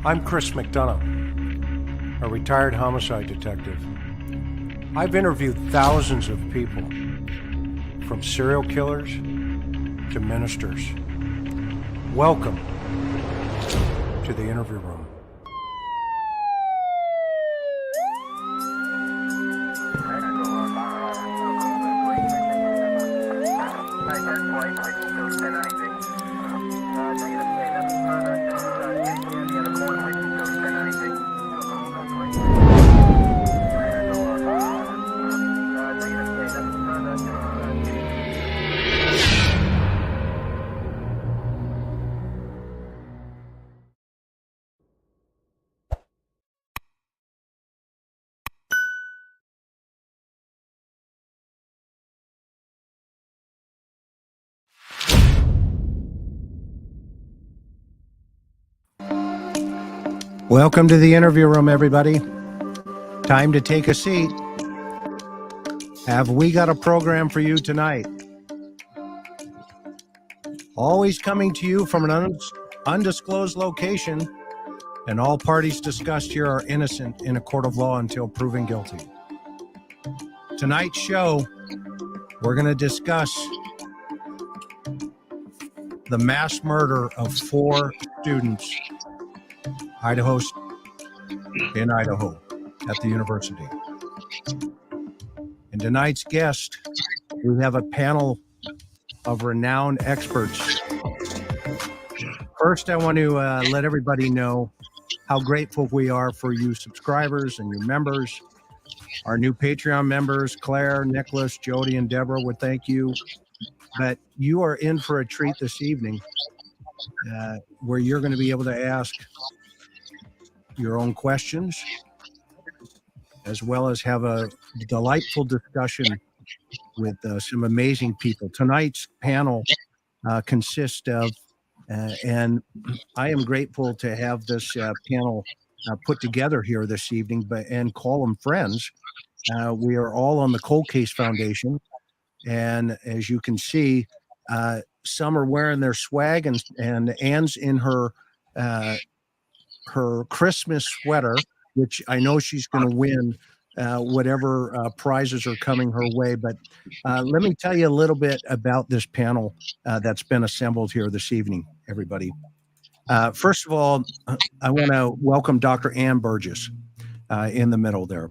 I'm Chris McDonough, a retired homicide detective. I've interviewed thousands of people, from serial killers to ministers. Welcome to the interview room. Welcome to the interview room, everybody. Time to take a seat. Have we got a program for you tonight? Always coming to you from an undisclosed location, and all parties discussed here are innocent in a court of law until proven guilty. Tonight's show, we're going to discuss the mass murder of 4 students in Idaho at the university. And tonight's guest, we have a panel of renowned experts. First, I want to let everybody know how grateful we are for you subscribers and your members. Our new Patreon members, Claire, Nicholas, Jody, and Deborah, would thank you. But you are in for a treat this evening where you're going to be able to ask your own questions, as well as have a delightful discussion with some amazing people. Tonight's panel consists of, and I am grateful to have this panel put together here this evening, and call them friends. We are all on the Cold Case Foundation, and as you can see, some are wearing their swag, and Ann's in her Christmas sweater, which I know she's going to win whatever prizes are coming her way. But let me tell you a little bit about this panel that's been assembled here this evening, everybody. First of all, I want to welcome Dr. Ann Burgess in the middle there.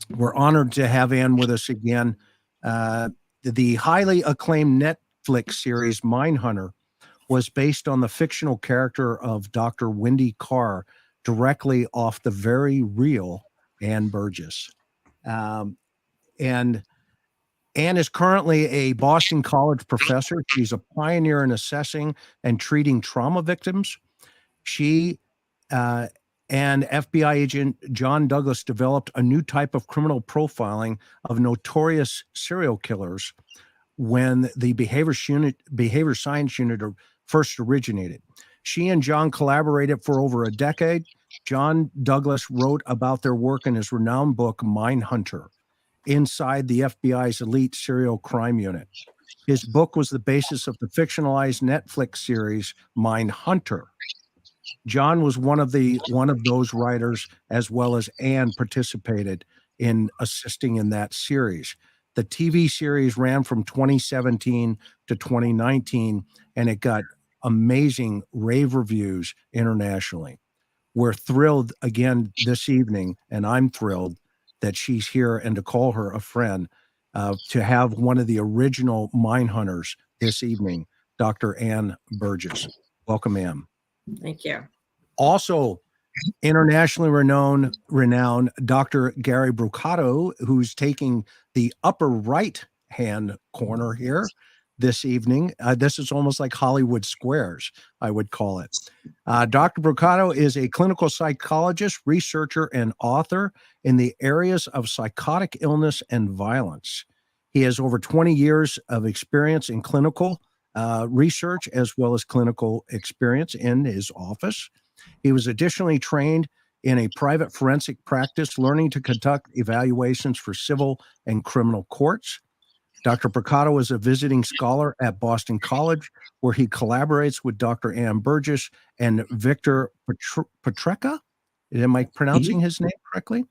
We're honored to have Ann with us again. The highly acclaimed Netflix series Mindhunter was based on the fictional character of Dr. Wendy Carr, directly off the very real Ann Burgess. And Ann is currently a Boston College professor. She's a pioneer in assessing and treating trauma victims. She and FBI agent John Douglas developed a new type of criminal profiling of notorious serial killers when the behavior science unit first originated. She and John collaborated for over a decade. John Douglas wrote about their work in his renowned book, Mindhunter, Inside the FBI's Elite Serial Crime Unit. His book was the basis of the fictionalized Netflix series, Mindhunter. John was one of those writers, as well as Ann participated in assisting in that series. The TV series ran from 2017 to 2019, and it got amazing rave reviews internationally. We're thrilled again this evening, and I'm thrilled that she's here and to call her a friend, to have one of the original Mindhunters this evening, Dr. Ann Burgess. Welcome, Ann. Thank you. Also, internationally renowned Dr. Gary Brucato, who's taking the upper right-hand corner here this evening. This is almost like Hollywood Squares, I would call it. Dr. Brucato is a clinical psychologist, researcher, and author in the areas of psychotic illness and violence. He has over 20 years of experience in clinical research, as well as clinical experience in his office. He was additionally trained in a private forensic practice, learning to conduct evaluations for civil and criminal courts. Dr. Brucato is a visiting scholar at Boston College, where he collaborates with Dr. Ann Burgess and Victor Petreka. Am I pronouncing his name correctly?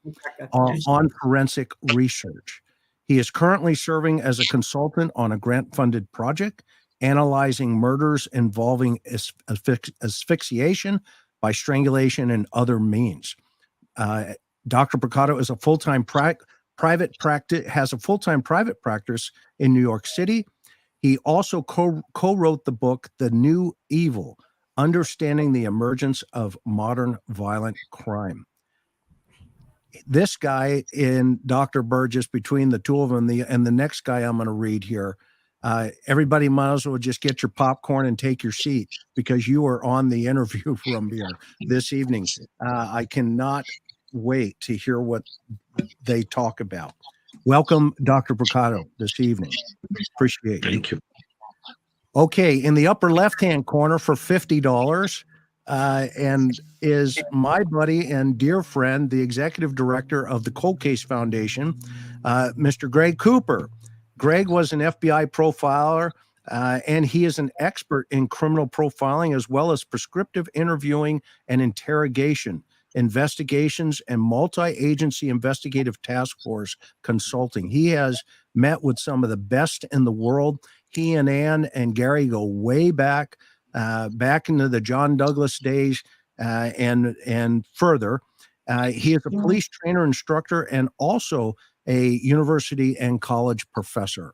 On forensic research. He is currently serving as a consultant on a grant-funded project analyzing murders involving asphyxiation by strangulation and other means. Dr. Brucato is a full-time private practice, has a full-time private practice in New York City. He also co-wrote the book, The New Evil, Understanding the Emergence of Modern Violent Crime. This guy in Dr. Burgess, between the two of them and the next guy I'm going to read here, everybody might as well just get your popcorn and take your seat, because you are on the interview from here this evening. I cannot wait to hear what they talk about. Welcome, Dr. Brucato, this evening. Appreciate you. Thank you. Okay, in the upper left-hand corner for $50, and is my buddy and dear friend, the executive director of the Cold Case Foundation, Mr. Greg Cooper. Greg was an FBI profiler, and he is an expert in criminal profiling, as well as prescriptive interviewing and interrogation, investigations, and multi-agency investigative task force consulting. He has met with some of the best in the world. He and Ann and Gary go way back into the John Douglas days and further. He is a police trainer, instructor, and also a university and college professor.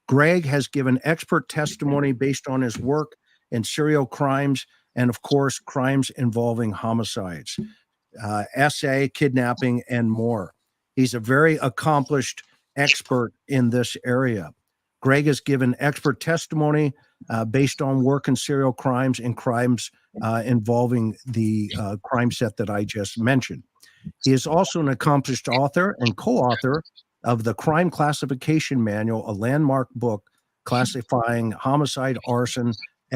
Greg has given expert testimony based on his work in serial crimes and, of course, crimes involving homicides, SA, kidnapping, and more. He's a very accomplished expert in this area. Greg has given expert testimony based on work in serial crimes and crimes involving the crime set that I just mentioned. He is also an accomplished author and co-author of the Crime Classification Manual, a landmark book classifying homicide, arson,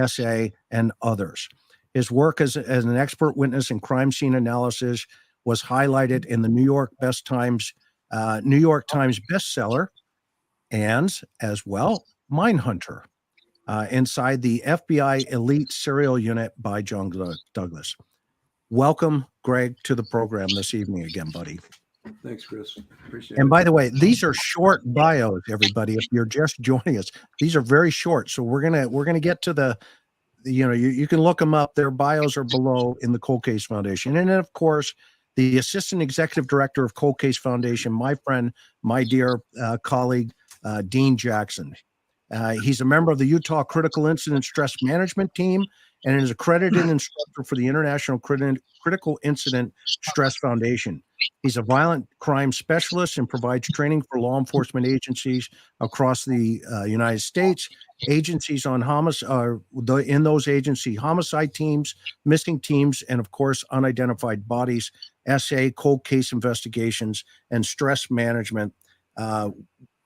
SA, and others. His work as an expert witness in crime scene analysis was highlighted in the New York Times bestseller, and as well, Mindhunter, inside the FBI Elite Serial Unit by John Douglas. Welcome, Greg, to the program this evening again, buddy. Thanks, Chris. Appreciate it. And by the way, these are short bios, everybody. If you're just joining us, these are very short. So we're gonna get to the you can look them up. Their bios are below in the Cold Case Foundation, and then of course, the assistant executive director of Cold Case Foundation, my friend, my dear colleague, Dean Jackson. He's a member of the Utah Critical Incident Stress Management Team and is accredited instructor for the International Critical Incident Stress Foundation. He's a violent crime specialist and provides training for law enforcement agencies across the United States. Agencies on homicide, in those agency homicide teams, missing teams, and of course unidentified bodies, SA, cold case investigations, and stress management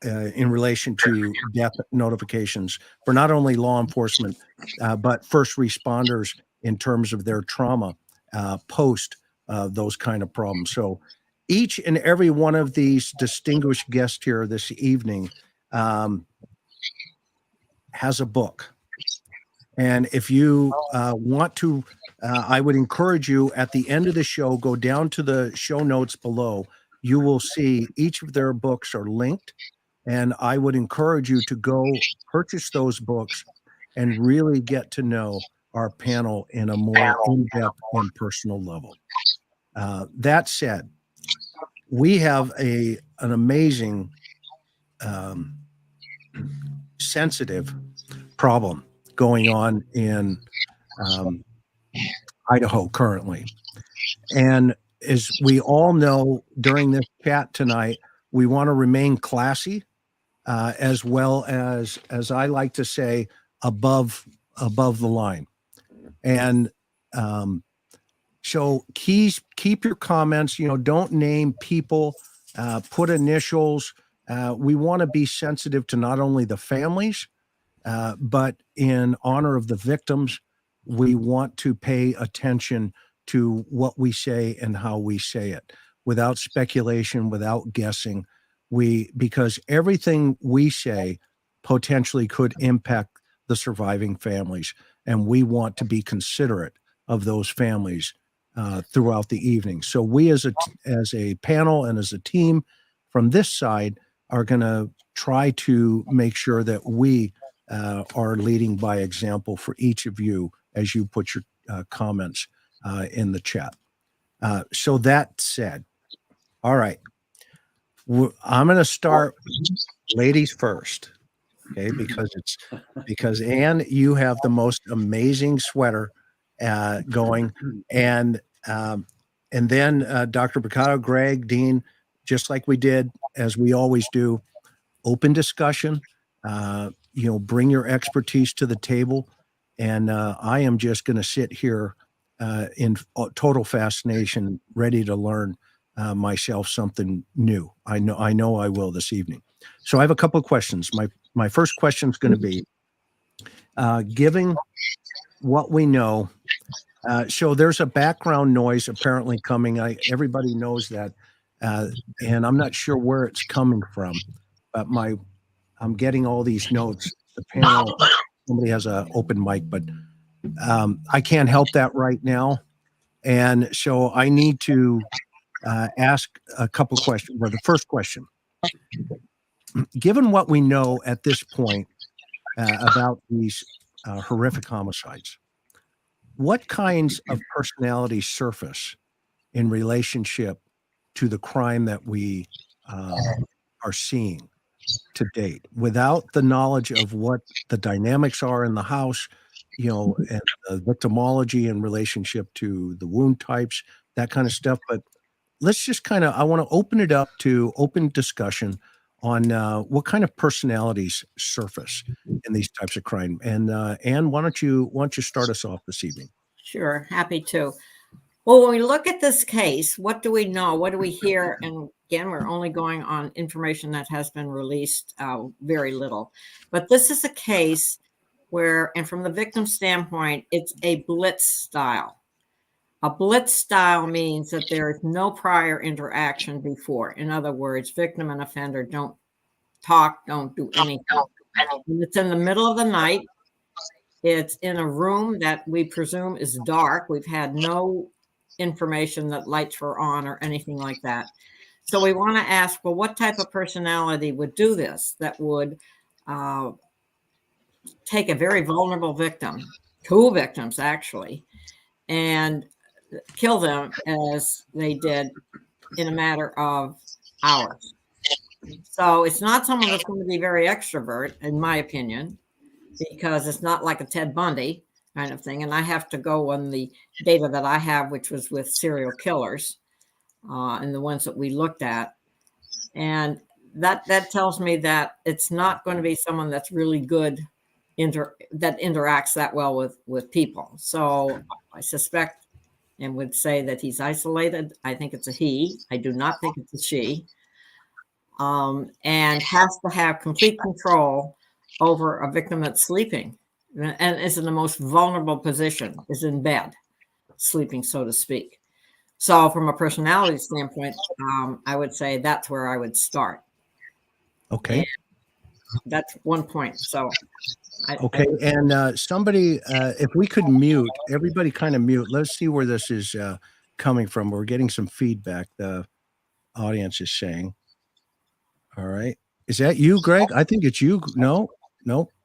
in relation to death notifications for not only law enforcement but first responders in terms of their trauma post those kind of problems. So each and every one of these distinguished guests here this evening has a book. And if you want to, I would encourage you at the end of the show, go down to the show notes below. You will see each of their books are linked. And I would encourage you to go purchase those books and really get to know our panel in a more in-depth and personal level. That said, we have an amazing, sensitive problem going on in Idaho currently. And as we all know, during this chat tonight, we want to remain classy, as well as I like to say, above the line. And so keep your comments, don't name people, put initials. We want to be sensitive to not only the families, but in honor of the victims, we want to pay attention to what we say and how we say it, without speculation, without guessing. because everything we say potentially could impact the surviving families, and we want to be considerate of those families throughout the evening. So we as a panel and as a team from this side are going to try to make sure that we are leading by example for each of you as you put your comments in the chat. So that said, all right, I'm going to start ladies first, okay? Because Ann, you have the most amazing sweater going, and then Dr. Brucato, Greg, Dean, just like we did, as we always do, open discussion. Bring your expertise to the table, and I am just going to sit here in total fascination, ready to learn myself something new. I know I will this evening. So I have a couple of questions. My first question is going to be, given what we know. So there's a background noise apparently coming. Everybody knows that, and I'm not sure where it's coming from, but I'm getting all these notes. The panel, somebody has an open mic, but I can't help that right now, and so I need to ask a couple questions. Well, the first question: given what we know at this point about these horrific homicides, what kinds of personalities surface in relationship to the crime that we are seeing to date, without the knowledge of what the dynamics are in the house, and the victimology in relationship to the wound types, that kind of stuff? But let's just I want to open it up to open discussion on what kind of personalities surface in these types of crime. And Ann, why don't you start us off this evening? Sure, happy to. Well, when we look at this case, what do we know? What do we hear? And again, we're only going on information that has been released, very little. But this is a case where, and from the victim's standpoint, it's a blitz style. A blitz style means that there is no prior interaction before. In other words, victim and offender don't talk, don't do anything. And it's in the middle of the night. It's in a room that we presume is dark. We've had no information that lights were on or anything like that. So we want to ask, well, what type of personality would do this, that would take a very vulnerable victim, two victims actually, and kill them as they did in a matter of hours? So it's not someone that's going to be very extrovert, in my opinion, because it's not like a Ted Bundy kind of thing. And I have to go on the data that I have, which was with serial killers and the ones that we looked at. And that tells me that it's not going to be someone that's really good, that interacts that well with people. So I suspect and would say that he's isolated. I think it's a he. I do not think it's a she. And has to have complete control over a victim that's sleeping and is in the most vulnerable position, is in bed, sleeping, so to speak. So from a personality standpoint, I would say that's where I would start. Okay. And that's one point. So. Okay. And somebody, if we could mute, everybody kind of mute. Let's see where this is coming from. We're getting some feedback, the audience is saying. All right. Is that you, Greg? I think it's you. No.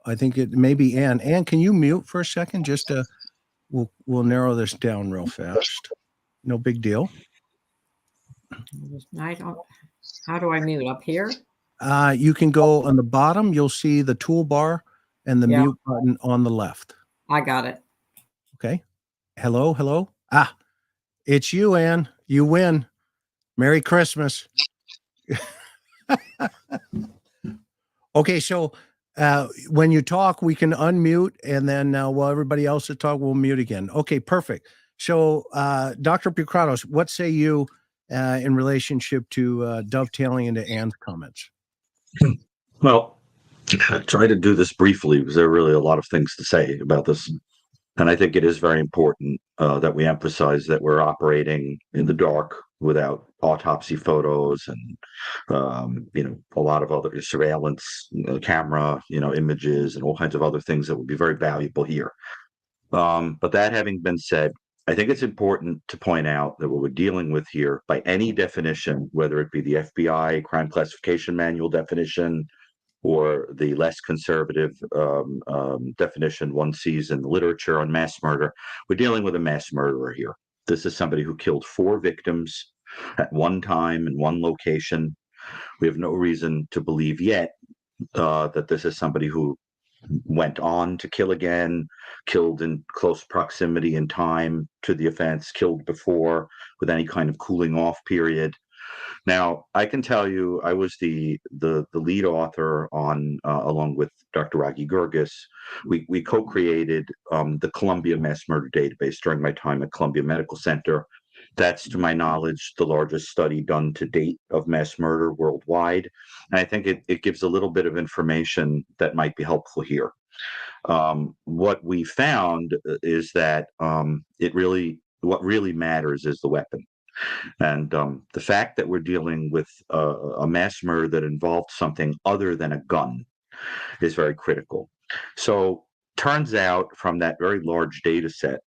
I think it may be Ann. Ann, can you mute for a second? Just we'll narrow this down real fast. No big deal. How do I mute? Up here? You can go on the bottom. You'll see the toolbar and the mute button on the left. I got it. Okay. Hello. It's you, Ann. You win. Merry Christmas. Okay, so when you talk, we can unmute, and then while everybody else is talking, we'll mute again. Okay, perfect. So, Dr. Brucato, what say you in relationship to dovetailing into Ann's comments? Well, I try to do this briefly because there are really a lot of things to say about this. And I think it is very important that we emphasize that we're operating in the dark without autopsy photos and a lot of other surveillance camera images and all kinds of other things that would be very valuable here. But that having been said, I think it's important to point out that what we're dealing with here, by any definition, whether it be the FBI crime classification manual definition or the less conservative definition one sees in the literature on mass murder, we're dealing with a mass murderer here. This is somebody who killed 4 victims at one time in one location. We have no reason to believe yet that this is somebody who went on to kill again, killed in close proximity in time to the offense, killed before with any kind of cooling off period. Now, I can tell you, I was the lead author on, along with Dr. Wendy Carr, we co-created the Columbia Mass Murder Database during my time at Columbia Medical Center. That's, to my knowledge, the largest study done to date of mass murder worldwide. And I think it gives a little bit of information that might be helpful here. What we found is that what really matters is the weapon. And the fact that we're dealing with a mass murder that involved something other than a gun is very critical. So turns out from that very large data set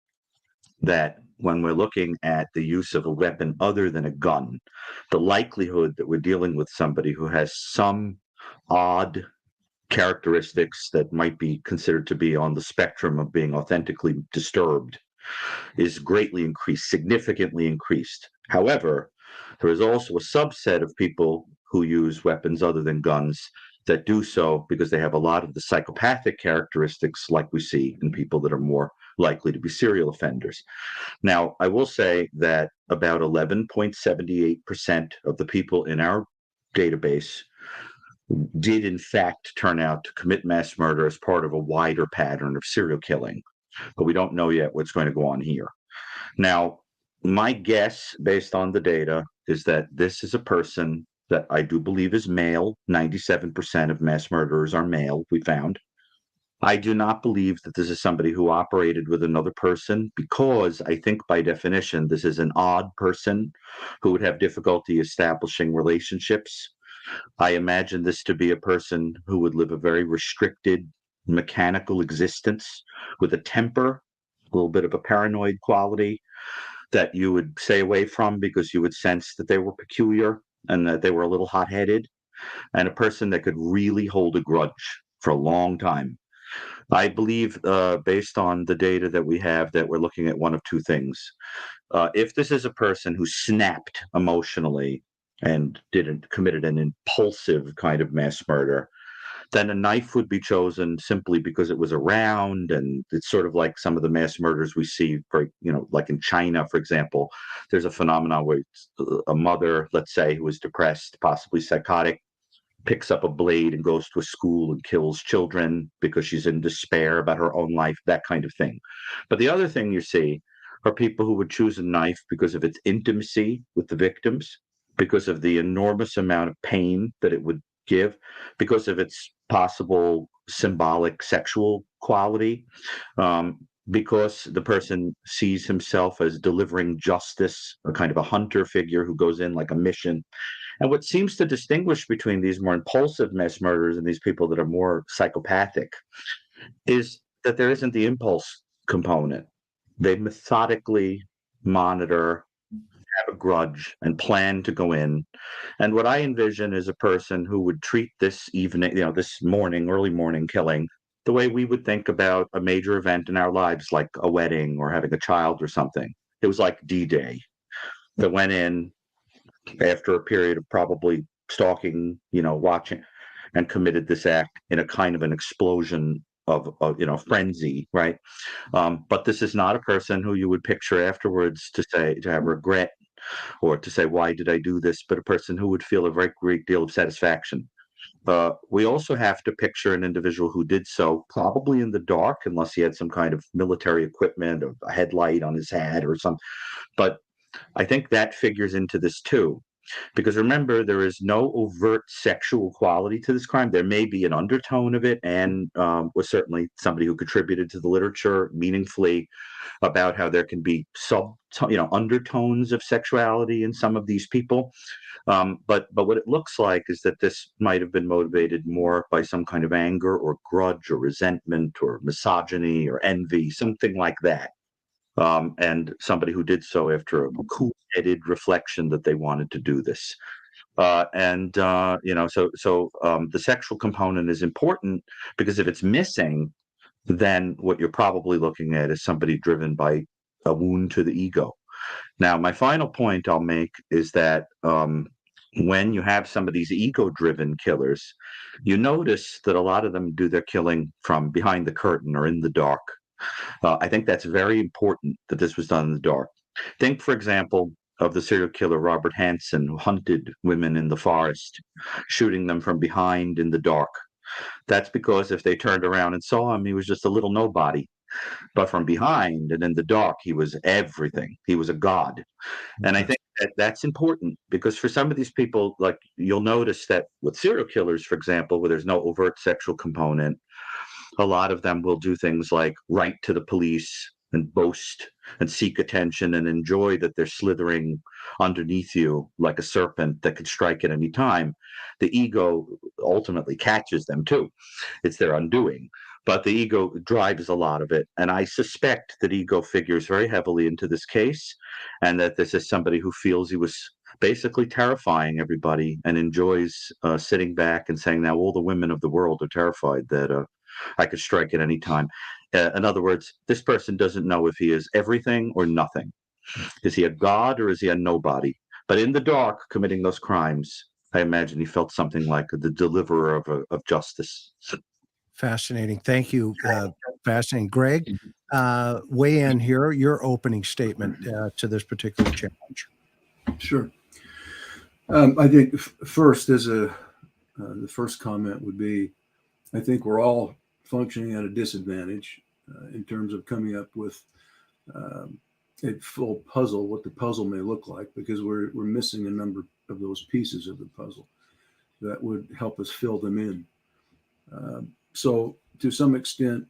that when we're looking at the use of a weapon other than a gun, the likelihood that we're dealing with somebody who has some odd characteristics that might be considered to be on the spectrum of being authentically disturbed is greatly increased, significantly increased. However, there is also a subset of people who use weapons other than guns that do so because they have a lot of the psychopathic characteristics like we see in people that are more likely to be serial offenders. Now, I will say that about 11.78% of the people in our database did in fact turn out to commit mass murder as part of a wider pattern of serial killing, but we don't know yet what's going to go on here. Now, my guess based on the data is that this is a person that I do believe is male. 97% of mass murderers are male, we found. I do not believe that this is somebody who operated with another person because I think by definition, this is an odd person who would have difficulty establishing relationships. I imagine this to be a person who would live a very restricted mechanical existence with a temper, a little bit of a paranoid quality that you would stay away from because you would sense that they were peculiar and that they were a little hot-headed, and a person that could really hold a grudge for a long time. I believe, based on the data that we have, that we're looking at one of two things. If this is a person who snapped emotionally and committed an impulsive kind of mass murder, then a knife would be chosen simply because it was around, and it's sort of like some of the mass murders we see, like in China, for example. There's a phenomenon where a mother, let's say, who is depressed, possibly psychotic, picks up a blade and goes to a school and kills children because she's in despair about her own life, that kind of thing. But the other thing you see are people who would choose a knife because of its intimacy with the victims, because of the enormous amount of pain that it would give, because of its possible symbolic sexual quality, because the person sees himself as delivering justice, a kind of a hunter figure who goes in like a mission. And what seems to distinguish between these more impulsive mass murderers and these people that are more psychopathic is that there isn't the impulse component. They methodically monitor, have a grudge, and plan to go in. And what I envision is a person who would treat this evening, this morning, early morning killing, the way we would think about a major event in our lives, like a wedding or having a child or something. It was like D-Day that went in after a period of probably stalking, watching, and committed this act in a kind of an explosion of frenzy, right? But this is not a person who you would picture afterwards to have regret or to say, why did I do this? But a person who would feel a very great deal of satisfaction. We also have to picture an individual who did so probably in the dark, unless he had some kind of military equipment or a headlight on his head or something. But I think that figures into this too. because remember, there is no overt sexual quality to this crime. There may be an undertone of it, and was certainly somebody who contributed to the literature meaningfully about how there can be undertones of sexuality in some of these people. But what it looks like is that this might have been motivated more by some kind of anger or grudge or resentment or misogyny or envy, something like that. And somebody who did so after a cool-headed reflection that they wanted to do this. So the sexual component is important, because if it's missing, then what you're probably looking at is somebody driven by a wound to the ego. Now, my final point I'll make is that when you have some of these ego-driven killers, you notice that a lot of them do their killing from behind the curtain or in the dark. I think that's very important that this was done in the dark. Think, for example, of the serial killer Robert Hansen, who hunted women in the forest, shooting them from behind in the dark. That's because if they turned around and saw him, he was just a little nobody. But from behind and in the dark, he was everything. He was a god. And I think that's important, because for some of these people, like, you'll notice that with serial killers, for example, where there's no overt sexual component, a lot of them will do things like write to the police and boast and seek attention and enjoy that they're slithering underneath you like a serpent that could strike at any time. The ego ultimately catches them too. It's their undoing. But the ego drives a lot of it. And I suspect that ego figures very heavily into this case, and that this is somebody who feels he was basically terrifying everybody and enjoys sitting back and saying, now all the women of the world are terrified that I could strike at any time. In other words, this person doesn't know if he is everything or nothing. Is he a god or is he a nobody? But in the dark, committing those crimes, I imagine he felt something like the deliverer of justice. Fascinating. Thank you. Fascinating. Greg, weigh in here, your opening statement to this particular challenge. Sure. I think first, the first comment would be, I think we're all functioning at a disadvantage in terms of coming up with a full puzzle, what the puzzle may look like, because we're missing a number of those pieces of the puzzle that would help us fill them in. So to some extent,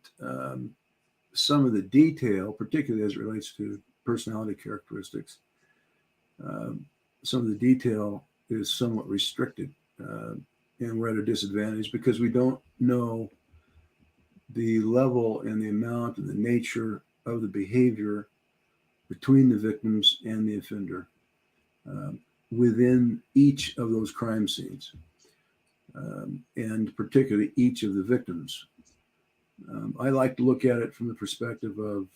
some of the detail, particularly as it relates to personality characteristics, some of the detail is somewhat restricted, and we're at a disadvantage because we don't know the level and the amount and the nature of the behavior between the victims and the offender within each of those crime scenes, and particularly each of the victims. I like to look at it from the perspective of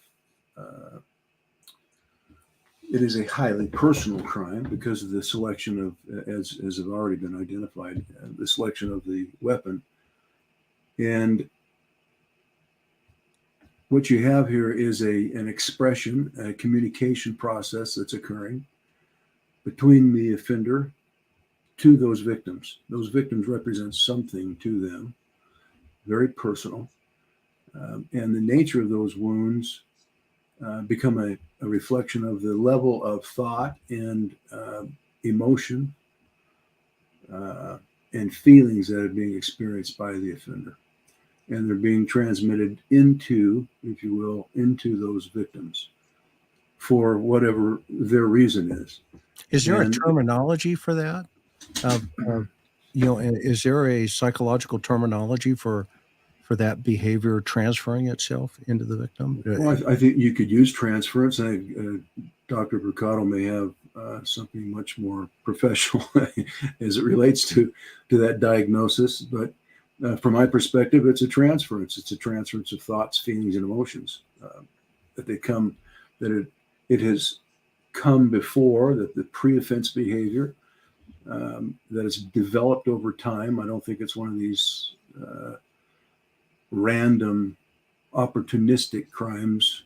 it is a highly personal crime because of the selection of, as have already been identified, the selection of the weapon. And what you have here is an expression, a communication process that's occurring between the offender to those victims. Those victims represent something to them, very personal. And the nature of those wounds become a reflection of the level of thought and emotion and feelings that are being experienced by the offender. And they're being transmitted into, if you will, into those victims for whatever their reason is. Is there a terminology for that? Is there a psychological terminology for that behavior transferring itself into the victim? Well, I think you could use transference. Dr. Brucato may have something much more professional as it relates to that diagnosis. But from my perspective, it's a transference. It's a transference of thoughts, feelings, and emotions that it has come before, that the pre-offense behavior that has developed over time. I don't think it's one of these random, opportunistic crimes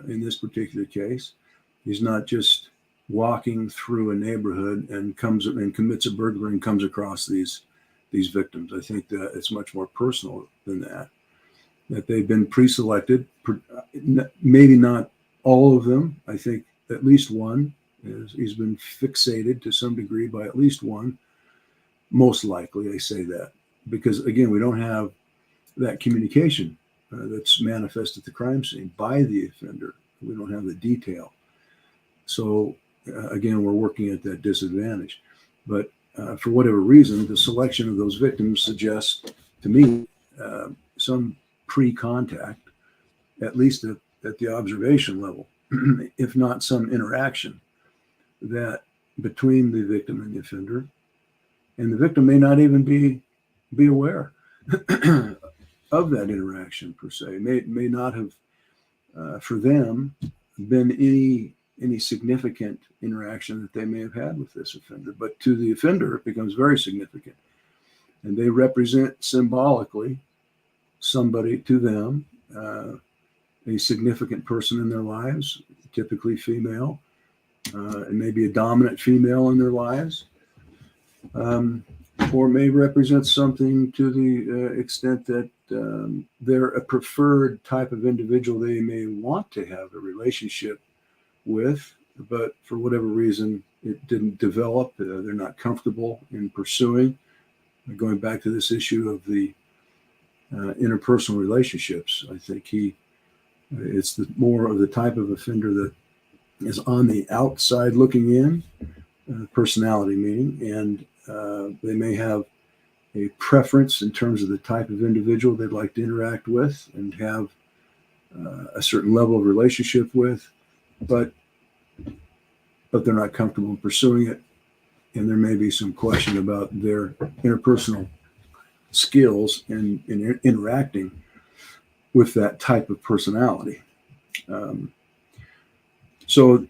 in this particular case. He's not just walking through a neighborhood and commits a burglary and comes across these victims. I think that it's much more personal than that they've been pre-selected, maybe not all of them. I think at least one He's been fixated to some degree by at least one. Most likely, I say that because, again, we don't have that communication that's manifest at the crime scene by the offender. We don't have the detail. So, again, we're working at that disadvantage. But for whatever reason, the selection of those victims suggests to me some pre-contact, at least at the observation level, if not some interaction that between the victim and the offender. And the victim may not even be aware of that interaction per se. May not have, for them, been any significant interaction that they may have had with this offender. But to the offender, it becomes very significant. And they represent symbolically somebody to them, a significant person in their lives, typically female, and maybe a dominant female in their lives. Or may represent something to the extent that they're a preferred type of individual they may want to have a relationship with, but for whatever reason, it didn't develop. They're not comfortable in pursuing. Going back to this issue of the interpersonal relationships, I think it's more of the type of offender that is on the outside looking in, personality meaning, and they may have a preference in terms of the type of individual they'd like to interact with and have a certain level of relationship with, but they're not comfortable in pursuing it. And there may be some question about their interpersonal skills in interacting with that type of personality. So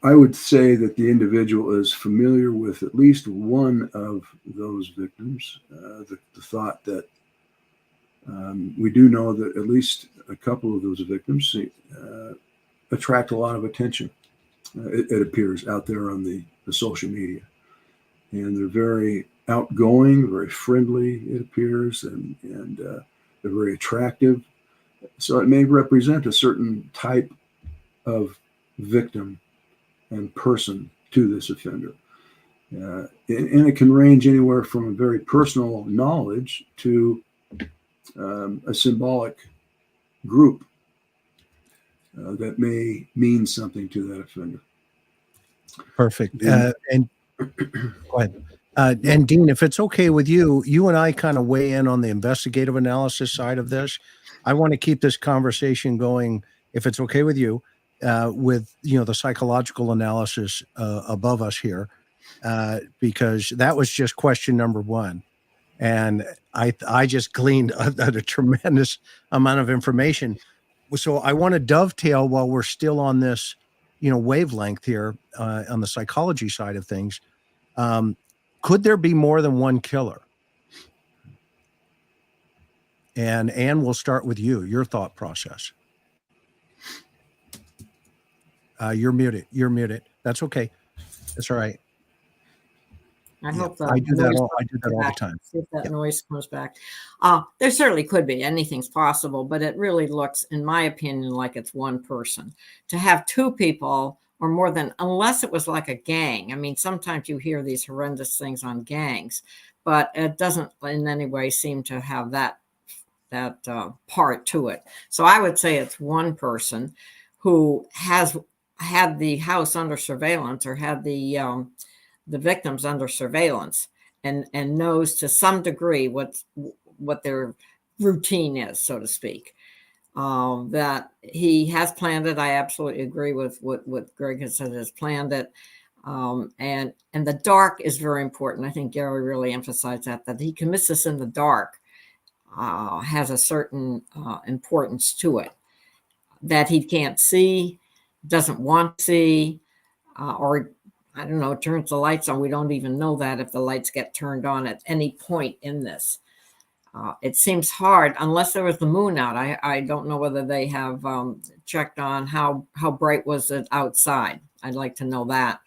I would say that the individual is familiar with at least one of those victims. The thought that we do know that at least a couple of those victims attract a lot of attention. It appears out there on the social media, and they're very outgoing, very friendly. It appears, and they're very attractive. So it may represent a certain type of victim and person to this offender. And it can range anywhere from a very personal knowledge to a symbolic group that may mean something to that offender. Perfect. And go ahead. And Dean, if it's okay with you, you and I kind of weigh in on the investigative analysis side of this. I want to keep this conversation going, if it's okay with you, with the psychological analysis above us here, because that was just question number one, and I just gleaned a tremendous amount of information. So I want to dovetail while we're still on this, wavelength here on the psychology side of things. Could there be more than one killer? And Ann, we'll start with you. Your thought process. You're muted. You're muted. That's okay. That's all right. I hope that I do that all the time. See if that noise comes back. There certainly could be. Anything's possible, but it really looks, in my opinion, like it's one person. To have two people or more than, unless it was like a gang. I mean, sometimes you hear these horrendous things on gangs, but it doesn't in any way seem to have that part to it. So I would say it's one person who has had the house under surveillance or had the victims under surveillance and knows to some degree what their routine is, so to speak. That he has planned it. I absolutely agree with what Greg has said, has planned it. And the dark is very important. I think Gary really emphasized that he commits this in the dark has a certain importance to it, that he can't see, doesn't want to see, or I don't know, turns the lights on. We don't even know that if the lights get turned on at any point in this. It seems hard, unless there was the moon out. I don't know whether they have checked on how bright was it outside. I'd like to know that.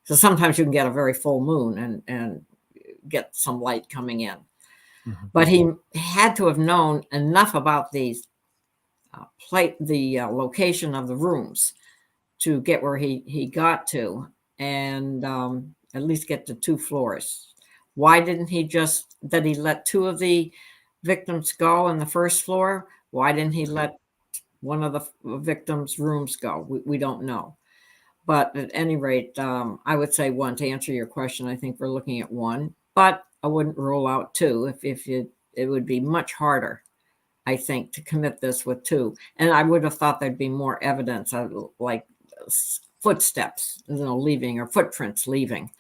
So sometimes you can get a very full moon and get some light coming in. Mm-hmm. But he had to have known enough about these the location of the rooms to get where he got to. and at least get to 2 floors. Why didn't he did he let 2 of the victims go on the first floor? Why didn't he let one of the victims' rooms go? We don't know. But at any rate, I would say 1 to answer your question. I think we're looking at 1, but I wouldn't rule out 2 it would be much harder, I think, to commit this with 2. And I would have thought there'd be more evidence of like footsteps, leaving, or footprints leaving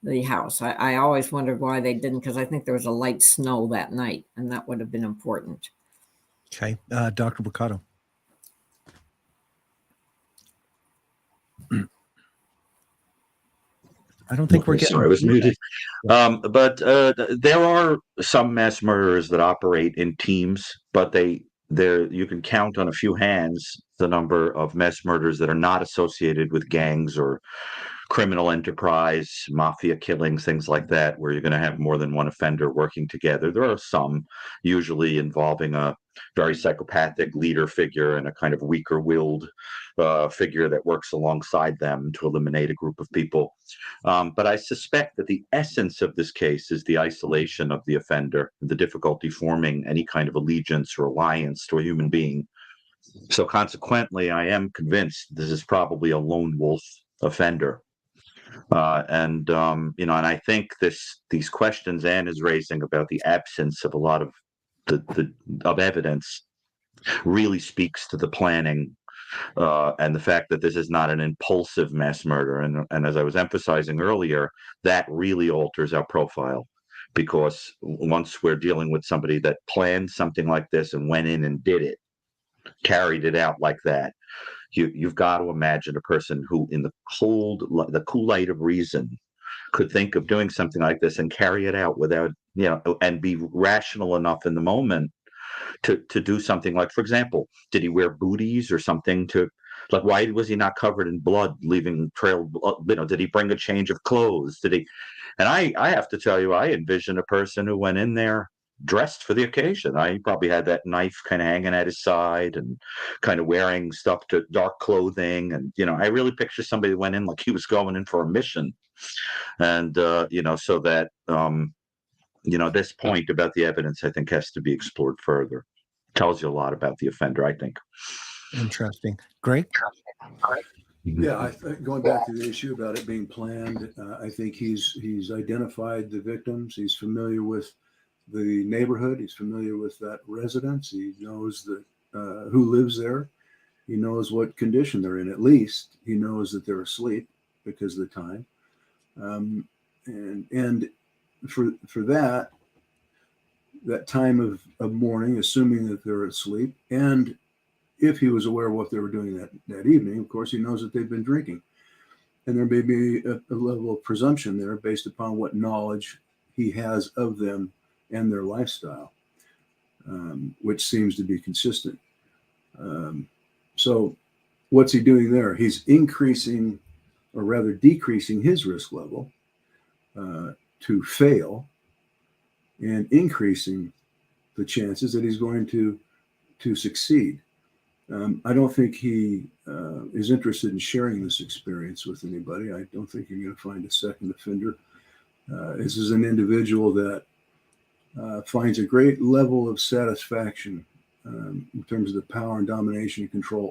the house. I always wondered why they didn't, because I think there was a light snow that night, and that would have been important. Okay. Dr. Brucato. I don't think we're getting. Sorry, I was muted. But there are some mass murderers that operate in teams, but you can count on a few hands the number of mass murders that are not associated with gangs or criminal enterprise, mafia killings, things like that, where you're going to have more than one offender working together. There are some, usually involving a very psychopathic leader figure and a kind of weaker-willed figure that works alongside them to eliminate a group of people. But I suspect that the essence of this case is the isolation of the offender, the difficulty forming any kind of allegiance or alliance to a human being. So consequently, I am convinced this is probably a lone wolf offender. And I think these questions Ann is raising about the absence of a lot of of evidence really speaks to the planning and the fact that this is not an impulsive mass murder. And as I was emphasizing earlier, that really alters our profile, because once we're dealing with somebody that planned something like this and went in and did it, carried it out like that, you've got to imagine a person who, in the cool light of reason, could think of doing something like this and carry it out without, and be rational enough in the moment to do something like, for example, did he wear booties or something why was he not covered in blood, leaving trail, did he bring a change of clothes? And I have to tell you, I envision a person who went in there dressed for the occasion. He probably had that knife kind of hanging at his side and kind of wearing stuff to dark clothing. And, I really picture somebody who went in like he was going in for a mission. And, so that, this point about the evidence, I think, has to be explored further. Tells you a lot about the offender, I think. Interesting. Greg? Yeah, going back to the issue about it being planned, I think he's identified the victims. He's familiar with the neighborhood. He's familiar with that residence. He knows who lives there. He knows what condition they're in. At least he knows that they're asleep because of the time. And for that time of morning, assuming that they're asleep, and if he was aware of what they were doing that evening, of course, he knows that they've been drinking. And there may be a level of presumption there based upon what knowledge he has of them and their lifestyle, which seems to be consistent. So what's he doing there? He's increasing, or rather decreasing, his risk level to fail, and increasing the chances that he's going to succeed. I don't think he is interested in sharing this experience with anybody. I don't think you're going to find a second offender. This is an individual that finds a great level of satisfaction in terms of the power and domination and control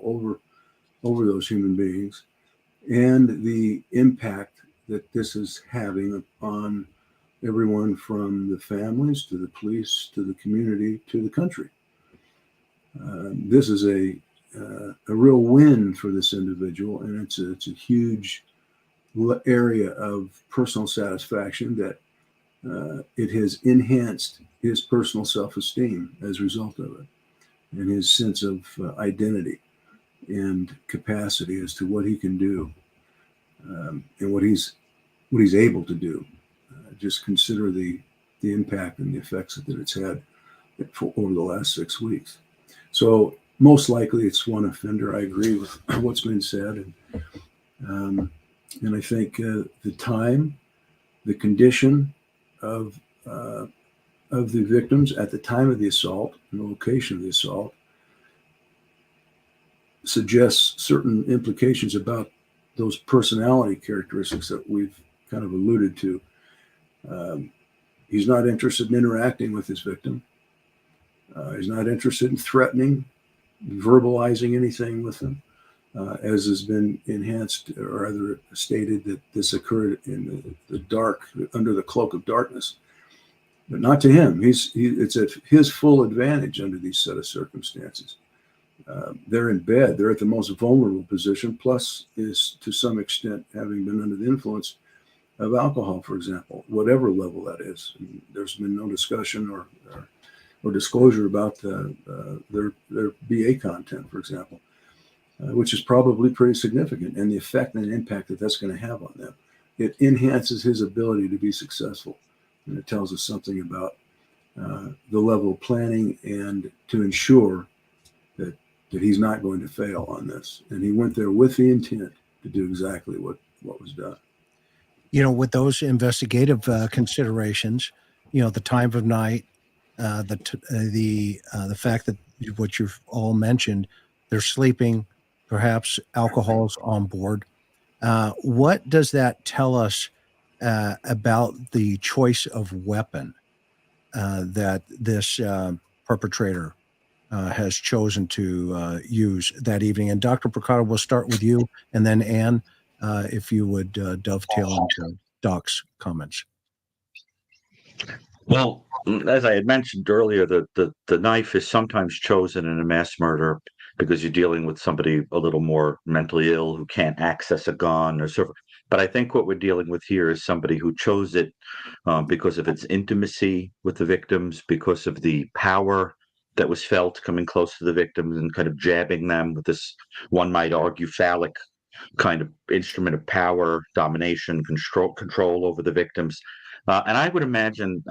over those human beings, and the impact that this is having on everyone from the families to the police to the community to the country. This is a real win for this individual, and it's a huge area of personal satisfaction that it has enhanced his personal self-esteem as a result of it, and his sense of identity and capacity as to what he can do and what he's able to do. Just consider the impact and the effects that it's had over the last 6 weeks. So most likely it's one offender. I agree with what's been said, and I think the time, the condition of the victims at the time of the assault and the location of the assault suggests certain implications about those personality characteristics that we've kind of alluded to. He's not interested in interacting with his victim. He's not interested in threatening, verbalizing anything with them, as has been enhanced or rather stated that this occurred in the dark, under the cloak of darkness. But not to him. It's at his full advantage under these set of circumstances. They're in bed. They're at the most vulnerable position, plus is to some extent having been under the influence of alcohol, for example, whatever level that is. And there's been no discussion or disclosure about their BA content, for example, which is probably pretty significant, and the effect and impact that that's going to have on them. It enhances his ability to be successful, and it tells us something about the level of planning and to ensure that he's not going to fail on this. And he went there with the intent to do exactly what was done. With those investigative considerations, the time of night, the fact that what you've all mentioned, they're sleeping, perhaps alcohol's on board. What does that tell us about the choice of weapon that this perpetrator has chosen to use that evening? And Dr. Brucato, we'll start with you, and then Ann, if you would dovetail into Doc's comments. Well, as I had mentioned earlier, the knife is sometimes chosen in a mass murder because you're dealing with somebody a little more mentally ill who can't access a gun or so. But I think what we're dealing with here is somebody who chose it because of its intimacy with the victims, because of the power that was felt coming close to the victims and kind of jabbing them with this, one might argue, phallic kind of instrument of power, domination, control over the victims. And I would imagine,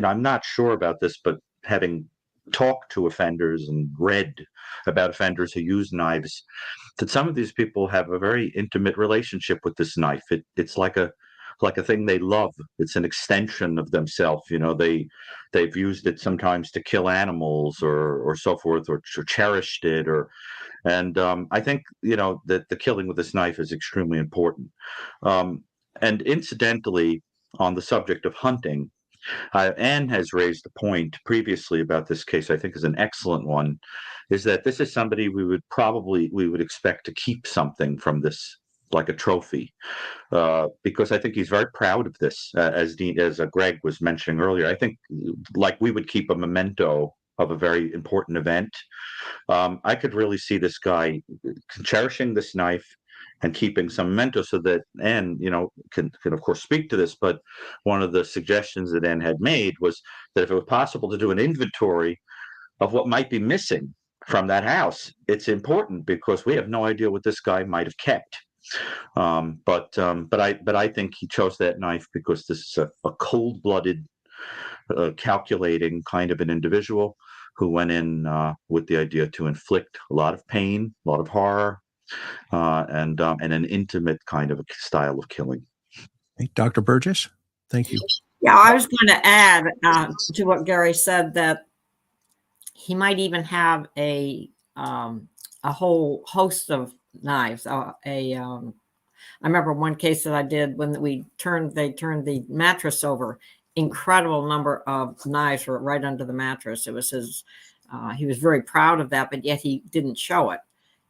I'm not sure about this, but having talked to offenders and read about offenders who use knives, that some of these people have a very intimate relationship with this knife. It's like a thing they love. It's an extension of themselves. They've used it sometimes to kill animals or so forth, or cherished it, and I think that the killing with this knife is extremely important. And incidentally, on the subject of hunting, Anne has raised a point previously about this case. I think is an excellent one. Is that this is somebody we would expect to keep something from this, like a trophy, because I think he's very proud of this. As Greg was mentioning earlier, I think like we would keep a memento of a very important event. I could really see this guy cherishing this knife and keeping some memento, so that Ann, can of course speak to this. But one of the suggestions that Ann had made was that if it was possible to do an inventory of what might be missing from that house, it's important because we have no idea what this guy might have kept. But I think he chose that knife because this is a cold-blooded, calculating kind of an individual who went in with the idea to inflict a lot of pain, a lot of horror, and an intimate kind of a style of killing. Hey, Dr. Burgess, thank you. Yeah, I was going to add to what Gary said that he might even have a whole host of knives. I remember one case that I did when they turned the mattress over. Incredible number of knives were right under the mattress. It was his. He was very proud of that, but yet he didn't show it.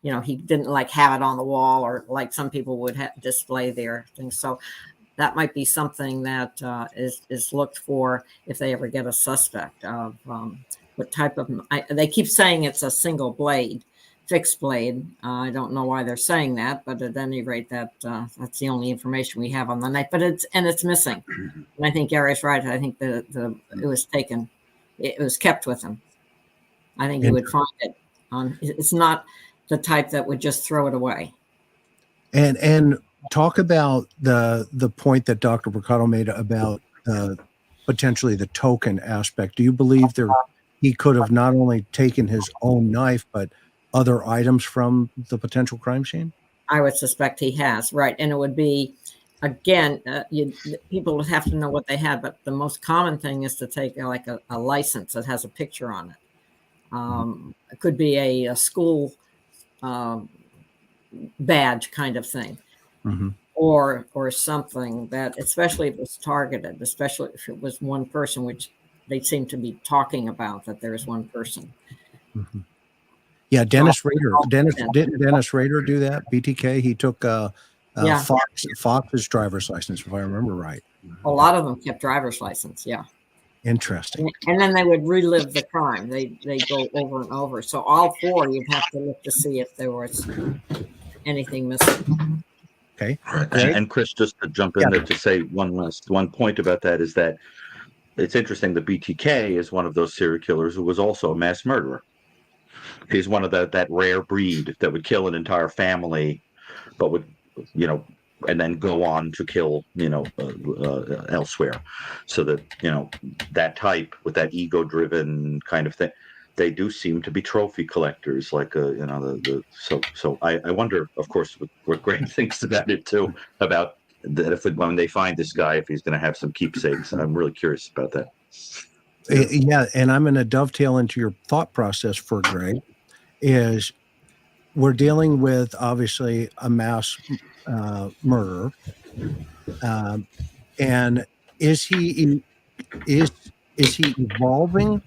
He didn't like have it on the wall or like some people would display their things. So that might be something that is looked for if they ever get a suspect of what type of. They keep saying it's a single blade, fixed blade. I don't know why they're saying that, but at any rate, that's the only information we have on the knife. But it's missing. And I think Gary's right. I think it was taken. It was kept with him. I think he would find it. It's not the type that would just throw it away. And talk about the point that Dr. Brucato made about potentially the token aspect. Do you believe he could have not only taken his own knife, but other items from the potential crime scene? I would suspect he has, right. And it would be, again, people would have to know what they had, but the most common thing is to take like a license that has a picture on it. It could be a school badge kind of thing. Mhm. Or something that, especially if it was targeted, especially if it was one person, which they seem to be talking about, that there is one person. Mhm. Yeah, Dennis Rader. Didn't Dennis Rader do that? BTK. He took Yeah. Fox's driver's license, if I remember right. A lot of them kept driver's license. Yeah. Interesting. And then they would relive the crime. They go over and over. So all four, you'd have to look to see if there was anything missing. Okay. And Chris, just to jump in there to say one point about that is that it's interesting that BTK is one of those serial killers who was also a mass murderer. He's one of that rare breed that would kill an entire family, but would, and then go on to kill, elsewhere. So that, that type with that ego-driven kind of thing, they do seem to be trophy collectors, like so I wonder, of course, what Greg thinks about it too, about that when they find this guy, if he's going to have some keepsakes. I'm really curious about that. Yeah, and I'm going to dovetail into your thought process for Greg. Is we're dealing with obviously a mass murderer, and is he evolving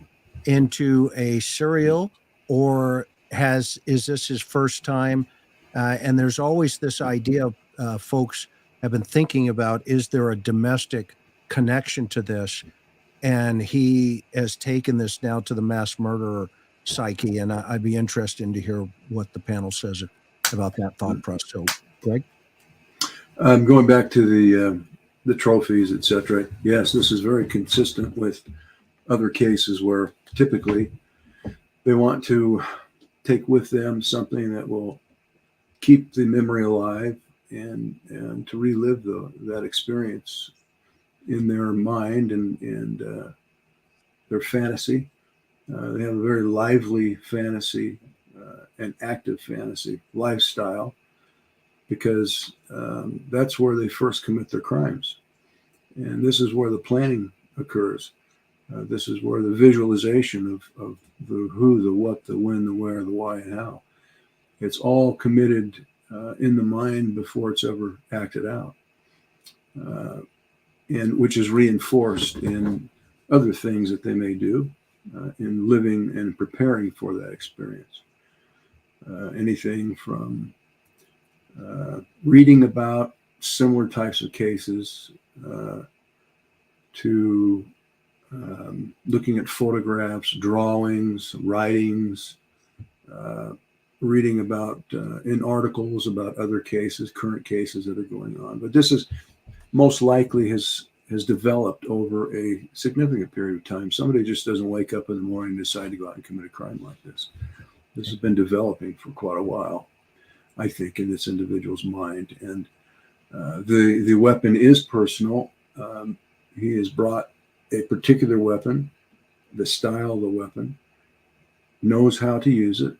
into a serial, or is this his first time? And there's always this idea of folks have been thinking about, is there a domestic connection to this? And he has taken this now to the mass murderer psyche, and I'd be interested to hear what the panel says about that thought process. So, Greg? Going back to the trophies, etc. Yes, this is very consistent with other cases where typically they want to take with them something that will keep the memory alive and to relive that experience in their mind and their fantasy. They have a very lively fantasy and active fantasy lifestyle, because that's where they first commit their crimes. And this is where the planning occurs. This is where the visualization of the who, the what, the when, the where, the why, and how. It's all committed in the mind before it's ever acted out, and which is reinforced in other things that they may do in living and preparing for that experience. Anything from reading about similar types of cases to looking at photographs, drawings, writings, reading about in articles about other cases, current cases that are going on. But this is most likely has developed over a significant period of time. Somebody just doesn't wake up in the morning and decide to go out and commit a crime like this. This has been developing for quite a while, I think, in this individual's mind. And the weapon is personal. He has brought a particular weapon, the style of the weapon, knows how to use it.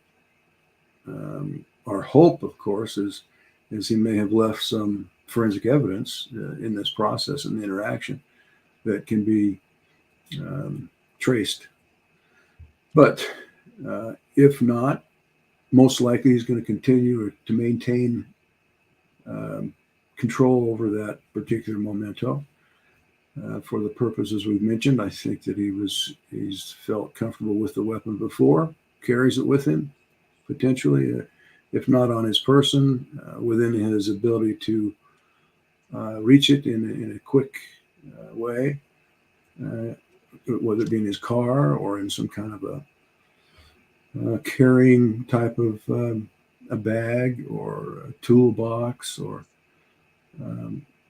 Our hope, of course, is he may have left some forensic evidence in this process and the interaction that can be traced. But if not, most likely he's going to continue to maintain control over that particular memento. For the purposes we've mentioned, I think that he's felt comfortable with the weapon before, carries it with him, potentially, if not on his person, within his ability to reach it in a quick way, whether it be in his car or in some kind of a carrying type of a bag or a toolbox, or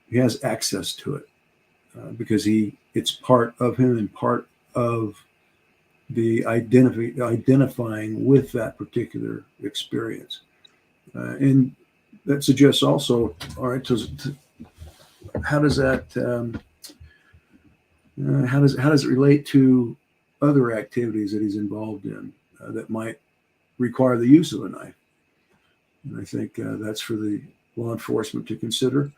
he has access to it because it's part of him and part of the identifying with that particular experience. And that suggests also, all right, how does that how does it relate to other activities that he's involved in that might require the use of a knife? And I think that's for the law enforcement to consider,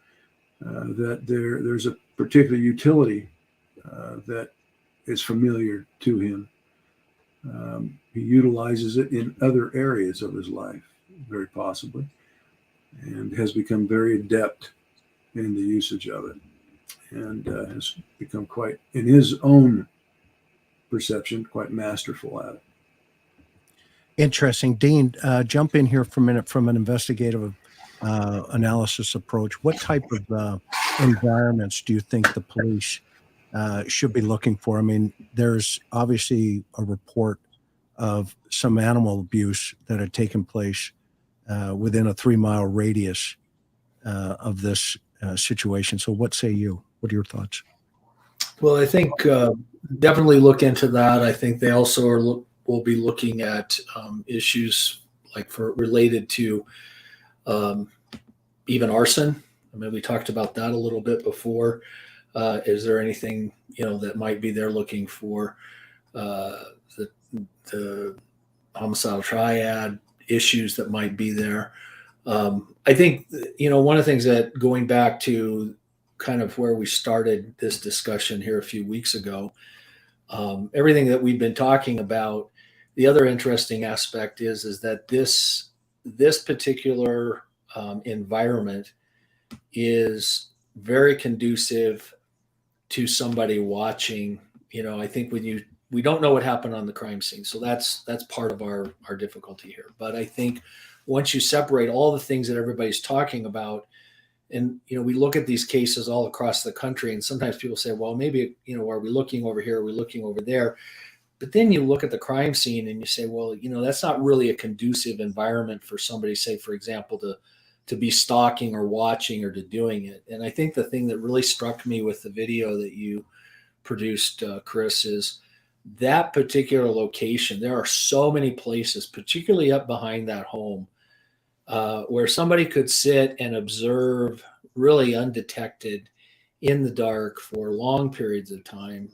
that there's a particular utility that is familiar to him. He utilizes it in other areas of his life, very possibly. and has become very adept in the usage of it, and has become quite, in his own perception, quite masterful at it. Interesting. Dean, jump in here for a minute from an investigative analysis approach. What type of environments do you think the police should be looking for? I mean, there's obviously a report of some animal abuse that had taken place within a 3-mile radius of this situation. So what say you? What are your thoughts? Well, I think definitely look into that. I think they also will be looking at issues like related to even arson. I mean, we talked about that a little bit before. Is there anything that might be there looking for the homicidal triad issues that might be there? I think one of the things that, going back to kind of where we started this discussion here a few weeks ago, everything that we've been talking about, the other interesting aspect is that this particular environment is very conducive to somebody watching. I think we don't know what happened on the crime scene, so that's part of our difficulty here. But I think once you separate all the things that everybody's talking about, and we look at these cases all across the country, and sometimes people say, well, maybe are we looking over here, are we looking over there? But then you look at the crime scene and you say, well, that's not really a conducive environment for somebody, say, for example, to be stalking or watching or to doing it. And I think the thing that really struck me with the video that you produced, Chris, is that particular location. There are so many places, particularly up behind that home, where somebody could sit and observe really undetected in the dark for long periods of time,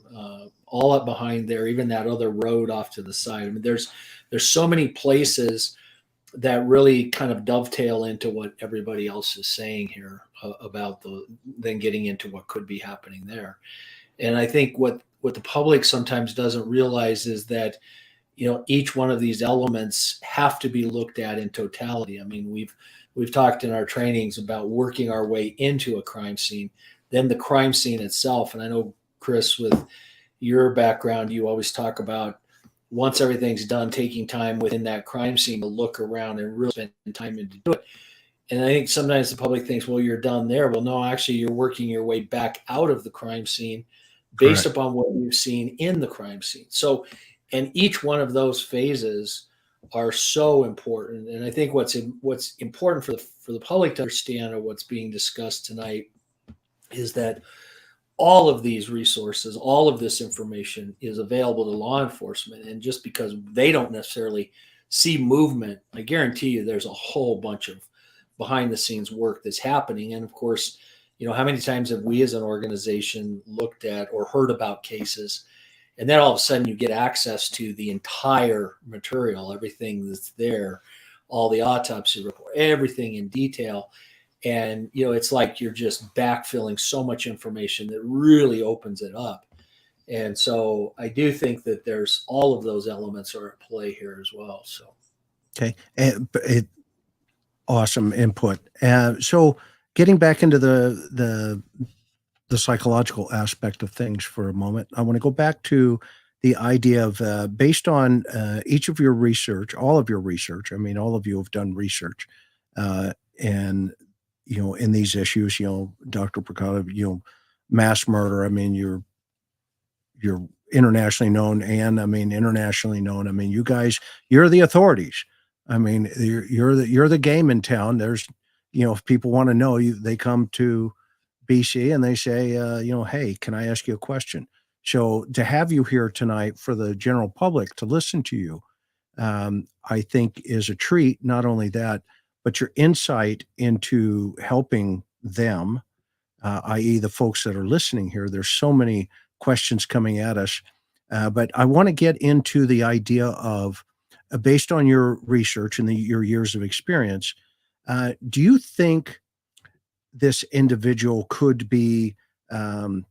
all up behind there, even that other road off to the side. I mean, there's so many places that really kind of dovetail into what everybody else is saying here about then getting into what could be happening there. And I think what the public sometimes doesn't realize is that each one of these elements have to be looked at in totality. I mean, we've talked in our trainings about working our way into a crime scene, then the crime scene itself. And I know, Chris, with your background, you always talk about, once everything's done, taking time within that crime scene to look around and really spend time into do it. And I think sometimes the public thinks, well, you're done there. Well, no, actually, you're working your way back out of the crime scene based Correct. upon what you've seen in the crime scene. So, and each one of those phases are so important. And I think what's important for the public to understand, or what's being discussed tonight, is that all of these resources, all of this information is available to law enforcement. And just because they don't necessarily see movement, I guarantee you there's a whole bunch of behind the scenes work that's happening. And of course, how many times have we as an organization looked at or heard about cases, and then all of a sudden you get access to the entire material, everything that's there, all the autopsy report, everything in detail. And, it's like you're just backfilling so much information that really opens it up. And so I do think that there's all of those elements are at play here as well. So, Okay. Awesome input. So getting back into the psychological aspect of things for a moment, I want to go back to the idea of based on each of your research, all of your research. I mean, all of you have done research, and in these issues, Dr. Brucato, mass murder. I mean, you're internationally known, Ann. I mean, internationally known. I mean, you guys, you're the authorities. I mean, you're the game in town. There's, if people want to know you, they come to BC and they say, hey, can I ask you a question? So to have you here tonight for the general public to listen to you, I think is a treat. Not only that, but your insight into helping them, i.e. the folks that are listening here. There's so many questions coming at us, but I want to get into the idea of, based on your research and your years of experience, do you think this individual could be a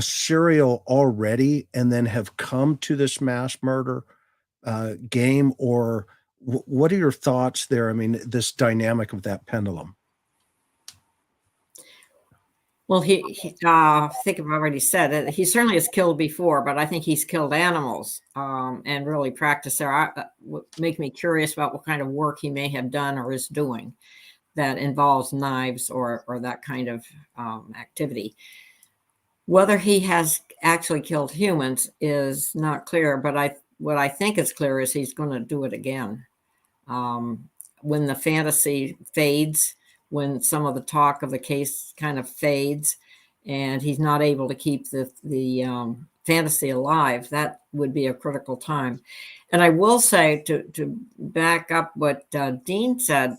serial already and then have come to this mass murder game, or what are your thoughts there? I mean, this dynamic of that pendulum. Well, I think I've already said it. He certainly has killed before, but I think he's killed animals and really practiced there. Would make me curious about what kind of work he may have done or is doing that involves knives or that kind of activity. Whether he has actually killed humans is not clear, but what I think is clear is he's going to do it again. When the fantasy fades, when some of the talk of the case kind of fades and he's not able to keep the fantasy alive, that would be a critical time. And I will say, to back up what Dean said,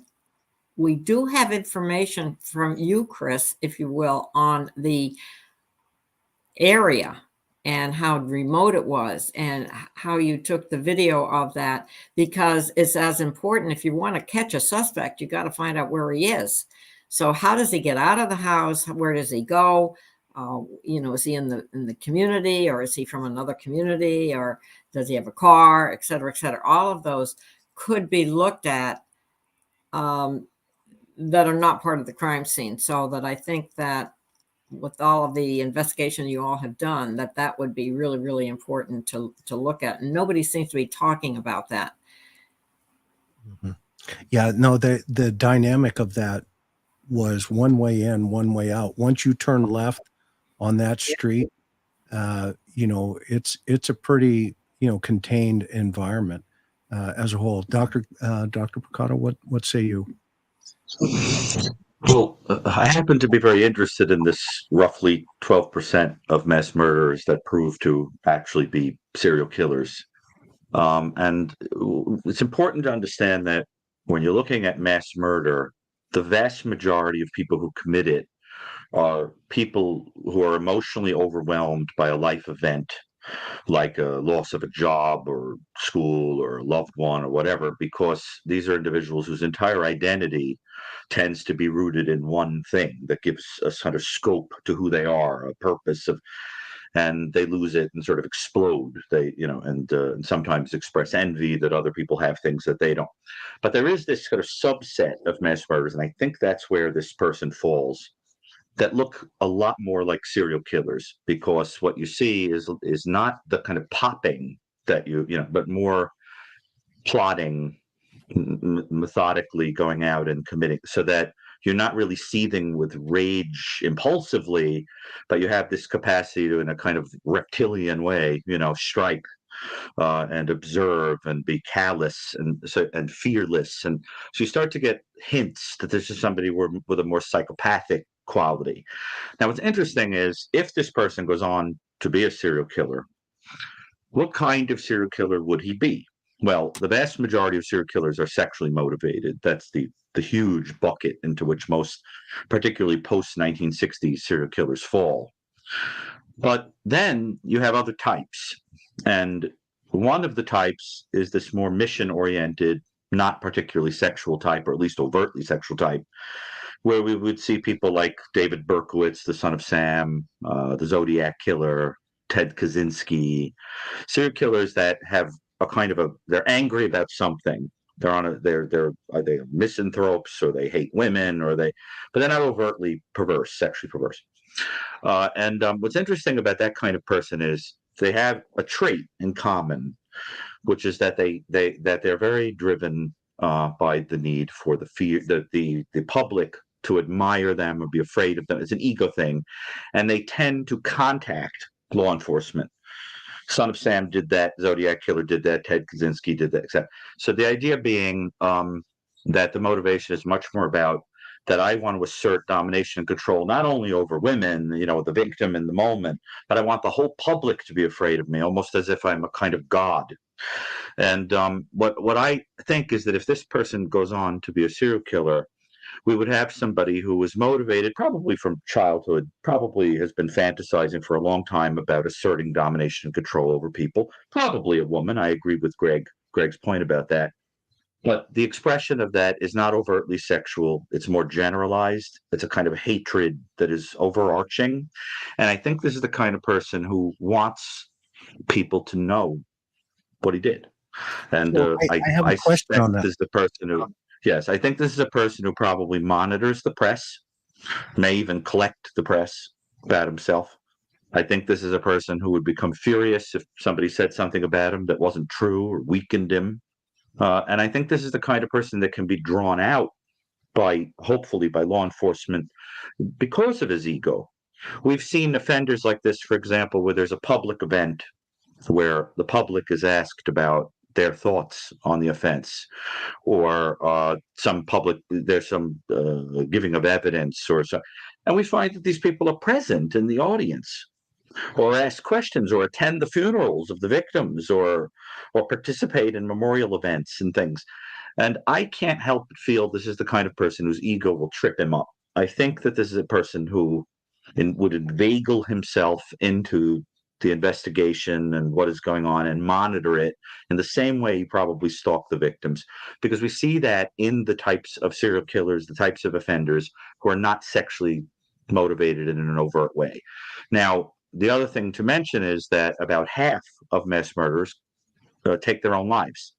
we do have information from you, Chris, if you will, on the area and how remote it was and how you took the video of that, because it's as important. If you want to catch a suspect, you got to find out where he is. So how does he get out of the house? Where does he go? Is he in the community, or is he from another community, or does he have a car, et cetera, et cetera? All of those could be looked at that are not part of the crime scene. So that I think that with all of the investigation you all have done, that would be really, really important to look at. And nobody seems to be talking about that. Mm-hmm. Yeah, no, the dynamic of that was one way in, one way out. Once you turn left on that street, it's a pretty, contained environment as a whole. Dr. Brucato, what say you? Well, I happen to be very interested in this roughly 12% of mass murderers that prove to actually be serial killers. And it's important to understand that when you're looking at mass murder, the vast majority of people who commit it are people who are emotionally overwhelmed by a life event, like a loss of a job or school or a loved one or whatever, because these are individuals whose entire identity tends to be rooted in one thing that gives a sort of scope to who they are, a purpose of, and they lose it and sort of explode. They, and sometimes express envy that other people have things that they don't. But there is this sort of subset of mass murders, and I think that's where this person falls, that look a lot more like serial killers, because what you see is not the kind of popping that but more plotting, methodically going out and committing, so that you're not really seething with rage impulsively, but you have this capacity to, in a kind of reptilian way, strike and observe and be callous and fearless, and so you start to get hints that this is somebody with a more psychopathic quality. Now, what's interesting is, if this person goes on to be a serial killer, what kind of serial killer would he be? Well, the vast majority of serial killers are sexually motivated. That's the huge bucket into which most, particularly post-1960s serial killers fall. But then you have other types. And one of the types is this more mission-oriented, not particularly sexual type, or at least overtly sexual type, where we would see people like David Berkowitz, the Son of Sam, the Zodiac Killer, Ted Kaczynski, serial killers that have a kind of they're angry about something. Are they misanthropes, or they hate women, but they're not overtly perverse, sexually perverse. And what's interesting about that kind of person is they have a trait in common, which is that they're very driven by the need for the public to admire them or be afraid of them. It's an ego thing, and they tend to contact law enforcement. Son of Sam did that, Zodiac Killer did that, Ted Kaczynski did that, etc. So the idea being that the motivation is much more about that I want to assert domination and control, not only over women, the victim in the moment, but I want the whole public to be afraid of me, almost as if I'm a kind of god. And what I think is that if this person goes on to be a serial killer, we would have somebody who was motivated probably from childhood, probably has been fantasizing for a long time about asserting domination and control over people, probably a woman. I agree with Greg's point about that. But the expression of that is not overtly sexual. It's more generalized. It's a kind of hatred that is overarching. And I think this is the kind of person who wants people to know what he did. And So I have a I question on suspect that. this is the person who, yes, I think this is a person who probably monitors the press, may even collect the press about himself. I think this is a person who would become furious if somebody said something about him that wasn't true or weakened him. And I think this is the kind of person that can be drawn out by, hopefully, by law enforcement because of his ego. We've seen offenders like this, for example, where there's a public event where the public is asked about their thoughts on the offense, or there's some giving of evidence or so, and we find that these people are present in the audience, or ask questions, or attend the funerals of the victims, or participate in memorial events and things. And I can't help but feel this is the kind of person whose ego will trip him up. I think that this is a person who would inveigle himself into the investigation and what is going on and monitor it in the same way he probably stalked the victims, because we see that in the types of serial killers, the types of offenders who are not sexually motivated in an overt way. Now, the other thing to mention is that about half of mass murderers take their own lives.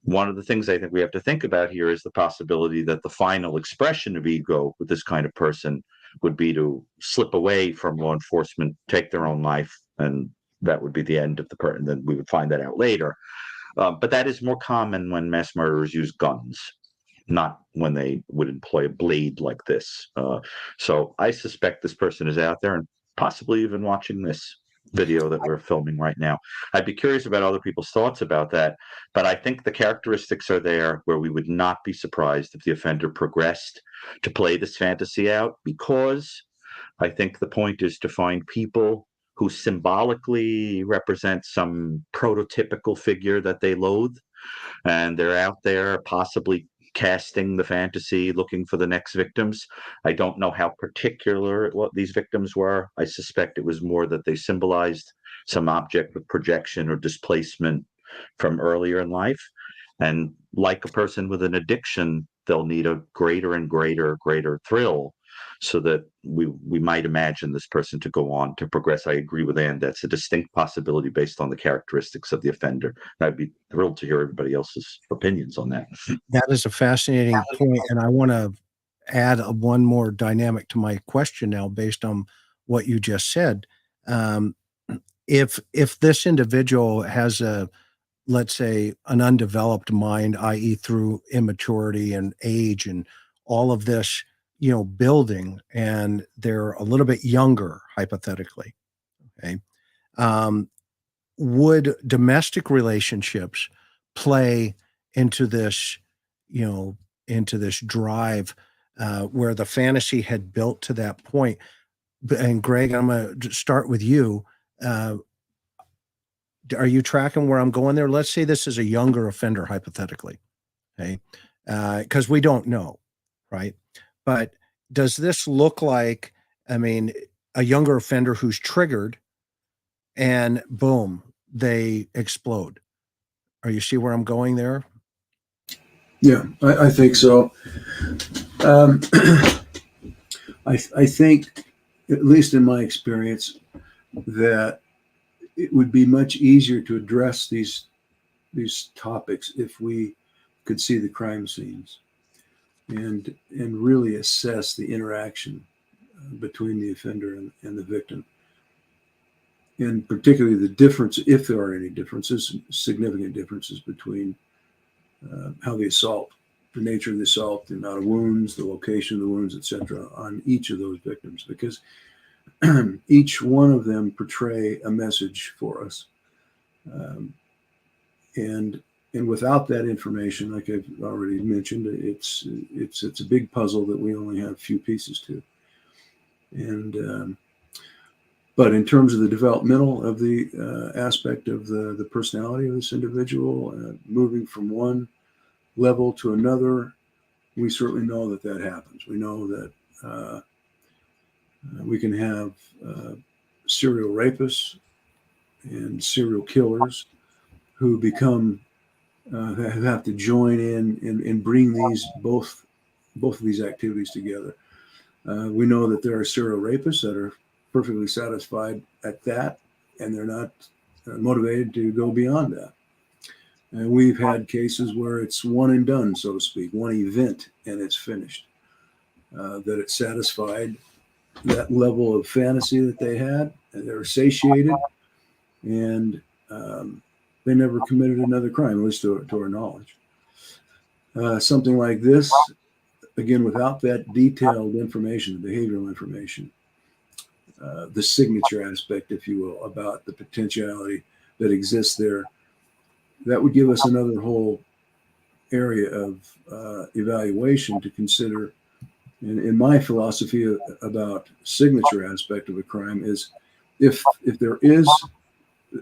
One of the things I think we have to think about here is the possibility that the final expression of ego with this kind of person would be to slip away from law enforcement, take their own life, and that would be the end of the person. Then we would find that out later. But that is more common when mass murderers use guns, not when they would employ a blade like this. So I suspect this person is out there and possibly even watching this video that we're filming right now. I'd be curious about other people's thoughts about that, but I think the characteristics are there where we would not be surprised if the offender progressed to play this fantasy out, because I think the point is to find people who symbolically represent some prototypical figure that they loathe, and they're out there possibly casting the fantasy, looking for the next victims. I don't know how particular what these victims were. I suspect it was more that they symbolized some object of projection or displacement from earlier in life. And like a person with an addiction, they'll need a greater and greater thrill, so that we might imagine this person to go on to progress. I agree with Ann. That's a distinct possibility based on the characteristics of the offender. I'd be thrilled to hear everybody else's opinions on that. That is a fascinating point, and I want to add one more dynamic to my question now, based on what you just said. If this individual has let's say, an undeveloped mind, i.e., through immaturity and age and all of this, building, and they're a little bit younger, hypothetically, okay, would domestic relationships play into this, into this drive, where the fantasy had built to that point? And Greg, I'm going to start with you. Are you tracking where I'm going there? Let's say this is a younger offender, hypothetically, okay? Because we don't know, right? But does this look like, a younger offender who's triggered and boom, they explode? Are you see where I'm going there? Yeah, I think so. I think, at least in my experience, that it would be much easier to address these topics if we could see the crime scenes and really assess the interaction between the offender and the victim, and particularly the difference, if there are any differences, significant differences between how the nature of the assault, the amount of wounds, the location of the wounds, etc., on each of those victims, because each one of them portray a message for us, and without that information, like I've already mentioned, it's a big puzzle that we only have a few pieces to. And but in terms of the developmental of the aspect of the personality of this individual, moving from one level to another, we certainly know that happens. We know that we can have serial rapists and serial killers who become have to join in and bring both of these activities together. We know that there are serial rapists that are perfectly satisfied at that, and they're not motivated to go beyond that. And we've had cases where it's one and done, so to speak, one event and it's finished. That it satisfied that level of fantasy that they had, and they're satiated, and they never committed another crime, at least to our knowledge. Something like this, again, without that detailed information, the behavioral information, the signature aspect, if you will, about the potentiality that exists there, that would give us another whole area of evaluation to consider. And in my philosophy about signature aspect of a crime is if there is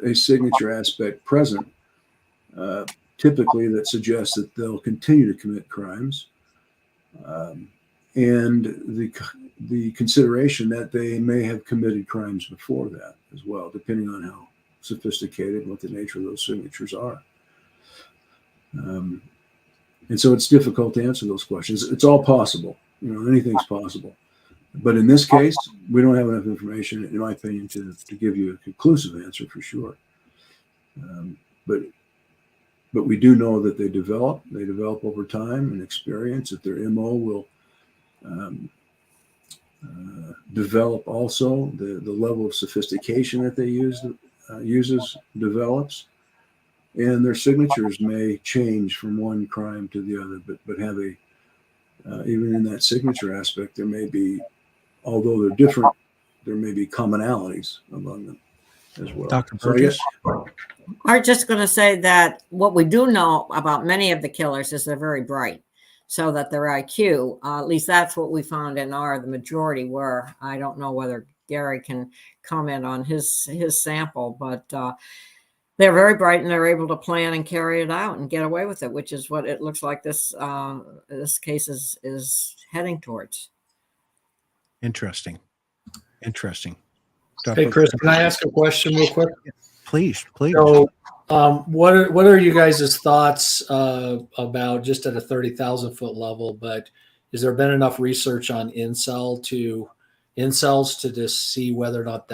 a signature aspect present, typically that suggests that they'll continue to commit crimes, and the consideration that they may have committed crimes before that as well, depending on how sophisticated and what the nature of those signatures are. And so it's difficult to answer those questions. It's all possible. Anything's possible. But in this case, we don't have enough information, in my opinion, to give you a conclusive answer for sure. But we do know that they develop over time and experience, that their MO will develop also. The level of sophistication that they uses develops. And their signatures may change from one crime to the other, but have even in that signature aspect, there may be, although they're different, there may be commonalities among them as well. Dr. Burgess? I'm just going to say that what we do know about many of the killers is they're very bright, so that their IQ, at least that's what we found in the majority were. I don't know whether Gary can comment on his sample, but they're very bright and they're able to plan and carry it out and get away with it, which is what it looks like this case is heading towards. Interesting. Hey, Chris, can I ask a question real quick? Please. So, what are you guys' thoughts about, just at a 30,000 foot level? But has there been enough research on incels to just see whether or not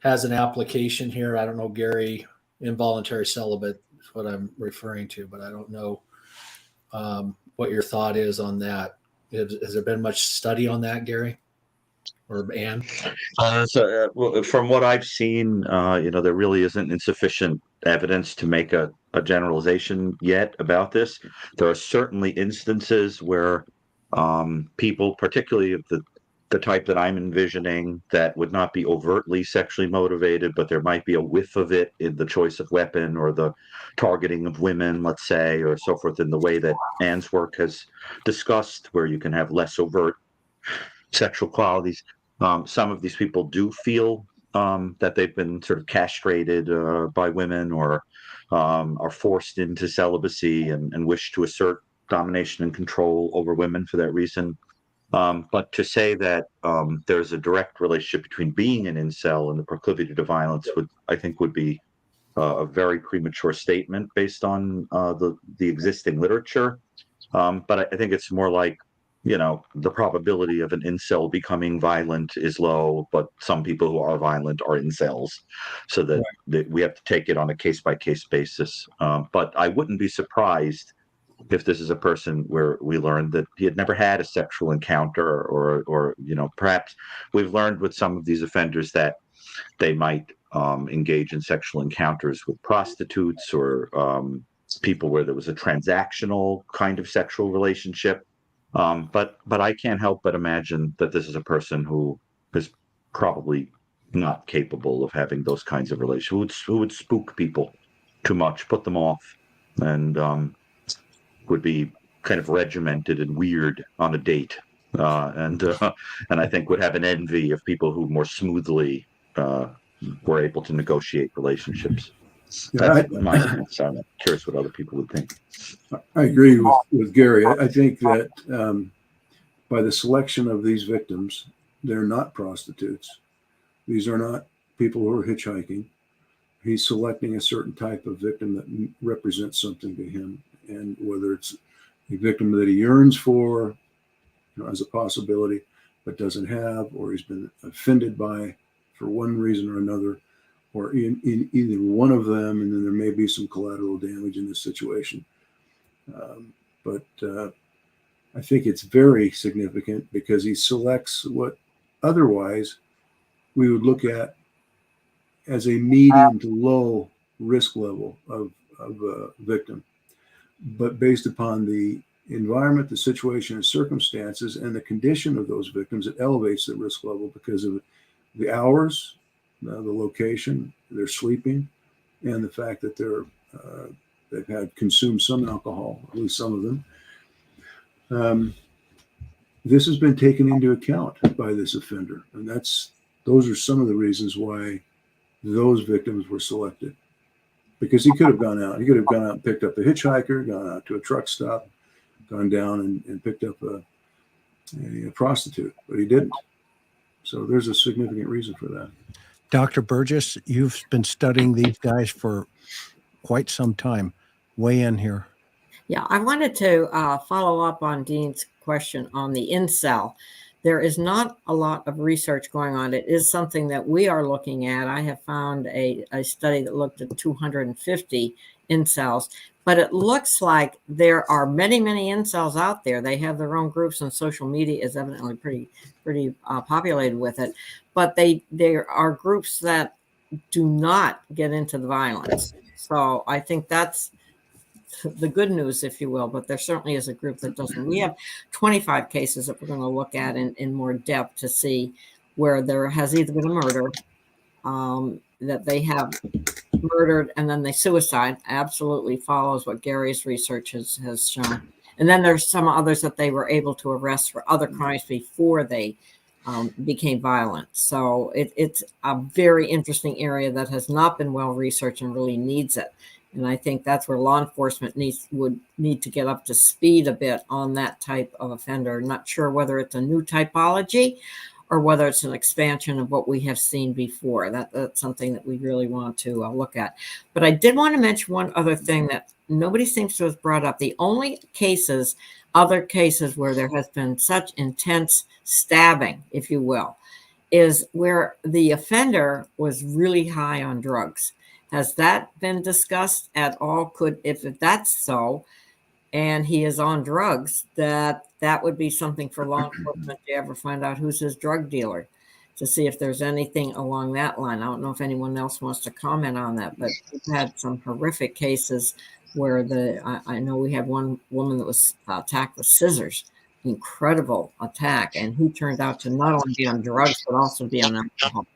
has an application here? I don't know, Gary, involuntary celibate is what I'm referring to, but I don't know what your thought is on that. Has there been much study on that, Gary or Ann? Well, from what I've seen, there really isn't insufficient evidence to make a generalization yet about this. There are certainly instances where people, particularly of the type that I'm envisioning, that would not be overtly sexually motivated, but there might be a whiff of it in the choice of weapon or the targeting of women, let's say, or so forth, in the way that Ann's work has discussed, where you can have less overt sexual qualities. Some of these people do feel that they've been sort of castrated by women, or are forced into celibacy and wish to assert domination and control over women for that reason. But to say that there's a direct relationship between being an incel and the proclivity to violence would be a very premature statement based on the existing literature. But I think it's more like, the probability of an incel becoming violent is low, but some people who are violent are incels, so that we have to take it on a case-by-case basis. But I wouldn't be surprised if this is a person where we learned that he had never had a sexual encounter, or perhaps we've learned with some of these offenders that they might engage in sexual encounters with prostitutes, or people where there was a transactional kind of sexual relationship. But I can't help but imagine that this is a person who is probably not capable of having those kinds of relationships, who would spook people too much, put them off, and would be kind of regimented and weird on a date, and I think would have an envy of people who more smoothly were able to negotiate relationships. That's my sense. I'm curious what other people would think. I agree with Gary. I think that by the selection of these victims, they're not prostitutes. These are not people who are hitchhiking. He's selecting a certain type of victim that represents something to him, and whether it's a victim that he yearns for, as a possibility, but doesn't have, or he's been offended by for one reason or another, or in either one of them, and then there may be some collateral damage in this situation. But I think it's very significant because he selects what otherwise we would look at as a medium to low risk level of victim. But based upon the environment, the situation and circumstances, and the condition of those victims, it elevates the risk level because of the hours, the location, they're sleeping, and the fact that they've had consumed some alcohol, at least some of them. This has been taken into account by this offender, and those are some of the reasons why those victims were selected. Because he could have gone out. He could have gone out and picked up a hitchhiker, gone out to a truck stop, gone down and picked up a prostitute, but he didn't. So there's a significant reason for that. Dr. Burgess, you've been studying these guys for quite some time. Weigh in here. Yeah, I wanted to follow up on Dean's question on the incel. There is not a lot of research going on. It is something that we are looking at. I have found a study that looked at 250 incels, but it looks like there are many, many incels out there. They have their own groups, and social media is evidently pretty populated with it. But there are groups that do not get into the violence. So I think that's the good news, if you will, but there certainly is a group that doesn't. We have 25 cases that we're going to look at in more depth to see where there has either been a murder, that they have murdered and then they suicide. Absolutely follows what Gary's research has shown. And then there's some others that they were able to arrest for other crimes before they became violent. So it's a very interesting area that has not been well researched and really needs it. And I think that's where law enforcement would need to get up to speed a bit on that type of offender. Not sure whether it's a new typology or whether it's an expansion of what we have seen before. That's something that we really want to look at. But I did want to mention one other thing that nobody seems to have brought up. The only other cases where there has been such intense stabbing, if you will, is where the offender was really high on drugs. Has that been discussed at all? If that's so, and he is on drugs, that would be something for law enforcement to ever find out who's his drug dealer, to see if there's anything along that line. I don't know if anyone else wants to comment on that, but we've had some horrific cases where I know we had one woman that was attacked with scissors, incredible attack, and he turned out to not only be on drugs but also be on alcohol.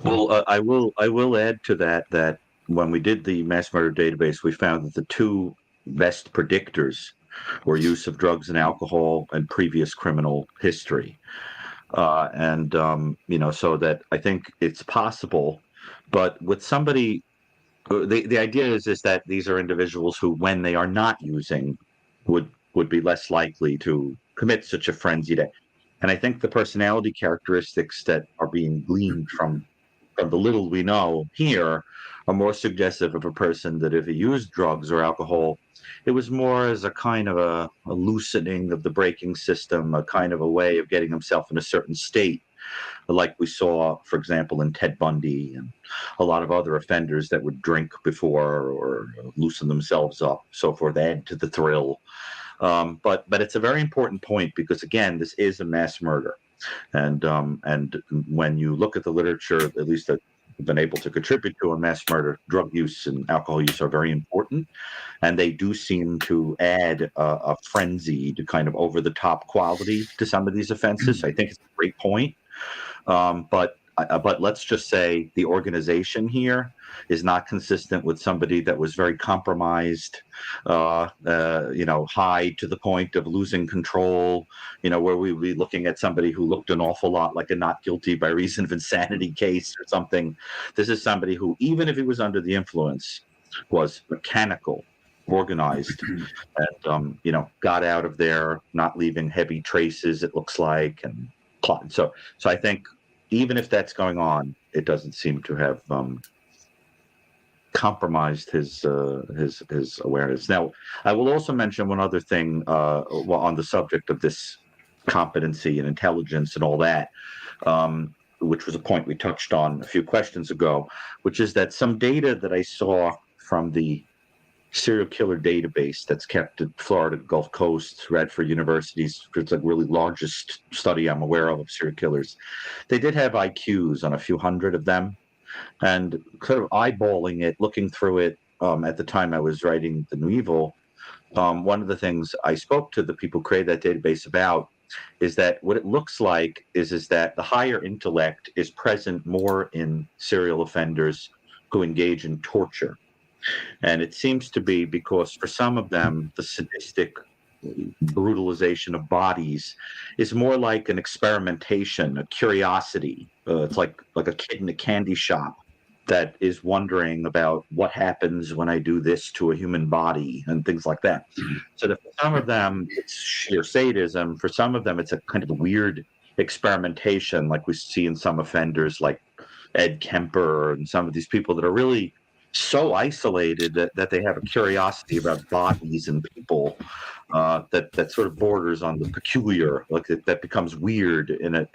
Well, I will add to that when we did the mass murder database, we found that the two best predictors were use of drugs and alcohol and previous criminal history. So that I think it's possible, but with somebody, the idea is that these are individuals who, when they are not using, would be less likely to commit such a frenzied act. And I think the personality characteristics that are being gleaned from the little we know here are more suggestive of a person that if he used drugs or alcohol, it was more as a kind of a loosening of the braking system, a kind of a way of getting himself in a certain state, like we saw, for example, in Ted Bundy and a lot of other offenders that would drink before or loosen themselves up, so forth, add to the thrill. But it's a very important point because, again, this is a mass murder. And when you look at the literature, at least that have been able to contribute to a mass murder, drug use and alcohol use are very important. And they do seem to add a frenzied kind of over-the-top quality to some of these offenses. I think it's a great point. But let's just say the organization here is not consistent with somebody that was very compromised, high to the point of losing control, where we would be looking at somebody who looked an awful lot like a not guilty by reason of insanity case or something. This is somebody who, even if he was under the influence, was mechanical, organized, and, got out of there, not leaving heavy traces, it looks like, and plotting. So I think even if that's going on, it doesn't seem to have compromised his awareness. Now, I will also mention one other thing on the subject of this competency and intelligence and all that. which was a point we touched on a few questions ago, which is that some data that I saw from the serial killer database that's kept at Florida Gulf Coast, Radford University's, it's like really largest study I'm aware of serial killers. They did have IQs on a few hundred of them, and kind of eyeballing it, looking through it at the time I was writing The New Evil. One of the things I spoke to the people who created that database about is that what it looks like is that the higher intellect is present more in serial offenders who engage in torture. And it seems to be because for some of them, the sadistic brutalization of bodies is more like an experimentation, a curiosity. It's like a kid in a candy shop that is wondering about what happens when I do this to a human body and things like that. So that for some of them, it's sheer sadism. For some of them, it's a kind of weird experimentation, like we see in some offenders like Ed Kemper and some of these people that are really so isolated that they have a curiosity about bodies and people that sort of borders on the peculiar, like that becomes weird in a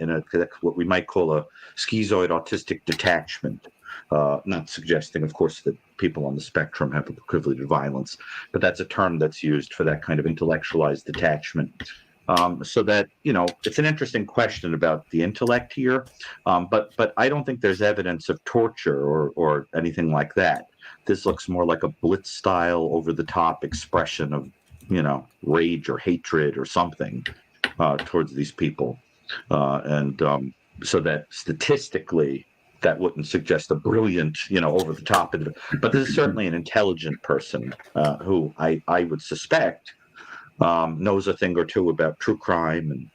what we might call a schizoid autistic detachment. Not suggesting, of course, that people on the spectrum have a proclivity to violence, but that's a term that's used for that kind of intellectualized detachment. So that, it's an interesting question about the intellect here, but I don't think there's evidence of torture or anything like that. This looks more like a Blitz style over the top expression of, rage or hatred or something towards these people. So that statistically, that wouldn't suggest a brilliant, over the top. But this is certainly an intelligent person who I would suspect knows a thing or two about true crime and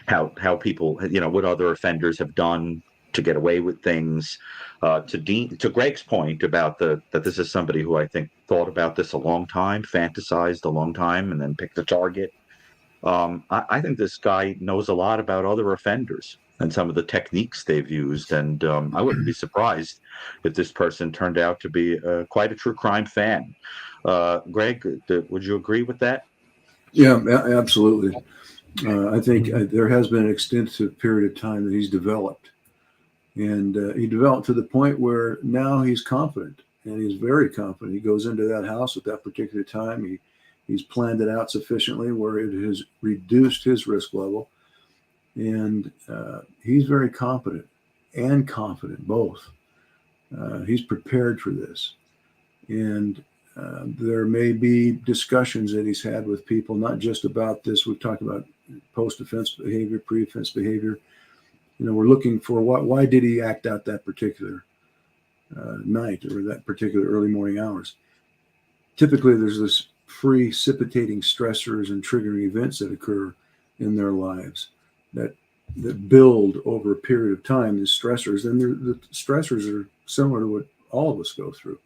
how people, what other offenders have done to get away with things. To Greg's point about that this is somebody who I think thought about this a long time, fantasized a long time, and then picked a target. I think this guy knows a lot about other offenders and some of the techniques they've used. And I wouldn't be surprised if this person turned out to be quite a true crime fan. Greg, would you agree with that? Yeah, absolutely. I think there has been an extensive period of time that he's developed. And he developed to the point where now he's confident, and he's very confident. He goes into that house at that particular time. He's planned it out sufficiently where it has reduced his risk level. And he's very competent and confident, both. He's prepared for this. And there may be discussions that he's had with people, not just about this. We've talked about post-offense behavior, pre-offense behavior. We're looking for why did he act out that particular night or that particular early morning hours? Typically, there's this precipitating stressors and triggering events that occur in their lives that build over a period of time, these stressors. And the stressors are similar to what all of us go through.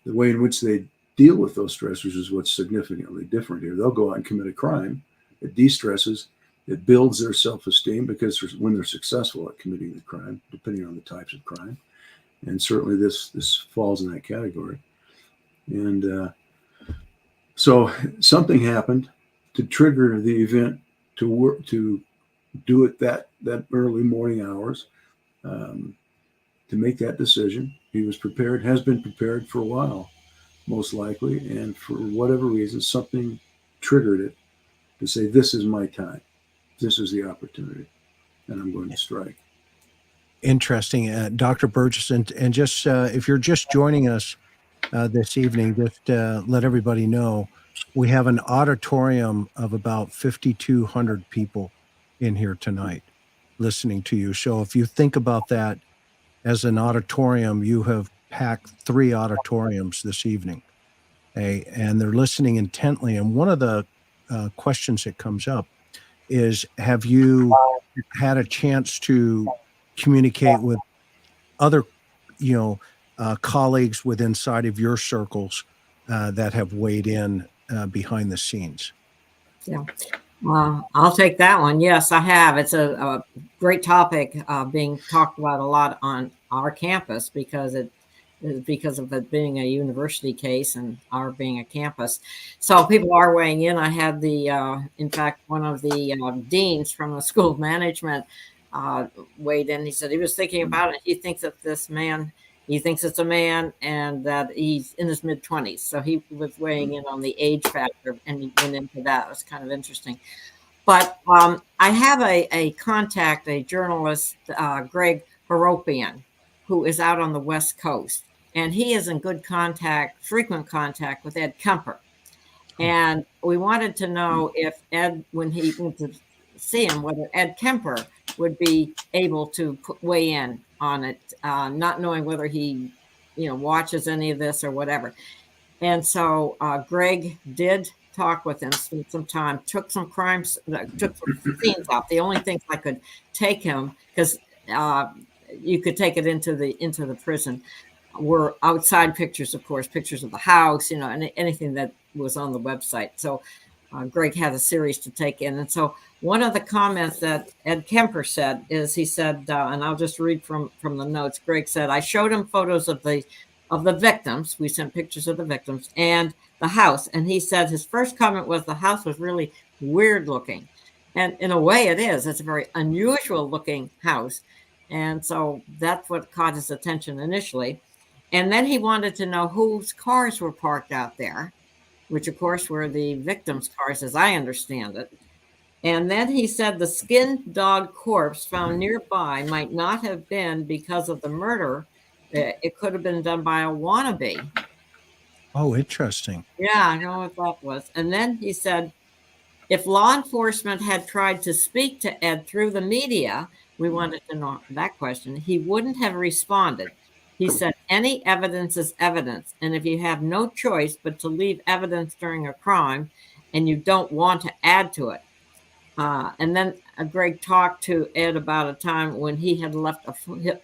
The way in which they deal with those stressors is what's significantly different here. They'll go out and commit a crime. It de-stresses. It builds their self-esteem because when they're successful at committing the crime, depending on the types of crime, and certainly this falls in that category. And so something happened to trigger the event to do it that early morning hours, to make that decision. He was prepared, has been prepared for a while, most likely, and for whatever reason, something triggered it to say, this is my time. This is the opportunity, and I'm going to strike. Interesting. Dr. Burgess, and just if you're just joining us this evening, just let everybody know, we have an auditorium of about 5,200 people in here tonight listening to you. So if you think about that as an auditorium, you have packed 3 auditoriums this evening, and they're listening intently. And one of the questions that comes up is, have you had a chance to communicate with other, colleagues within inside of your circles that have weighed in behind the scenes? Yeah. I'll take that one. Yes, I have. It's a great topic being talked about a lot on our campus because of it being a university case and our being a campus. So people are weighing in. I had in fact, one of the deans from the School of Management weighed in. He said he was thinking about it. He thinks that he thinks it's a man, and that he's in his mid-20s. So he was weighing in on the age factor, and he went into that. It was kind of interesting. But I have a contact, a journalist, Greg Haropian, who is out on the West Coast. And he is in good contact, frequent contact with Ed Kemper. And we wanted to know if Ed, when he went to see him, whether Ed Kemper would be able to weigh in on it, not knowing whether he, watches any of this or whatever. And so Greg did talk with him, spent some time, took some scenes out. The only things I could take him, because you could take it into the prison, were outside pictures, of course, pictures of the house, and anything that was on the website. So Greg had a series to take in. And so one of the comments that Ed Kemper said is, he said, and I'll just read from the notes. Greg said, I showed him photos of the victims. We sent pictures of the victims and the house. And he said his first comment was the house was really weird looking. And in a way it is. It's a very unusual looking house. And so that's what caught his attention initially. And then he wanted to know whose cars were parked out there, which of course were the victims' cars, as I understand it. And then he said the skinned dog corpse found nearby might not have been because of the murder. It could have been done by a wannabe. Oh, interesting. Yeah, I know what that was. And then he said, if law enforcement had tried to speak to Ed through the media, we wanted to know that question, he wouldn't have responded. He said, any evidence is evidence. And if you have no choice but to leave evidence during a crime and you don't want to add to it. And then Greg talked to Ed about a time when he had left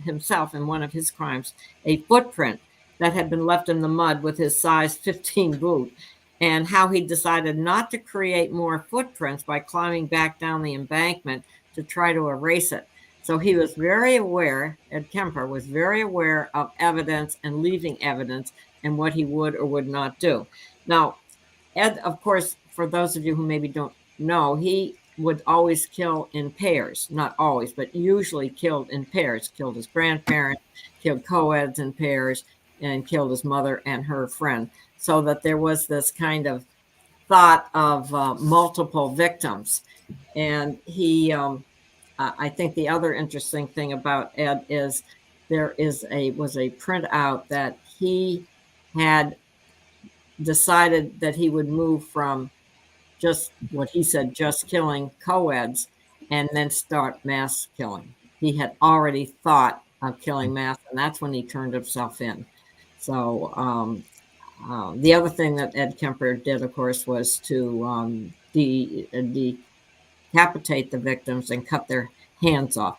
himself in one of his crimes, a footprint that had been left in the mud with his size 15 boot, and how he decided not to create more footprints by climbing back down the embankment to try to erase it. So he was very aware, Ed Kemper was very aware of evidence and leaving evidence and what he would or would not do. Now, Ed, of course, for those of you who maybe don't know, he would always kill in pairs. Not always, but usually killed in pairs. Killed his grandparents, killed co-eds in pairs, and killed his mother and her friend. So that there was this kind of thought of multiple victims. And he... I think the other interesting thing about Ed is there was a printout that he had decided that he would move from just what he said, just killing co-eds, and then start mass killing. He had already thought of killing mass, and that's when he turned himself in. So the other thing that Ed Kemper did, of course, was to decapitate the victims and cut their hands off.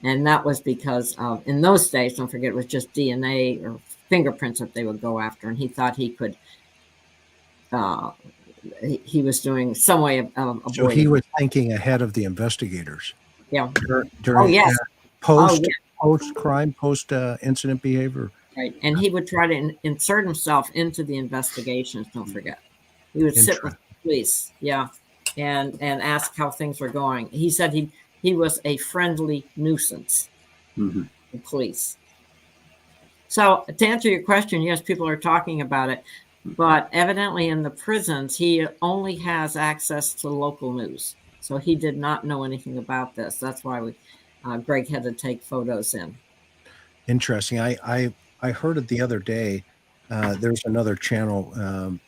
And that was because in those days, don't forget, it was just DNA or fingerprints that they would go after. And he thought he could, he was doing some way of avoiding. So he was thinking ahead of the investigators. Yeah. During yes. Post-crime, post-incident behavior. Right. And he would try to insert himself into the investigations, don't forget. He would sit with the police, and ask how things were going. He said he was a friendly nuisance, the police. So to answer your question, yes, people are talking about it, but evidently in the prisons, he only has access to local news. So he did not know anything about this. That's why Greg had to take photos in. Interesting. I heard it the other day. There's another channel,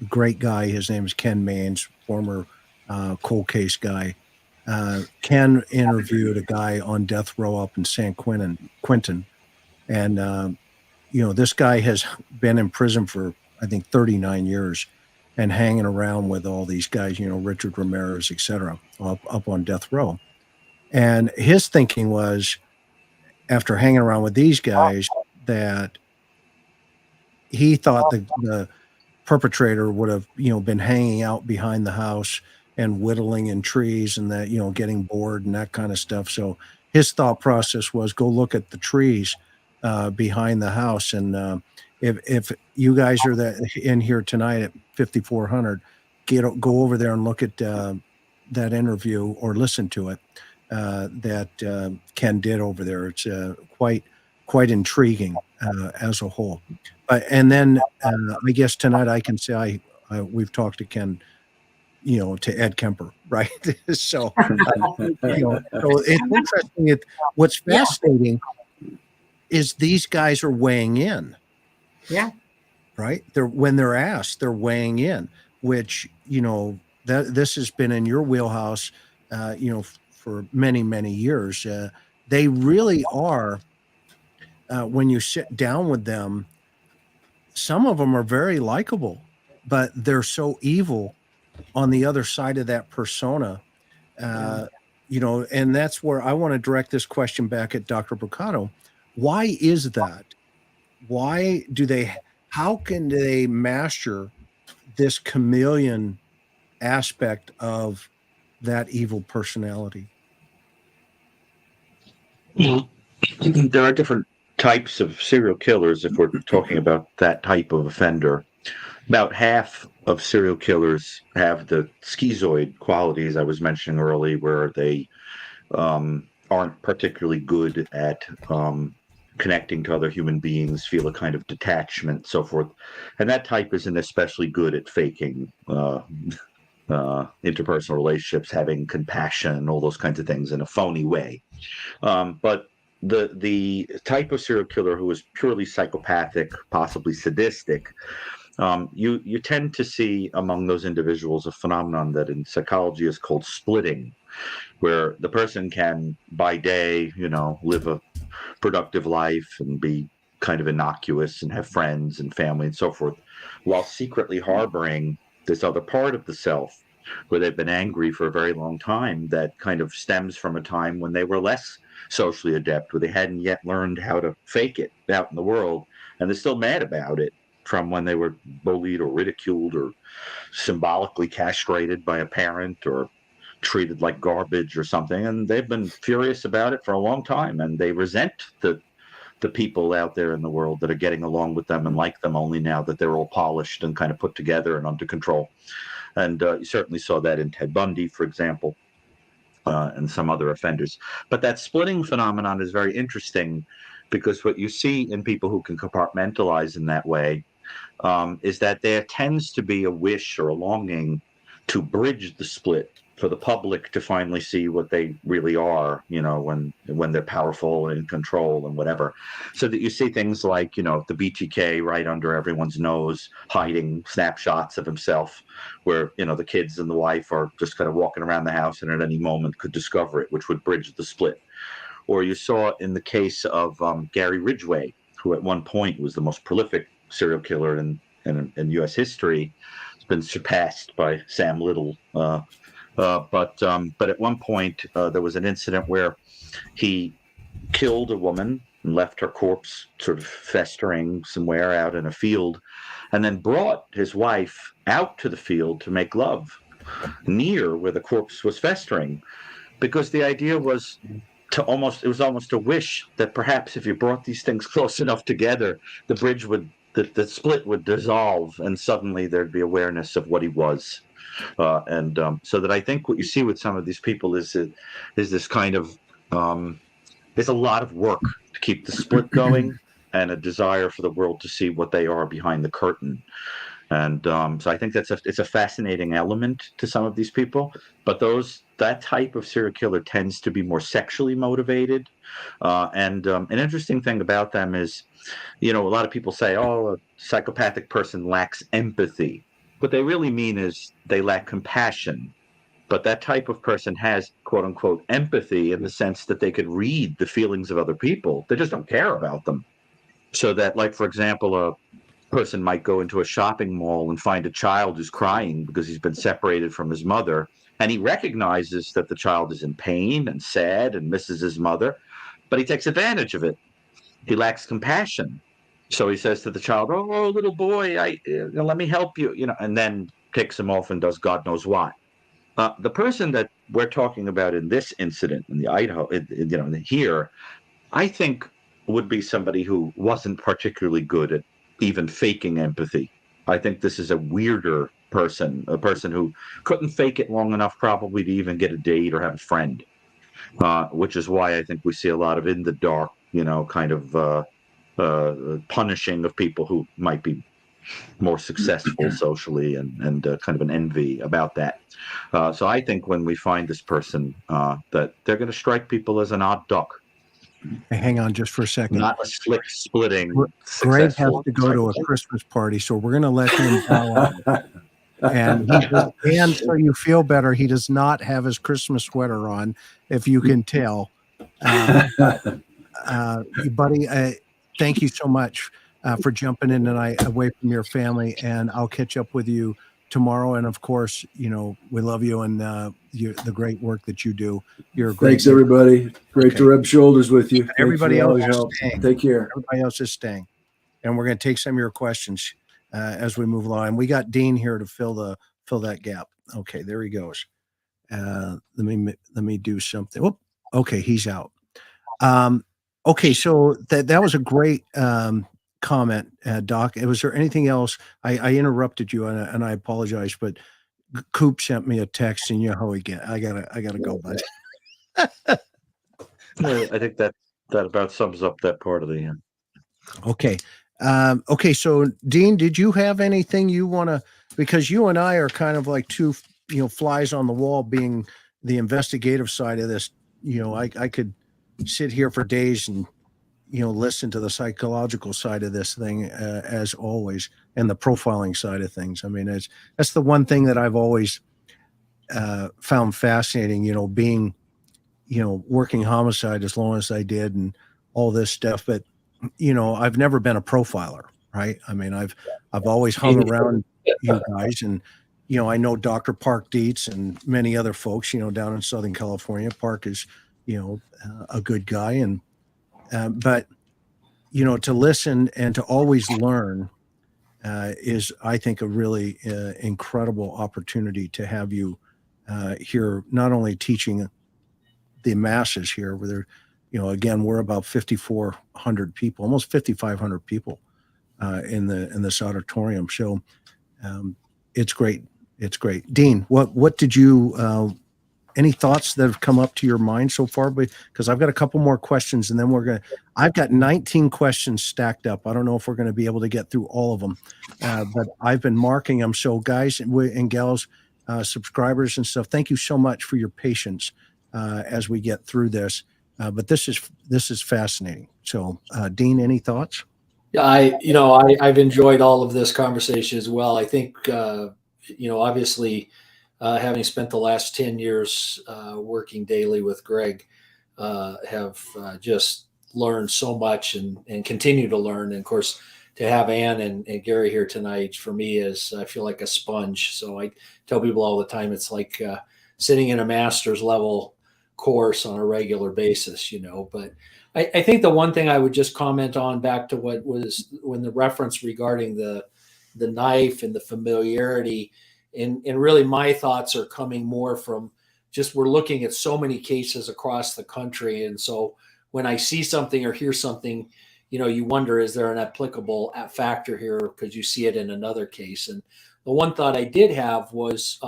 great guy. His name is Ken Maines, former cold case guy. Ken interviewed a guy on death row up in San Quentin. And, this guy has been in prison for, I think, 39 years and hanging around with all these guys, Richard Ramirez, et cetera, up on death row. And his thinking was, after hanging around with these guys, that he thought the perpetrator would have, been hanging out behind the house and whittling in trees and that, getting bored and that kind of stuff. So his thought process was go look at the trees behind the house. And if you guys are in here tonight at 5400, go over there and look at that interview or listen to it. that Ken did over there. It's quite intriguing as a whole. And then I guess tonight I can say we've talked to Ken, to Ed Kemper, right? So, so it's interesting. What's fascinating is these guys are weighing in. Yeah. Right. When they're asked, they're weighing in, which, that this has been in your wheelhouse, for many, many years. They really are, when you sit down with them, some of them are very likable, but they're so evil on the other side of that persona, and that's where I want to direct this question back at Dr. Brucato. Why is that? How can they master this chameleon aspect of that evil personality? There are different types of serial killers if we're talking about that type of offender. About half of serial killers have the schizoid qualities I was mentioning earlier, where they aren't particularly good at connecting to other human beings, feel a kind of detachment, so forth. And that type isn't especially good at faking interpersonal relationships, having compassion, all those kinds of things in a phony way. But the type of serial killer who is purely psychopathic, possibly sadistic, you tend to see among those individuals a phenomenon that in psychology is called splitting, where the person can, by day, live a productive life and be kind of innocuous and have friends and family and so forth, while secretly harboring this other part of the self where they've been angry for a very long time, that kind of stems from a time when they were less socially adept, where they hadn't yet learned how to fake it out in the world, and they're still mad about it from when they were bullied or ridiculed or symbolically castrated by a parent or treated like garbage or something, and they've been furious about it for a long time, and they resent the people out there in the world that are getting along with them and like them only now that they're all polished and kind of put together and under control. And you certainly saw that in Ted Bundy, for example, and some other offenders. But that splitting phenomenon is very interesting, because what you see in people who can compartmentalize in that way is that there tends to be a wish or a longing to bridge the split for the public to finally see what they really are, when they're powerful and in control and whatever. So that you see things like, the BTK right under everyone's nose, hiding snapshots of himself, where, the kids and the wife are just kind of walking around the house and at any moment could discover it, which would bridge the split. Or you saw in the case of Gary Ridgway, who at one point was the most prolific serial killer in U.S. history. It's been surpassed by Sam Little. But at one point, there was an incident where he killed a woman and left her corpse sort of festering somewhere out in a field, and then brought his wife out to the field to make love near where the corpse was festering, because the idea was it was almost a wish that perhaps if you brought these things close enough together, the split would dissolve, and suddenly there'd be awareness of what he was. So that I think what you see with some of these people is this kind of there's a lot of work to keep the split going, and a desire for the world to see what they are behind the curtain. And so I think it's a fascinating element to some of these people. But that type of serial killer tends to be more sexually motivated. And an interesting thing about them is, a lot of people say, oh, a psychopathic person lacks empathy. What they really mean is they lack compassion. But that type of person has, quote unquote, empathy in the sense that they could read the feelings of other people. They just don't care about them. So that, like, for example, a person might go into a shopping mall and find a child who's crying because he's been separated from his mother, and he recognizes that the child is in pain and sad and misses his mother, but he takes advantage of it. He lacks compassion. So he says to the child, oh, little boy, let me help you, and then takes him off and does God knows what. The person that we're talking about in this incident in the Idaho, here, I think would be somebody who wasn't particularly good at even faking empathy. I think this is a weirder person, a person who couldn't fake it long enough probably to even get a date or have a friend. which is why I think we see a lot of in the dark, kind of punishing of people who might be more successful socially, and kind of an envy about that. So I think when we find this person, that they're going to strike people as an odd duck, Hey, hang on just for a second. not a slick splitting, Greg has successful. to go to a Christmas party, so we're going to let him bow out. And so you feel better, he does not have his Christmas sweater on, if you can tell. Buddy, thank you so much for jumping in tonight away from your family, and I'll catch up with you tomorrow. And of course, we love you and the great work that you do. You're a great. Thanks, everybody. Great to rub shoulders with you. Everybody else is staying. Take care. Everybody else is staying, and we're going to take some of your questions as we move along. We got Dean here to fill that gap. Okay, there he goes. Let me do something. Oh, okay, he's out. Okay, so that was a great comment, Doc. Was there anything else? I interrupted you, and I apologize, but Coop sent me a text, and you know how we get. I gotta go, bud. I think that about sums up that part of the end. Okay. Okay. So, Dean, did you have anything you want to? Because you and I are kind of like two, flies on the wall, being the investigative side of this. I could sit here for days and listen to the psychological side of this thing, as always, and the profiling side of things. I mean, that's the one thing that I've always found fascinating. Being working homicide as long as I did, and all this stuff. But I've never been a profiler, right? I mean, I've always hung around you guys, and I know Dr. Park Dietz and many other folks, down in Southern California. Park is a good guy, and but to listen and to always learn is, I think, a really incredible opportunity to have you here, not only teaching the masses here, where they're, again, we're about 5,400 people, almost 5,500 people in this auditorium. So it's great. It's great. Dean, what did you, any thoughts that have come up to your mind so far? Because I've got a couple more questions, and then I've got 19 questions stacked up. I don't know if we're going to be able to get through all of them, but I've been marking them. So guys and gals, subscribers and stuff, thank you so much for your patience as we get through this. But this is fascinating. So, Dean, any thoughts? I've enjoyed all of this conversation as well. I think, obviously, having spent the last 10 years working daily with Greg, have just learned so much and continue to learn. And of course, to have Ann and Gary here tonight, for me, is I feel like a sponge. So I tell people all the time, it's like sitting in a master's level course on a regular basis, but I think the one thing I would just comment on, back to what was when the reference regarding the knife and the familiarity, and really my thoughts are coming more from just, we're looking at so many cases across the country. And so when I see something or hear something, you wonder, is there an applicable factor here? Because you see it in another case. And the one thought I did have was,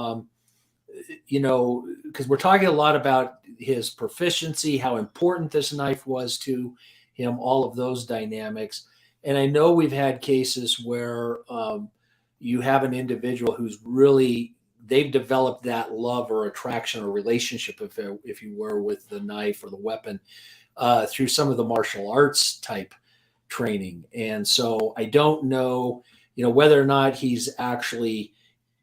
because we're talking a lot about his proficiency, how important this knife was to him, all of those dynamics. And I know we've had cases where you have an individual who's really, they've developed that love or attraction or relationship, if you were, with the knife or the weapon through some of the martial arts type training. And so I don't know, whether or not he's actually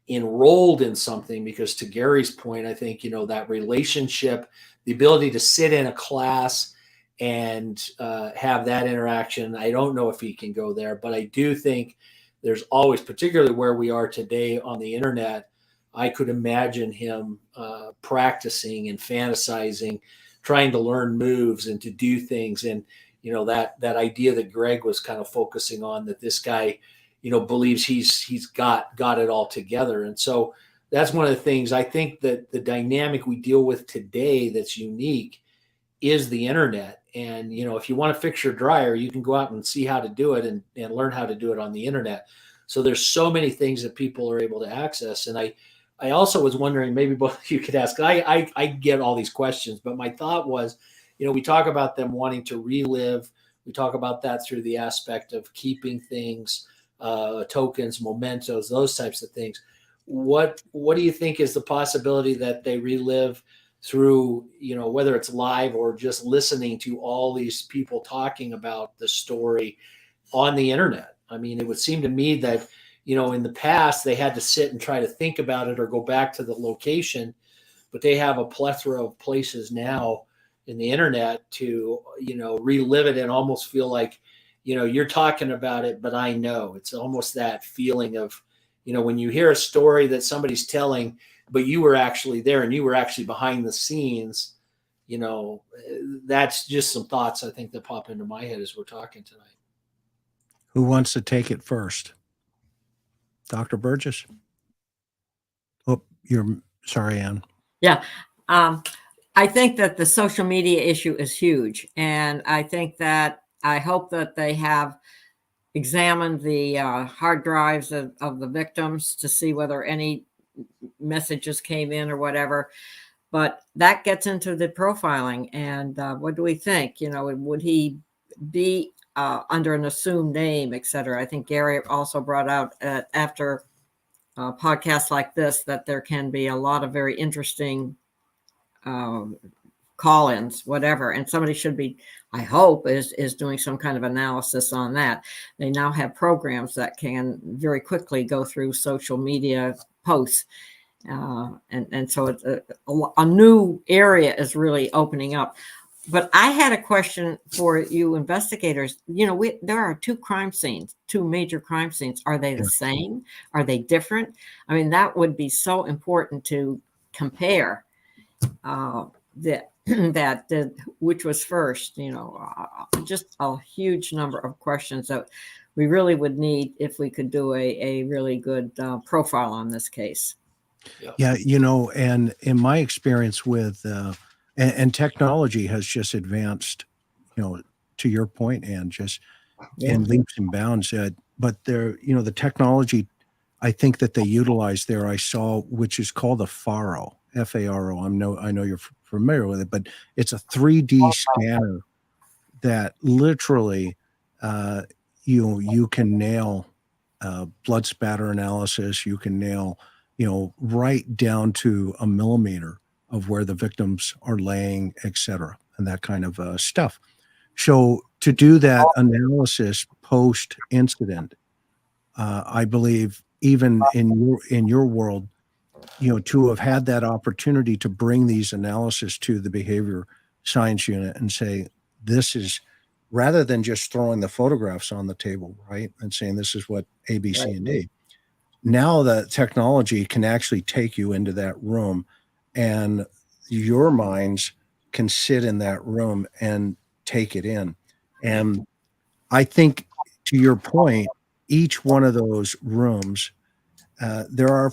enrolled in something, because to Gary's point, I think, that relationship, the ability to sit in a class and have that interaction, I don't know if he can go there, but I do think there's always, particularly where we are today on the internet, I could imagine him practicing and fantasizing, trying to learn moves and to do things. And, that idea that Greg was kind of focusing on, that this guy, believes he's got it all together. And so that's one of the things I think that the dynamic we deal with today that's unique is the internet. And, if you want to fix your dryer, you can go out and see how to do it and learn how to do it on the internet. So there's so many things that people are able to access. And I also was wondering, maybe both you could ask. I get all these questions, but my thought was, we talk about them wanting to relive. We talk about that through the aspect of keeping things, tokens, mementos, those types of things. What do you think is the possibility that they relive through, whether it's live or just listening to all these people talking about the story on the internet? I mean, it would seem to me that, in the past, they had to sit and try to think about it or go back to the location, but they have a plethora of places now in the internet to, relive it and almost feel like, you're talking about it, but I know. It's almost that feeling of, when you hear a story that somebody's telling, but you were actually there and you were actually behind the scenes, that's just some thoughts I think that pop into my head as we're talking tonight. Who wants to take it first? Dr. Burgess? Oh, sorry, Ann. Yeah. I think that the social media issue is huge. And I hope that they have examined the hard drives of the victims to see whether any messages came in or whatever. But that gets into the profiling. And what do we think? Would he be under an assumed name, et cetera? I think Gary also brought out after podcasts like this that there can be a lot of very interesting call-ins, whatever, and somebody should be, I hope, is doing some kind of analysis on that. They now have programs that can very quickly go through social media posts, and so it's a new area is really opening up. But I had a question for you investigators. There are two major crime scenes. Are they the same? Are they different? I mean, that would be so important to compare which was first, just a huge number of questions that we really would need if we could do a really good profile on this case. Yeah, and in my experience with, and technology has just advanced, to your point, and just in leaps and bounds. But the technology, I think that they utilize there, I saw, which is called a FARO, FARO. I know you're familiar with it, but it's a 3D scanner that literally, you can nail blood spatter analysis. You can nail, right down to a millimeter of where the victims are laying, et cetera, and that kind of stuff. So to do that analysis post incident, I believe even in your world, to have had that opportunity to bring these analysis to the behavior science unit and say, this is, rather than just throwing the photographs on the table, right, and saying this is what A, B, C, and D. Now the technology can actually take you into that room, and your minds can sit in that room and take it in. And I think, to your point, each one of those rooms, there are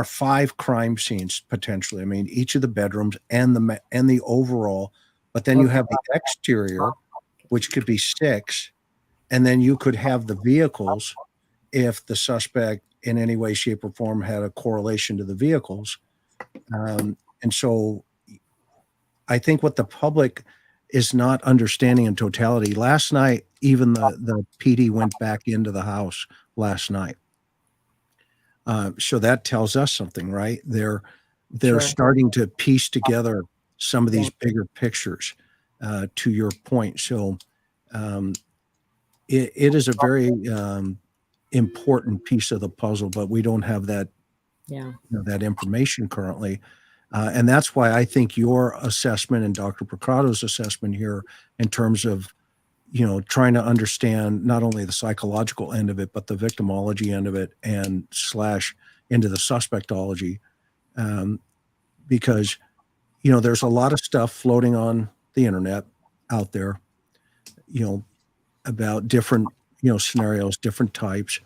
5 crime scenes potentially. I mean, each of the bedrooms and the overall, but then you have the exterior, which could be 6, and then you could have the vehicles if the suspect in any way, shape, or form had a correlation to the vehicles. And so I think what the public is not understanding in totality. Last night, even the PD went back into the house last night. So that tells us something, right? They're Sure. starting to piece together some of these bigger pictures, to your point. So it is a very important piece of the puzzle, but we don't have that, that information currently. And that's why I think your assessment and Dr. Brucato's assessment here in terms of, trying to understand not only the psychological end of it, but the victimology end of it and / into the suspectology. Because, there's a lot of stuff floating on the internet out there, about different, scenarios, different types.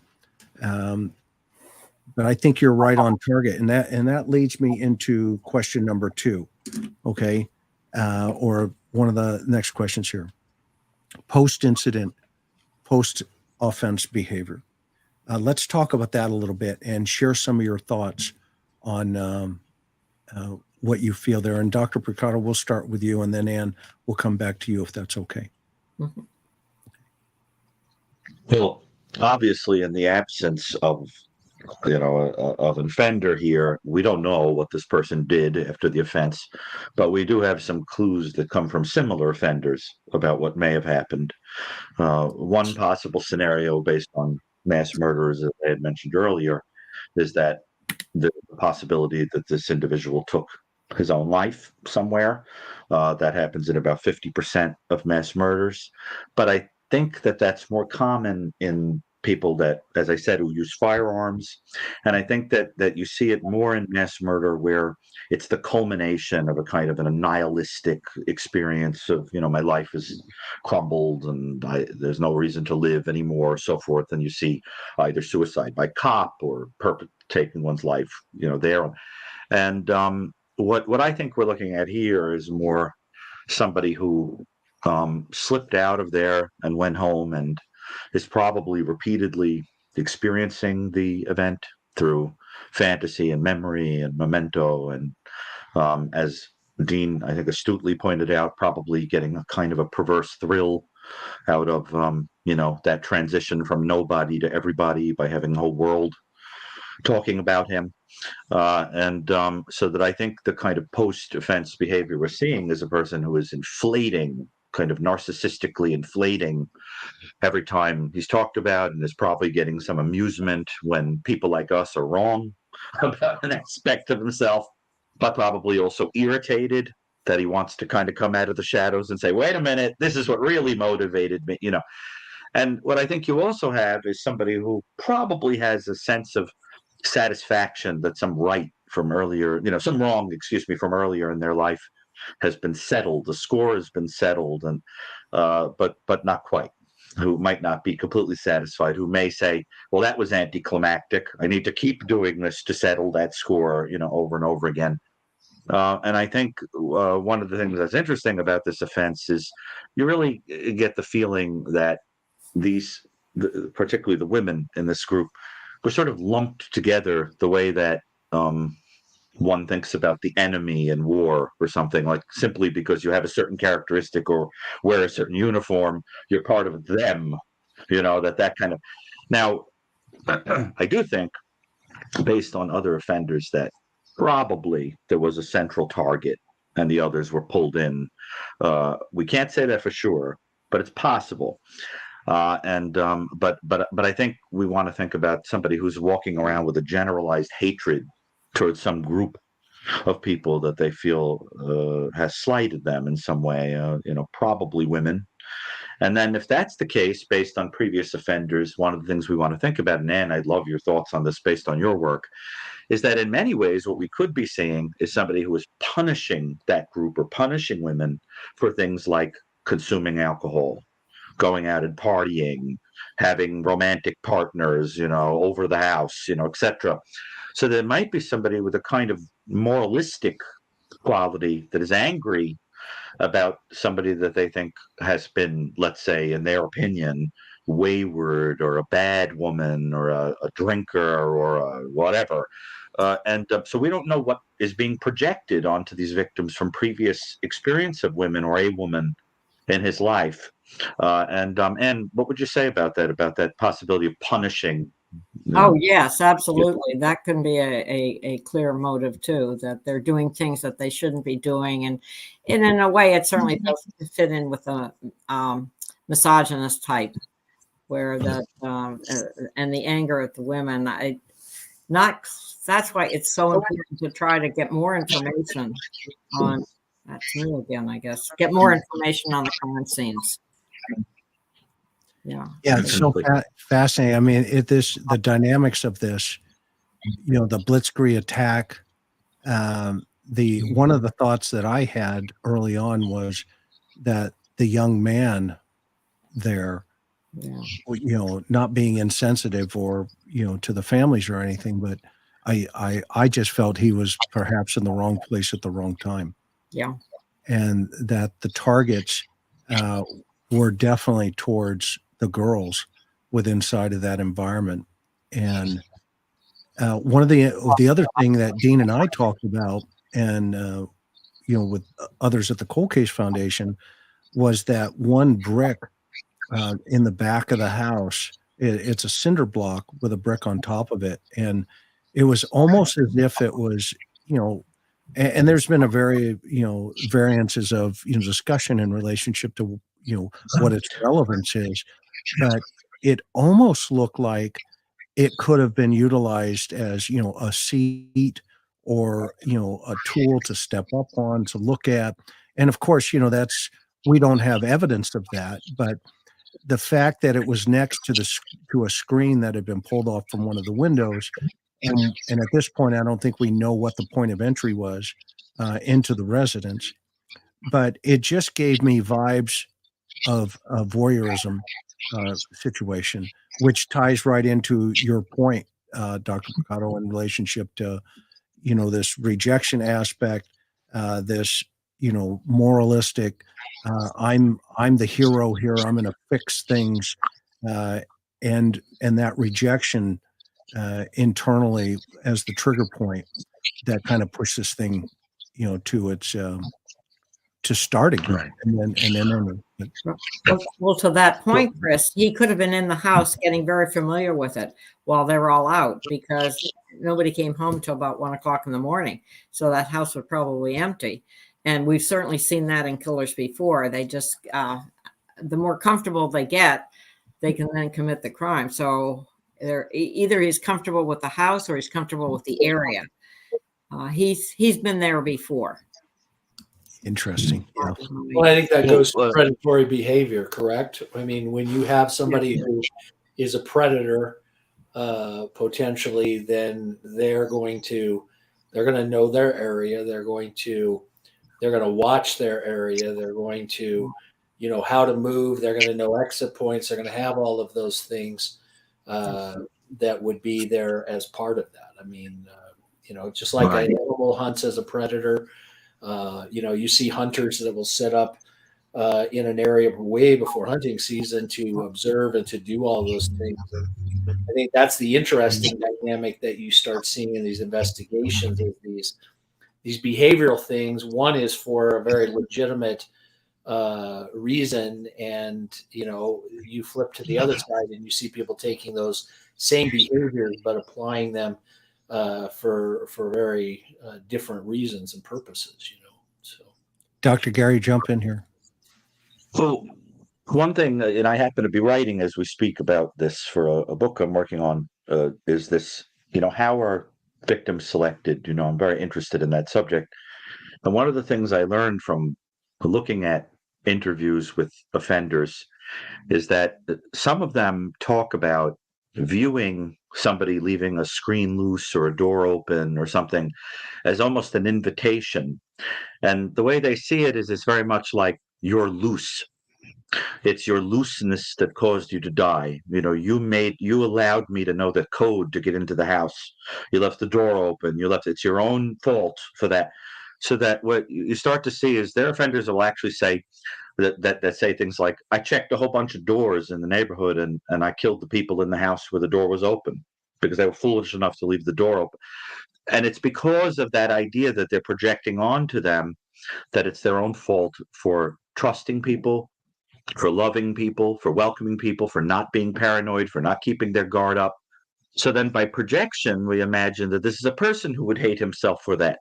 But I think you're right on target. And that leads me into question number 2. Okay. Or one of the next questions here. Post-incident, post-offense behavior. Let's talk about that a little bit and share some of your thoughts on what you feel there. And Dr. Brucato, we'll start with you, and then Ann, we'll come back to you if that's okay. Mhm. Well, obviously, in the absence of of an offender here, we don't know what this person did after the offense, but we do have some clues that come from similar offenders about what may have happened. One possible scenario based on mass murderers, as I had mentioned earlier, is that the possibility that this individual took his own life somewhere. That happens in about 50% of mass murders. But I think that that's more common in people that, as I said, who use firearms. And I think that you see it more in mass murder where it's the culmination of a kind of an nihilistic experience of, my life is crumbled and there's no reason to live anymore, so forth. And you see either suicide by cop or taking one's life, there. And what I think we're looking at here is more somebody who slipped out of there and went home and is probably repeatedly experiencing the event through fantasy and memory and memento. And as Dean, I think, astutely pointed out, probably getting a kind of a perverse thrill out of, that transition from nobody to everybody by having the whole world talking about him. So that I think the kind of post-offense behavior we're seeing is a person who is inflating, kind of narcissistically inflating every time he's talked about, and is probably getting some amusement when people like us are wrong about an aspect of himself, but probably also irritated that he wants to kind of come out of the shadows and say, wait a minute, this is what really motivated me, And what I think you also have is somebody who probably has a sense of satisfaction that some right from earlier, some wrong, from earlier in their life has been settled. The score has been settled, and but not quite. Who might not be completely satisfied, who may say, well, that was anticlimactic. I need to keep doing this to settle that score, over and over again. And I think one of the things that's interesting about this offense is you really get the feeling that particularly the women in this group, were sort of lumped together the way that one thinks about the enemy in war or something, like simply because you have a certain characteristic or wear a certain uniform, you're part of them, that kind of. Now, I do think, based on other offenders, that probably there was a central target and the others were pulled in. We can't say that for sure, but it's possible. But I think we want to think about somebody who's walking around with a generalized hatred towards some group of people that they feel has slighted them in some way, probably women. And then if that's the case, based on previous offenders, one of the things we want to think about, and Ann, I'd love your thoughts on this based on your work, is that in many ways, what we could be seeing is somebody who is punishing that group or punishing women for things like consuming alcohol, going out and partying, having romantic partners, over the house, etc. So there might be somebody with a kind of moralistic quality that is angry about somebody that they think has been, let's say, in their opinion, wayward or a bad woman or a drinker or a whatever. So we don't know what is being projected onto these victims from previous experience of women or a woman in his life. And what would you say about that possibility of punishing? Oh, yes, absolutely. That can be a clear motive too, that they're doing things that they shouldn't be doing. And in a way, it certainly does fit in with a misogynist type, where that and the anger at the women. That's why it's so important to try to get more information on. That's me again, I guess. Get more information on the crime scenes. Yeah. Yeah, it's so fascinating. I mean, the dynamics of this, the blitzkrieg attack. One of the thoughts that I had early on was that the young man there, not being insensitive or to the families or anything, but I just felt he was perhaps in the wrong place at the wrong time. Yeah, and that the targets were definitely towards the girls within inside of that environment. And One of the other thing that Dean and I talked about, and with others at the Cold Case Foundation, was that one brick in the back of the house. It's a cinder block with a brick on top of it, and it was almost as if it was, and there's been a very, variances of discussion in relationship to what its relevance is, but it almost looked like it could have been utilized as a seat or a tool to step up on, to look at. And of course, that's, we don't have evidence of that, but the fact that it was next to to a screen that had been pulled off from one of the windows, and at this point I don't think we know what the point of entry was into the residence, but it just gave me vibes of a voyeurism situation, which ties right into your point, Dr. Brucato, in relationship to this rejection aspect, this moralistic. I'm the hero here. I'm going to fix things, and that rejection internally as the trigger point that kind of pushed this thing, to its to starting, Right. and then Well, to that point, Chris, he could have been in the house getting very familiar with it while they were all out, because nobody came home till about 1 o'clock in the morning. So that house was probably empty. And we've certainly seen that in killers before. They just, the more comfortable they get, they can then commit the crime. So either he's comfortable with the house or he's comfortable with the area. He's been there before. interesting. Yeah. Well, I think that goes to predatory behavior, correct? I mean, when you have somebody who is a predator, potentially, then they're going to know their area. They're going to watch their area. They're going to, how to move. They're going to know exit points. They're going to have all of those things that would be there as part of that. I mean, just like an animal hunts as a predator. You see hunters that will set up in an area way before hunting season to observe and to do all those things. I think that's the interesting dynamic that you start seeing in these investigations, is these behavioral things. One is for a very legitimate reason, and you flip to the other side and you see people taking those same behaviors but applying them for very different reasons and purposes, So, Dr. Gary, jump in here. So one thing, and I happen to be writing as we speak about this for a book I'm working on, is this, how are victims selected? I'm very interested in that subject. And one of the things I learned from looking at interviews with offenders is that some of them talk about viewing somebody leaving a screen loose or a door open or something as almost an invitation. And the way they see it is it's very much like, you're loose. It's your looseness that caused you to die. You allowed me to know the code to get into the house. You left the door open. It's your own fault for that. So that what you start to see is their offenders will actually say that say things like, I checked a whole bunch of doors in the neighborhood and I killed the people in the house where the door was open because they were foolish enough to leave the door open. And it's because of that idea that they're projecting onto them that it's their own fault for trusting people, for loving people, for welcoming people, for not being paranoid, for not keeping their guard up. So then by projection, we imagine that this is a person who would hate himself for that.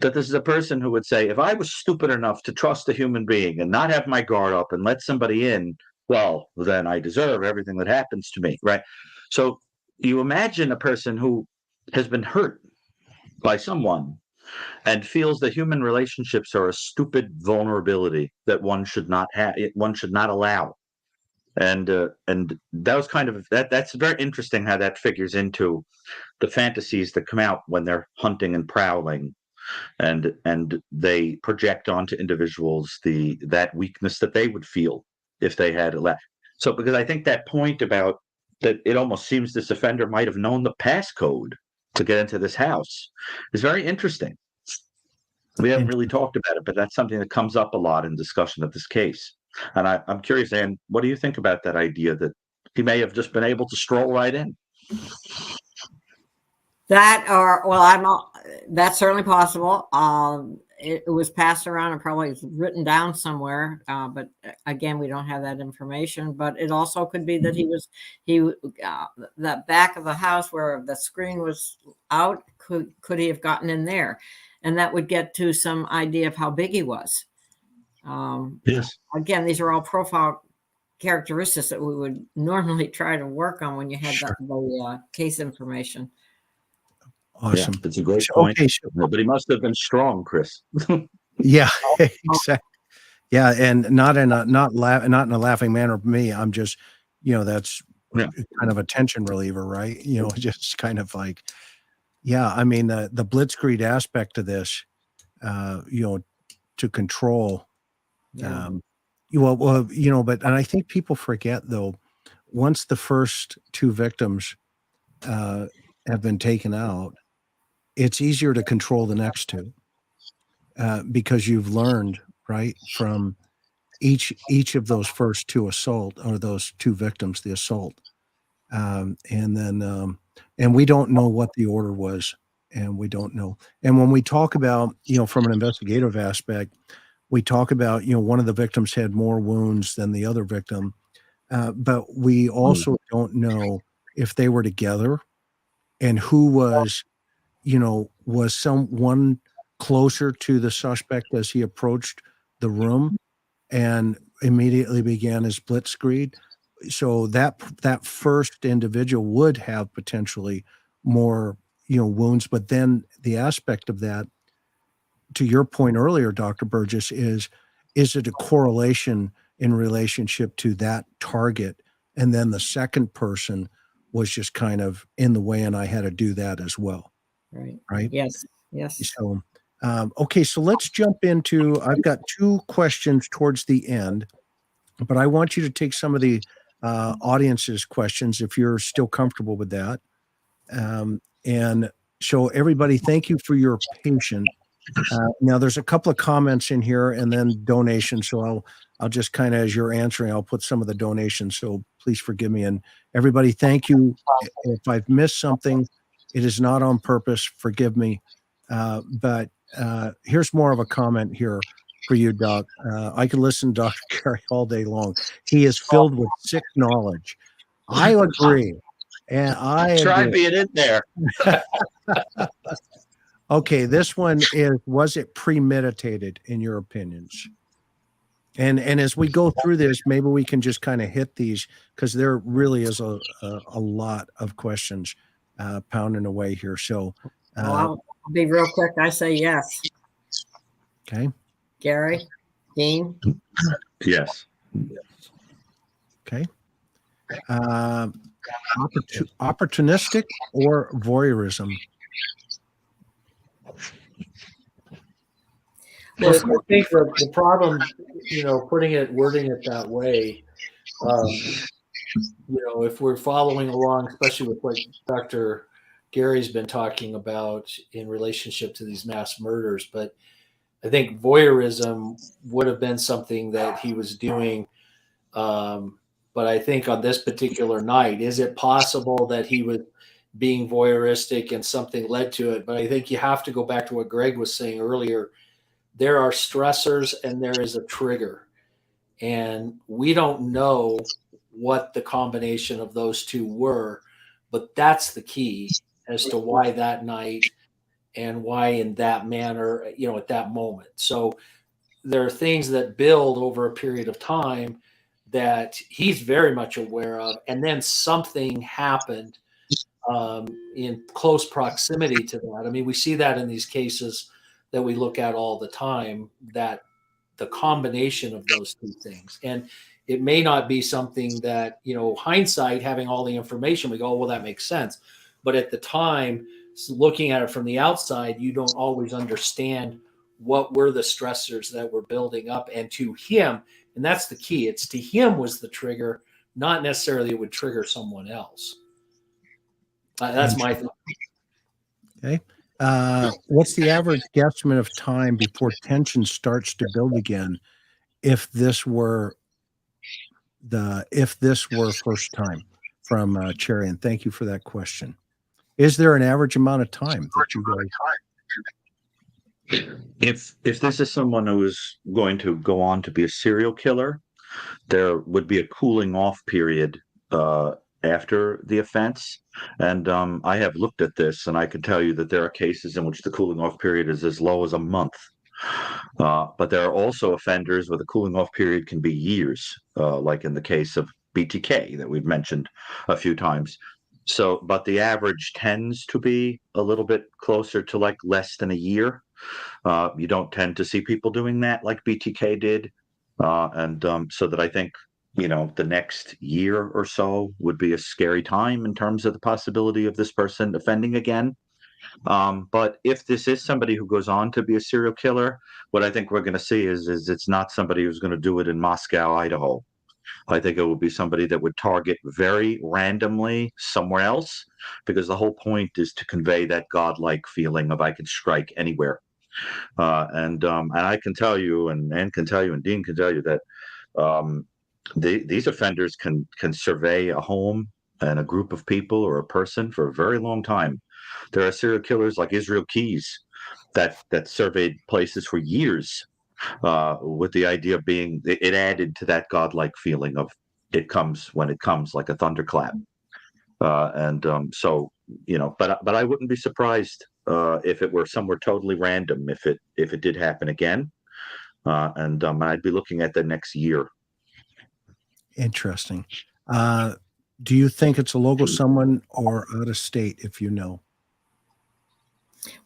That this is a person who would say, if I was stupid enough to trust a human being and not have my guard up and let somebody in, well, then I deserve everything that happens to me, right? So you imagine a person who has been hurt by someone and feels that human relationships are a stupid vulnerability that one should not allow. And that was kind of that's very interesting how that figures into the fantasies that come out when they're hunting and prowling, and they project onto individuals that weakness that they would feel if they had allowed. So because I think that point about that, it almost seems this offender might have known the passcode to get into this house is very interesting. We haven't really talked about it, but that's something that comes up a lot in discussion of this case. And I'm curious, Ann, what do you think about that idea that he may have just been able to stroll right in? That or well, that's certainly possible. It was passed around and probably written down somewhere, but again, we don't have that information. But it also could be that the back of the house where the screen was out. Could he have gotten in there, and that would get to some idea of how big he was. Yes. Again, these are all profile characteristics that we would normally try to work on when you had the case information. Awesome. Yeah, it's a great point. Okay, so, But he must have been strong, Chris. yeah, exactly. Yeah, and not in a laughing manner. For me, I'm just, that's kind of a tension reliever, right? Just kind of like, yeah. I mean, the blitzkrieg aspect of this, to control. Yeah. But I think people forget though, once the first two victims have been taken out, it's easier to control the next two because you've learned, right, from each of those first two those two victims, the assault. And we don't know what the order was, and we don't know. And when we talk about, from an investigative aspect, we talk about, one of the victims had more wounds than the other victim, but we also don't know if they were together and who was, was someone closer to the suspect as he approached the room and immediately began his blitzkrieg. So that first individual would have potentially more, wounds. But then the aspect of that, to your point earlier, Dr. Burgess, is it a correlation in relationship to that target? And then the second person was just kind of in the way, and I had to do that as well. Right. Yes. So, okay. So let's jump into, I've got two questions towards the end, but I want you to take some of the audience's questions if you're still comfortable with that. And so everybody, thank you for your patience. Now there's a couple of comments in here and then donations. So I'll just kind of, as you're answering, I'll put some of the donations. So please forgive me. And everybody, thank you. If I've missed something, it is not on purpose. Forgive me. But here's more of a comment here for you, Doc. I could listen to Dr. Carey all day long. He is filled with sick knowledge. I agree. And Try being in there. Okay, this one was it premeditated in your opinions? And as we go through this, maybe we can just kind of hit these because there really is a lot of questions pounding away here. So I'll be real quick. I say yes. Okay. Gary, Dean? Yes. Okay. Opportunistic or voyeurism? Well, I think the problem, wording it that way, if we're following along, especially with what Dr. Gary's been talking about in relationship to these mass murders, but I think voyeurism would have been something that he was doing. But I think on this particular night, is it possible that he was being voyeuristic and something led to it? But I think you have to go back to what Greg was saying earlier. There are stressors and there is a trigger. And we don't know what the combination of those two were, but that's the key as to why that night and why in that manner, at that moment. So there are things that build over a period of time that he's very much aware of. And then something happened in close proximity to that. I mean, we see that in these cases that we look at all the time, that the combination of those two things. And it may not be something that, hindsight, having all the information, we go, oh, well, that makes sense. But at the time, looking at it from the outside, you don't always understand what were the stressors that were building up. And to him, and that's the key, it's to him was the trigger, not necessarily it would trigger someone else. That's my thought. Okay. What's the average guesstimate of time before tension starts to build again? If this were first time, from Cherry, and thank you for that question. Is there an average amount of time that you guys? If this is someone who is going to go on to be a serial killer, there would be a cooling off period after the offense. And I have looked at this, and I can tell you that there are cases in which the cooling off period is as low as a month. But there are also offenders where the cooling off period can be years, like in the case of BTK that we've mentioned a few times. So, but the average tends to be a little bit closer to like less than a year. You don't tend to see people doing that like BTK did. So that I think, the next year or so would be a scary time in terms of the possibility of this person offending again. But if this is somebody who goes on to be a serial killer, what I think we're going to see is it's not somebody who's going to do it in Moscow, Idaho. I think it would be somebody that would target very randomly somewhere else, because the whole point is to convey that godlike feeling of I can strike anywhere. And I can tell you, and Ann can tell you, and Dean can tell you that these offenders can survey a home and a group of people or a person for a very long time. There are serial killers like Israel Keys that surveyed places for years, with the idea being it added to that godlike feeling of it comes when it comes, like a thunderclap. So but I wouldn't be surprised if it were somewhere totally random, if it did happen again, and I'd be looking at the next year. Interesting. Do you think it's a local someone or out of state, if you know?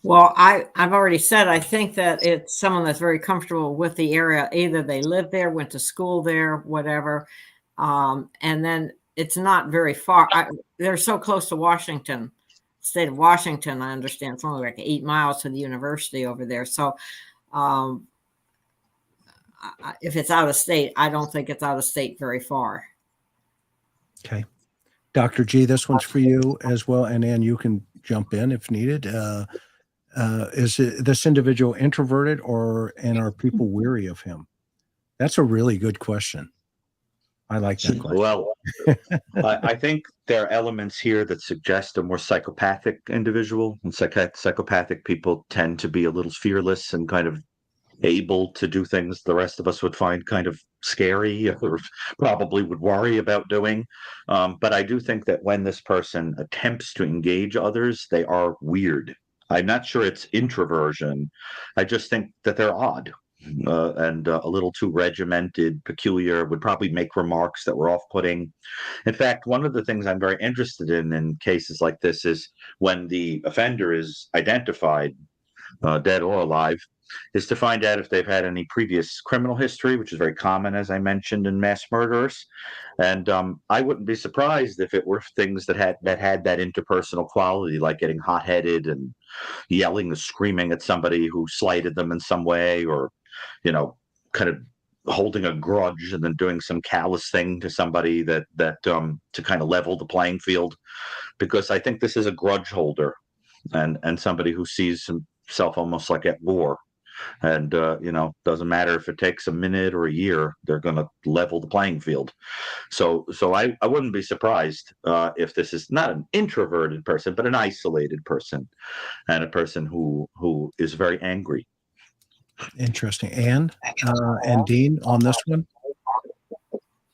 Well, I've already said I think that it's someone that's very comfortable with the area. Either they live there, went to school there, whatever, and then it's not very far. They're so close to Washington, state of Washington. I understand it's only like 8 miles to the university over there. So if it's out of state, I don't think it's out of state very far. Okay. Dr. G, this one's for you as well. And Ann, you can jump in if needed. Is this individual introverted and are people weary of him? That's a really good question. I like that question. Well, I think there are elements here that suggest a more psychopathic individual. And psychopathic people tend to be a little fearless and kind of able to do things the rest of us would find kind of scary or probably would worry about doing. But I do think that when this person attempts to engage others, they are weird. I'm not sure it's introversion. I just think that they're odd. And a little too regimented, peculiar, would probably make remarks that were off-putting. In fact, one of the things I'm very interested in cases like this is when the offender is identified, dead or alive, is to find out if they've had any previous criminal history, which is very common, as I mentioned, in mass murderers. And I wouldn't be surprised if it were things that had that interpersonal quality, like getting hot-headed and yelling and screaming at somebody who slighted them in some way, or kind of holding a grudge and then doing some callous thing to somebody that to kind of level the playing field. Because I think this is a grudge holder and somebody who sees himself almost like at war. And doesn't matter if it takes a minute or a year, they're going to level the playing field. So I wouldn't be surprised if this is not an introverted person, but an isolated person, and a person who is very angry. Interesting. Ann and Dean on this one?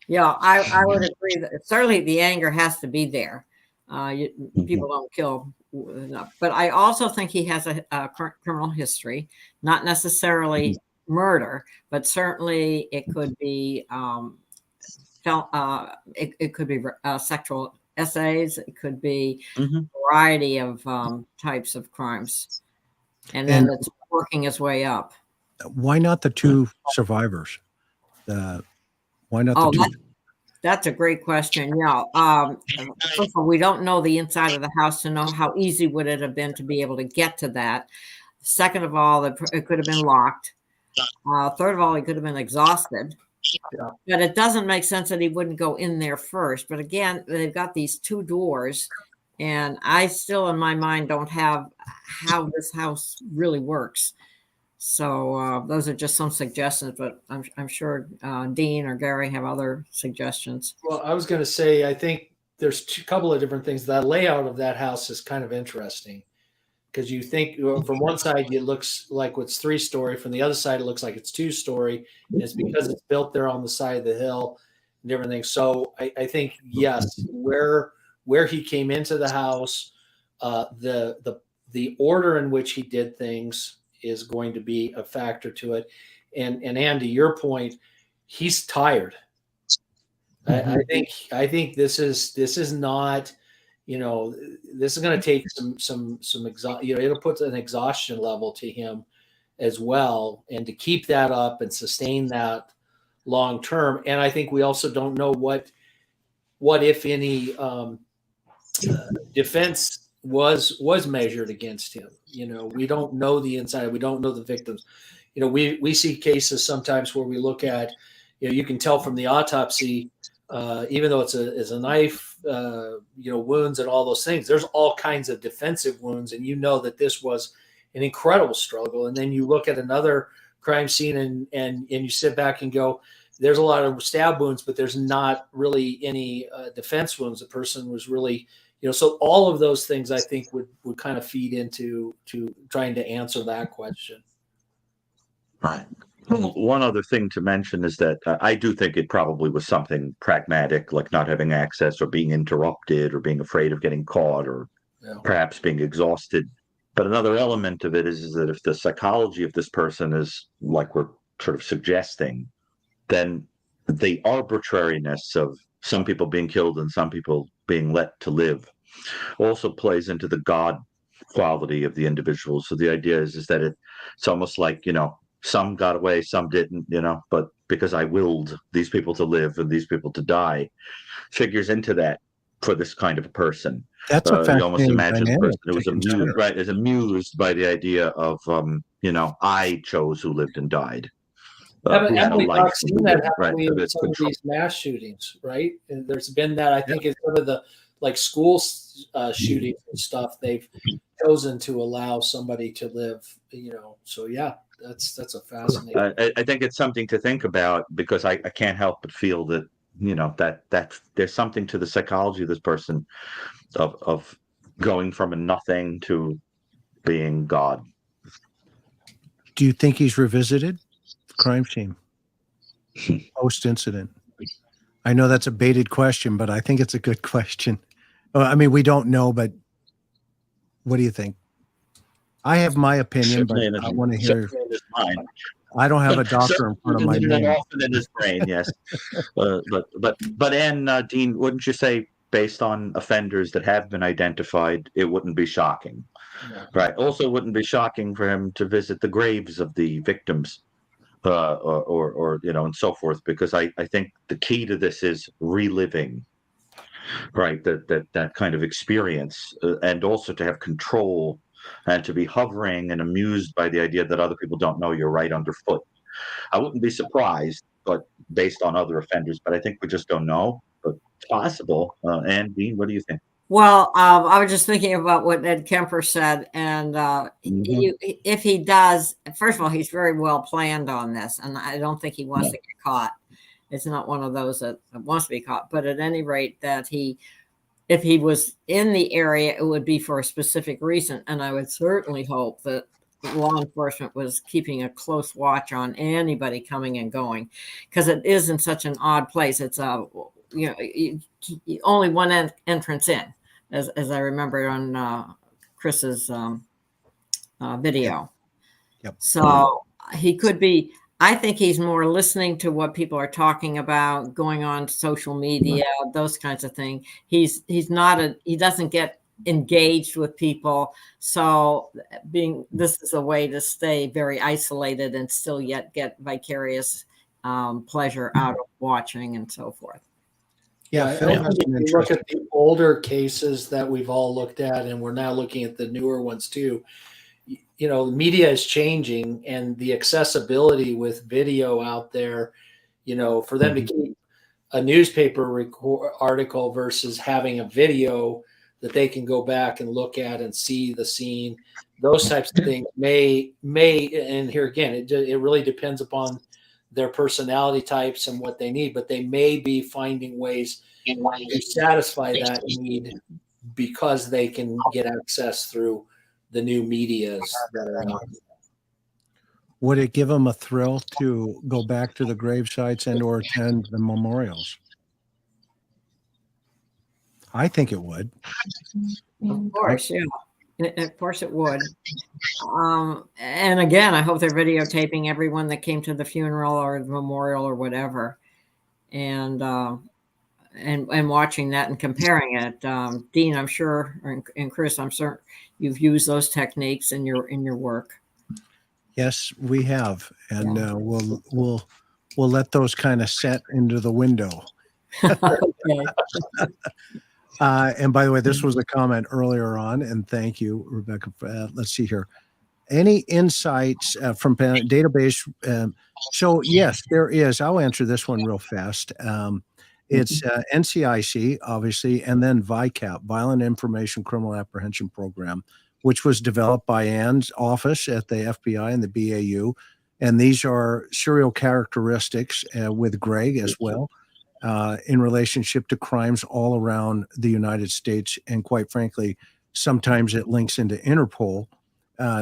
Yeah, I would agree that certainly the anger has to be there. People don't kill enough. But I also think he has a criminal history, not necessarily murder, but certainly it could be it could be sexual essays. It could be a variety of types of crimes, and then it's working its way up. Why not the two survivors? Why not the two? That's a great question. Yeah. First of all, we don't know the inside of the house to know how easy would it have been to be able to get to that. Second of all, it could have been locked. Third of all, he could have been exhausted. Yeah. But it doesn't make sense that he wouldn't go in there first. But again, they've got these two doors, and I still in my mind don't have how this house really works. So those are just some suggestions, but I'm sure Dean or Gary have other suggestions. Well, I was going to say, I think there's a couple of different things. The layout of that house is kind of interesting because you think from one side it looks like it's 3-story, from the other side it looks like it's 2-story. And it's because it's built there on the side of the hill and everything. So I think yes, where he came into the house, the order in which he did things is going to be a factor to it. And Andy, your point, he's tired. I think this is not, this is going to take some it'll put an exhaustion level to him as well, and to keep that up and sustain that long term. And I think we also don't know what if any defense was measured against him. We don't know the inside. We don't know the victims. We see cases sometimes where we look at, you can tell from the autopsy, even though it's a knife, wounds and all those things, there's all kinds of defensive wounds. And that this was an incredible struggle. And then you look at another crime scene and you sit back and go, there's a lot of stab wounds, but there's not really any defense wounds. The person was really, so all of those things I think would kind of feed into trying to answer that question. Right. One other thing to mention is that I do think it probably was something pragmatic, like not having access or being interrupted or being afraid of getting caught or perhaps being exhausted. But another element of it is that if the psychology of this person is like we're sort of suggesting, then the arbitrariness of some people being killed and some people being let to live also plays into the God quality of the individual. So the idea is that it's almost like, some got away, some didn't, but because I willed these people to live and these people to die, figures into that for this kind of a person. That's a fascinating you almost imagine the person who was amused, is amused by the idea of, I chose who lived and died. Haven't we not seen that happen in some of these mass shootings, right? And there's been that, I think it's some of the school shootings and stuff, they've chosen to allow somebody to live, so yeah, that's a fascinating. I think it's something to think about, because I can't help but feel that, that there's something to the psychology of this person of going from a nothing to being God. Do you think he's revisited the crime scene post-incident? I know that's a baited question, but I think it's a good question. I mean, we don't know, but what do you think? I have my opinion, but I want to hear. I don't have a doctor in front of my name. Often in his brain, yes. But Ann, Dean, wouldn't you say, based on offenders that have been identified, it wouldn't be shocking, right? Also, wouldn't be shocking for him to visit the graves of the victims, or and so forth, because I think the key to this is reliving, right? That kind of experience, and also to have control. And to be hovering and amused by the idea that other people don't know you're right underfoot. I wouldn't be surprised, but based on other offenders, but I think we just don't know. But it's possible. Ann, Dean, what do you think? Well, I was just thinking about what Ed Kemper said, and if he does, first of all, he's very well planned on this, and I don't think he wants to get caught. It's not one of those that wants to be caught, but at any rate, that if he was in the area, it would be for a specific reason. And I would certainly hope that law enforcement was keeping a close watch on anybody coming and going, because it is in such an odd place. It's only one entrance in, as I remember on Chris's video. Yep. So he could be. I think he's more listening to what people are talking about, going on social media, those kinds of things. He doesn't get engaged with people. So this is a way to stay very isolated and still yet get vicarious pleasure out of watching and so forth. Yeah, I think if you look at the older cases that we've all looked at, and we're now looking at the newer ones too, the media is changing, and the accessibility with video out there, for them to keep a newspaper article versus having a video that they can go back and look at and see the scene, those types of things may, and here again, it really depends upon their personality types and what they need, but they may be finding ways to satisfy that need because they can get access through the new medias that are out. Would it give them a thrill to go back to the grave sites and or attend the memorials? I think it would. Of course, yeah. Of course it would. And again, I hope they're videotaping everyone that came to the funeral or the memorial or whatever, and watching that and comparing it. Dean, I'm sure, and Chris, I'm certain you've used those techniques in your work. Yes, we have, and we'll let those kind of set into the window. Okay. And by the way, this was a comment earlier on, and thank you, Rebecca. Let's see here. Any insights from database? So yes, there is. I'll answer this one real fast. It's NCIC, obviously, and then VICAP, Violent Information Criminal Apprehension Program, which was developed by Ann's office at the FBI and the BAU. And these are serial characteristics with Greg as well. In relationship to crimes all around the United States. And quite frankly, sometimes it links into Interpol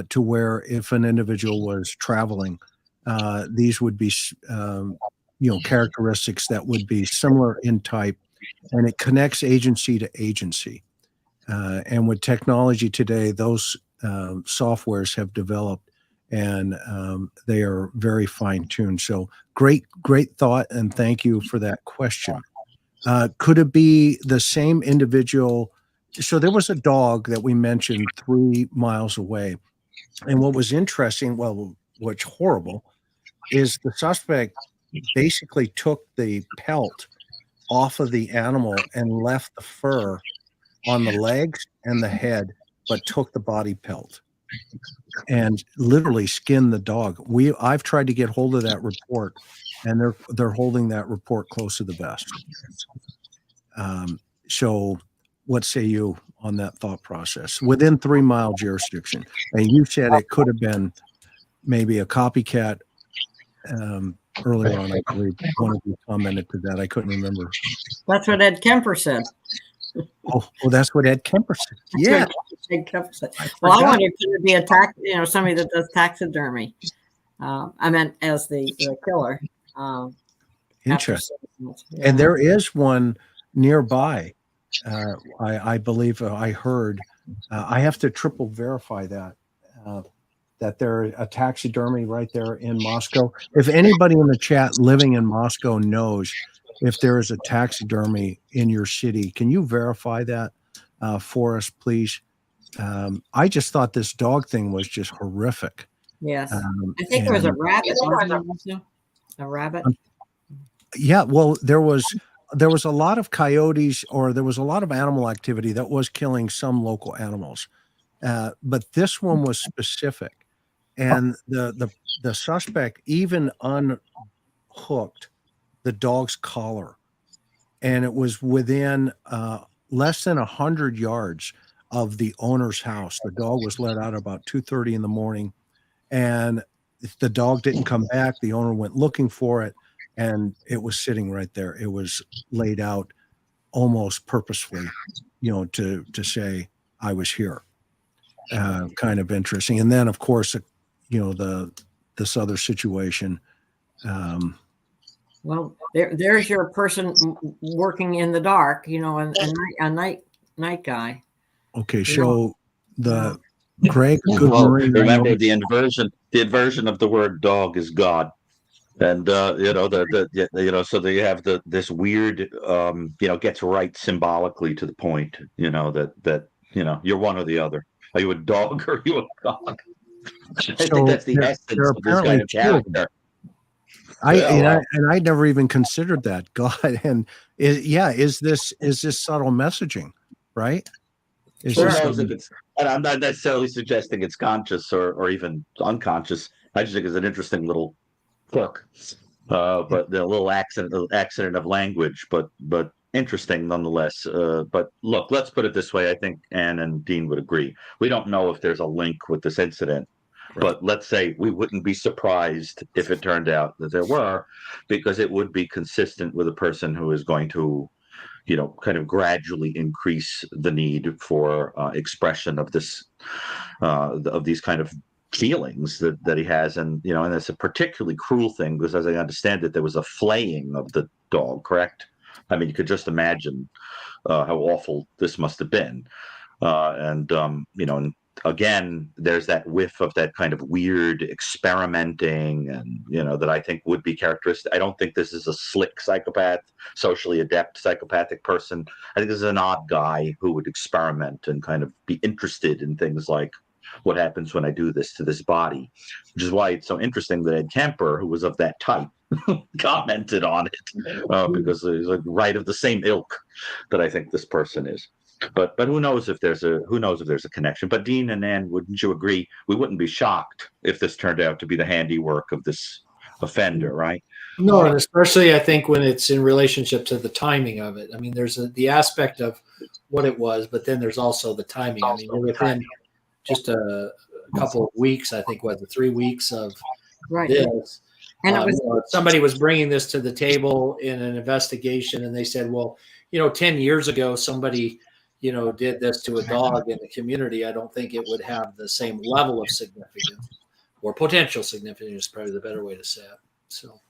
to where if an individual was traveling, these would be, characteristics that would be similar in type, and it connects agency to agency. And with technology today, those softwares have developed and they are very fine-tuned. So great thought, and thank you for that question. Could it be the same individual? So there was a dog that we mentioned 3 miles away, and what was interesting, what's horrible, is the suspect basically took the pelt off of the animal and left the fur on the legs and the head, but took the body pelt and literally skinned the dog. I've tried to get hold of that report, and they're holding that report close to the vest. So what say you on that thought process within 3 mile jurisdiction? And you said it could have been maybe a copycat. Earlier on, I believe one of you commented to that. I couldn't remember. That's what Ed Kemper said. Oh, that's what Ed Kemper said. Yeah. Ed Kemper said. Well, I wonder if it would be somebody that does taxidermy. I meant as the killer. Interesting. Yeah. And there is one nearby. I believe I heard. I have to triple verify that. That there's a taxidermy right there in Moscow. If anybody in the chat living in Moscow knows if there is a taxidermy in your city, can you verify that for us, please? I just thought this dog thing was just horrific. Yes. I think there was a rabbit. A rabbit? Yeah, well, there was a lot of coyotes, or there was a lot of animal activity that was killing some local animals. But this one was specific. And the suspect even unhooked the dog's collar, and it was within less than 100 yards of the owner's house. The dog was let out about 2:30 in the morning, and the dog didn't come back. The owner went looking for it, and it was sitting right there. It was laid out almost purposefully, to say I was here. Kind of interesting. And then, of course, this other situation. Well, there's your person working in the dark, a night guy. Okay, so the Greg. Remember the inversion of the word dog is God, and so you have this weird, gets right symbolically to the point, that you're one or the other. Are you a dog or are you a dog? I think that's the essence of this kind of character. I never even considered that. God, and is this subtle messaging, right? And I'm not necessarily suggesting it's conscious or even unconscious. I just think it's an interesting little hook, but the little accident of language, but interesting nonetheless. But look, let's put it this way. I think Ann and Dean would agree. We don't know if there's a link with this incident. Right. But let's say we wouldn't be surprised if it turned out that there were, because it would be consistent with a person who is going to, kind of gradually increase the need for expression of this, of these kind of feelings that he has. And it's a particularly cruel thing because, as I understand it, there was a flaying of the dog, correct? I mean, you could just imagine how awful this must have been. And again, there's that whiff of that kind of weird experimenting, and that I think would be characteristic. I don't think this is a slick psychopath, socially adept psychopathic person. I think this is an odd guy who would experiment and kind of be interested in things like what happens when I do this to this body, which is why it's so interesting that Ed Kemper, who was of that type, commented on it, because he's like right of the same ilk that I think this person is. But who knows if there's a connection? But Dean and Ann, wouldn't you agree? We wouldn't be shocked if this turned out to be the handiwork of this offender, right? No, and especially I think when it's in relationship to the timing of it. I mean, there's the aspect of what it was, but then there's also the timing. I mean, within just a couple of weeks, I think, was it 3 weeks of this. And it was somebody was bringing this to the table in an investigation, and they said, well, 10 years ago, somebody did this to a dog in the community. I don't think it would have the same level of significance or potential significance is probably the better way to say it. So,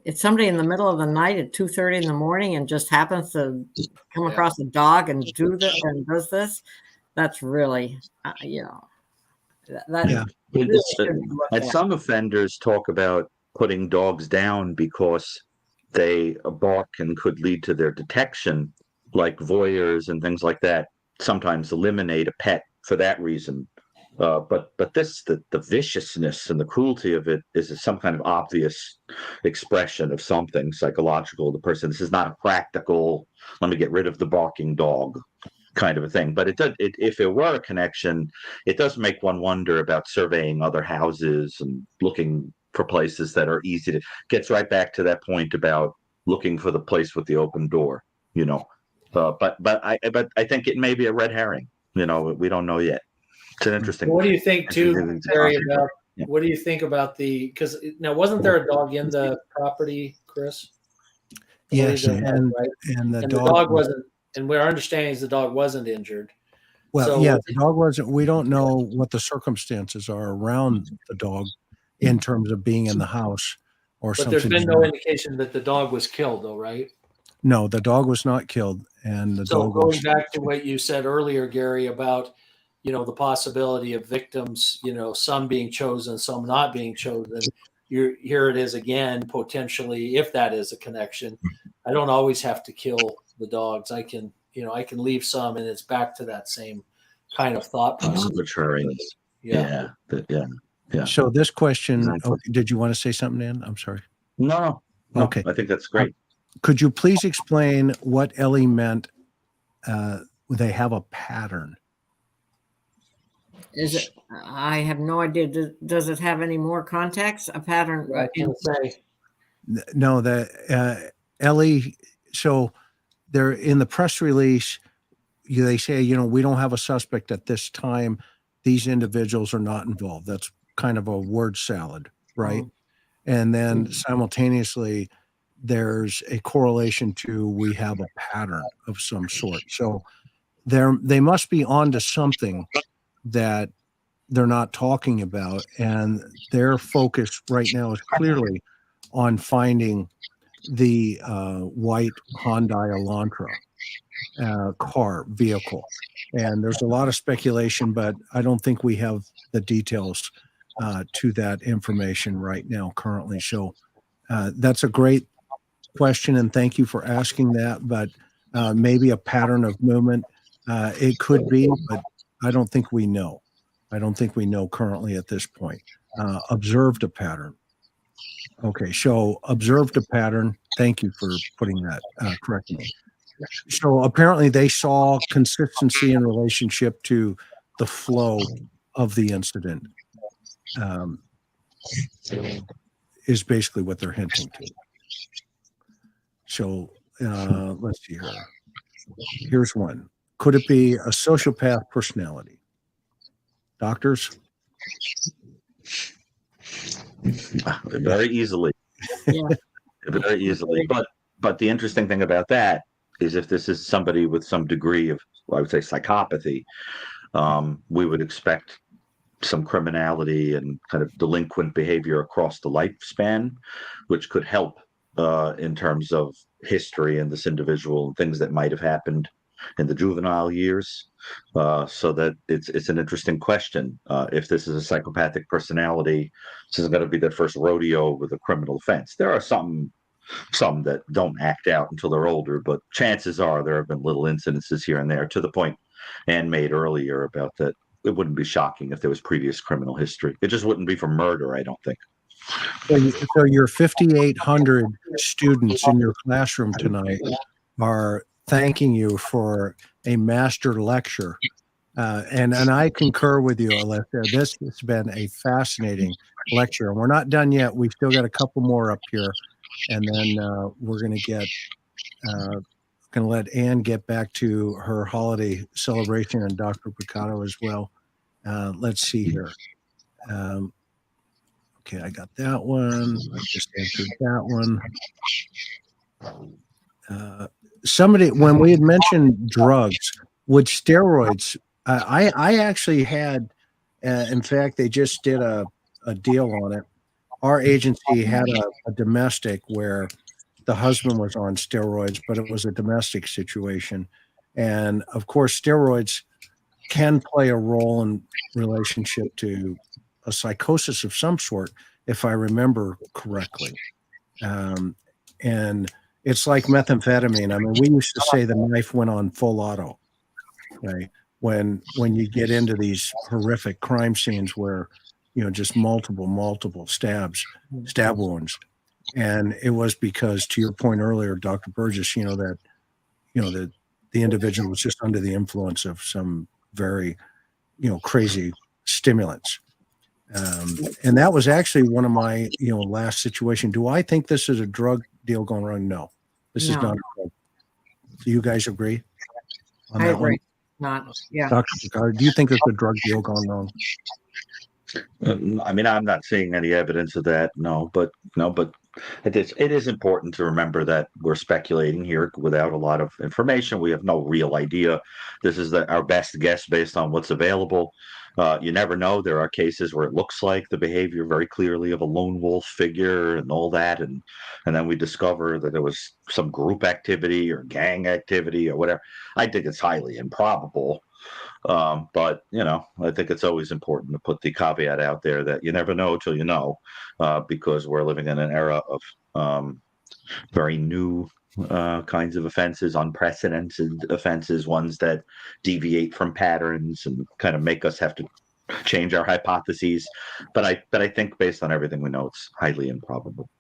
it's somebody in the middle of the night at 2:30 in the morning and just happens to come across a dog and do this and does this. That's really, And some offenders talk about putting dogs down because they bark and could lead to their detection, like voyeurs and things like that. Sometimes eliminate a pet for that reason. But the viciousness and the cruelty of it is some kind of obvious expression of something psychological. The person, this is not a practical, let me get rid of the barking dog kind of a thing. But if there were a connection, it does make one wonder about surveying other houses and looking for places that are easy to, gets right back to that point about looking for the place with the open door, but I think it may be a red herring. We don't know yet. It's an interesting. What do you think too, Terry, about what do you think about because now wasn't there a dog in the property, Chris? Yes, and the dog wasn't, and our understanding is the dog wasn't injured. Well, so, the dog wasn't. We don't know what the circumstances are around the dog in terms of being in the house or something. But there's been no indication that the dog was killed, though, right? No, the dog was not killed, and the dog. So going back to what you said earlier, Gary, about the possibility of victims, some being chosen, some not being chosen. Here it is again, potentially, if that is a connection. I don't always have to kill the dogs. I can leave some, and it's back to that same kind of thought process. Arbitrariness. Yeah. So this question, did you want to say something, Ann? I'm sorry. No. Okay. I think that's great. Could you please explain what Ellie meant? They have a pattern. Is it? I have no idea. Does it have any more context? A pattern? I can say. No, Ellie. So they're in the press release. They say, we don't have a suspect at this time. These individuals are not involved. That's kind of a word salad, right? And then simultaneously, there's a correlation to we have a pattern of some sort. So they must be onto something that they're not talking about, and their focus right now is clearly on finding the white Hyundai Elantra car vehicle. And there's a lot of speculation, but I don't think we have the details to that information right now currently. So that's a great question, and thank you for asking that. But maybe a pattern of movement, it could be, but I don't think we know. I don't think we know currently at this point. Observed a pattern. Okay, so observed a pattern. Thank you for putting that correctly. So apparently they saw consistency in relationship to the flow of the incident. Is basically what they're hinting to. So let's see here. Here's one. Could it be a sociopath personality? Doctors? Very easily. Yeah. Very easily. But the interesting thing about that is if this is somebody with some degree of, well, I would say, psychopathy, we would expect some criminality and kind of delinquent behavior across the lifespan, which could help in terms of history in this individual and things that might have happened in the juvenile years. So that it's an interesting question. If this is a psychopathic personality, this isn't going to be their first rodeo with a criminal offense. There are some that don't act out until they're older, but chances are there have been little incidences here and there, to the point Ann made earlier about that. It wouldn't be shocking if there was previous criminal history. It just wouldn't be for murder, I don't think. So your 5,800 students in your classroom tonight are thanking you for a master lecture. And I concur with you, Alyssa. This has been a fascinating lecture. And we're not done yet. We've still got a couple more up here. And then we're going to let Ann get back to her holiday celebration and Dr. Brucato as well. Let's see here. Okay, I got that one. I just answered that one. Somebody, when we had mentioned drugs, would steroids, I actually had, in fact, they just did a deal on it. Our agency had a domestic where the husband was on steroids, but it was a domestic situation. And of course, steroids can play a role in relationship to a psychosis of some sort, if I remember correctly. And it's like methamphetamine. I mean, we used to say the knife went on full auto, right? When you get into these horrific crime scenes where, just multiple stab wounds. And it was because, to your point earlier, Dr. Burgess, that the individual was just under the influence of some very, crazy stimulants. And that was actually one of my, last situation. Do I think this is a drug deal going wrong? No, this is not a drug. Do you guys agree on I that agree. one? Not, yeah. Dr. Carr, do you think there's a drug deal going wrong? I mean, I'm not seeing any evidence of that. No, but it is important to remember that we're speculating here without a lot of information. We have no real idea. This is our best guess based on what's available. You never know. There are cases where it looks like the behavior very clearly of a lone wolf figure and all that, and then we discover that there was some group activity or gang activity or whatever. I think it's highly improbable. But I think it's always important to put the caveat out there that you never know till you know, because we're living in an era of very new kinds of offenses, unprecedented offenses, ones that deviate from patterns and kind of make us have to change our hypotheses. But I think based on everything we know, it's highly improbable.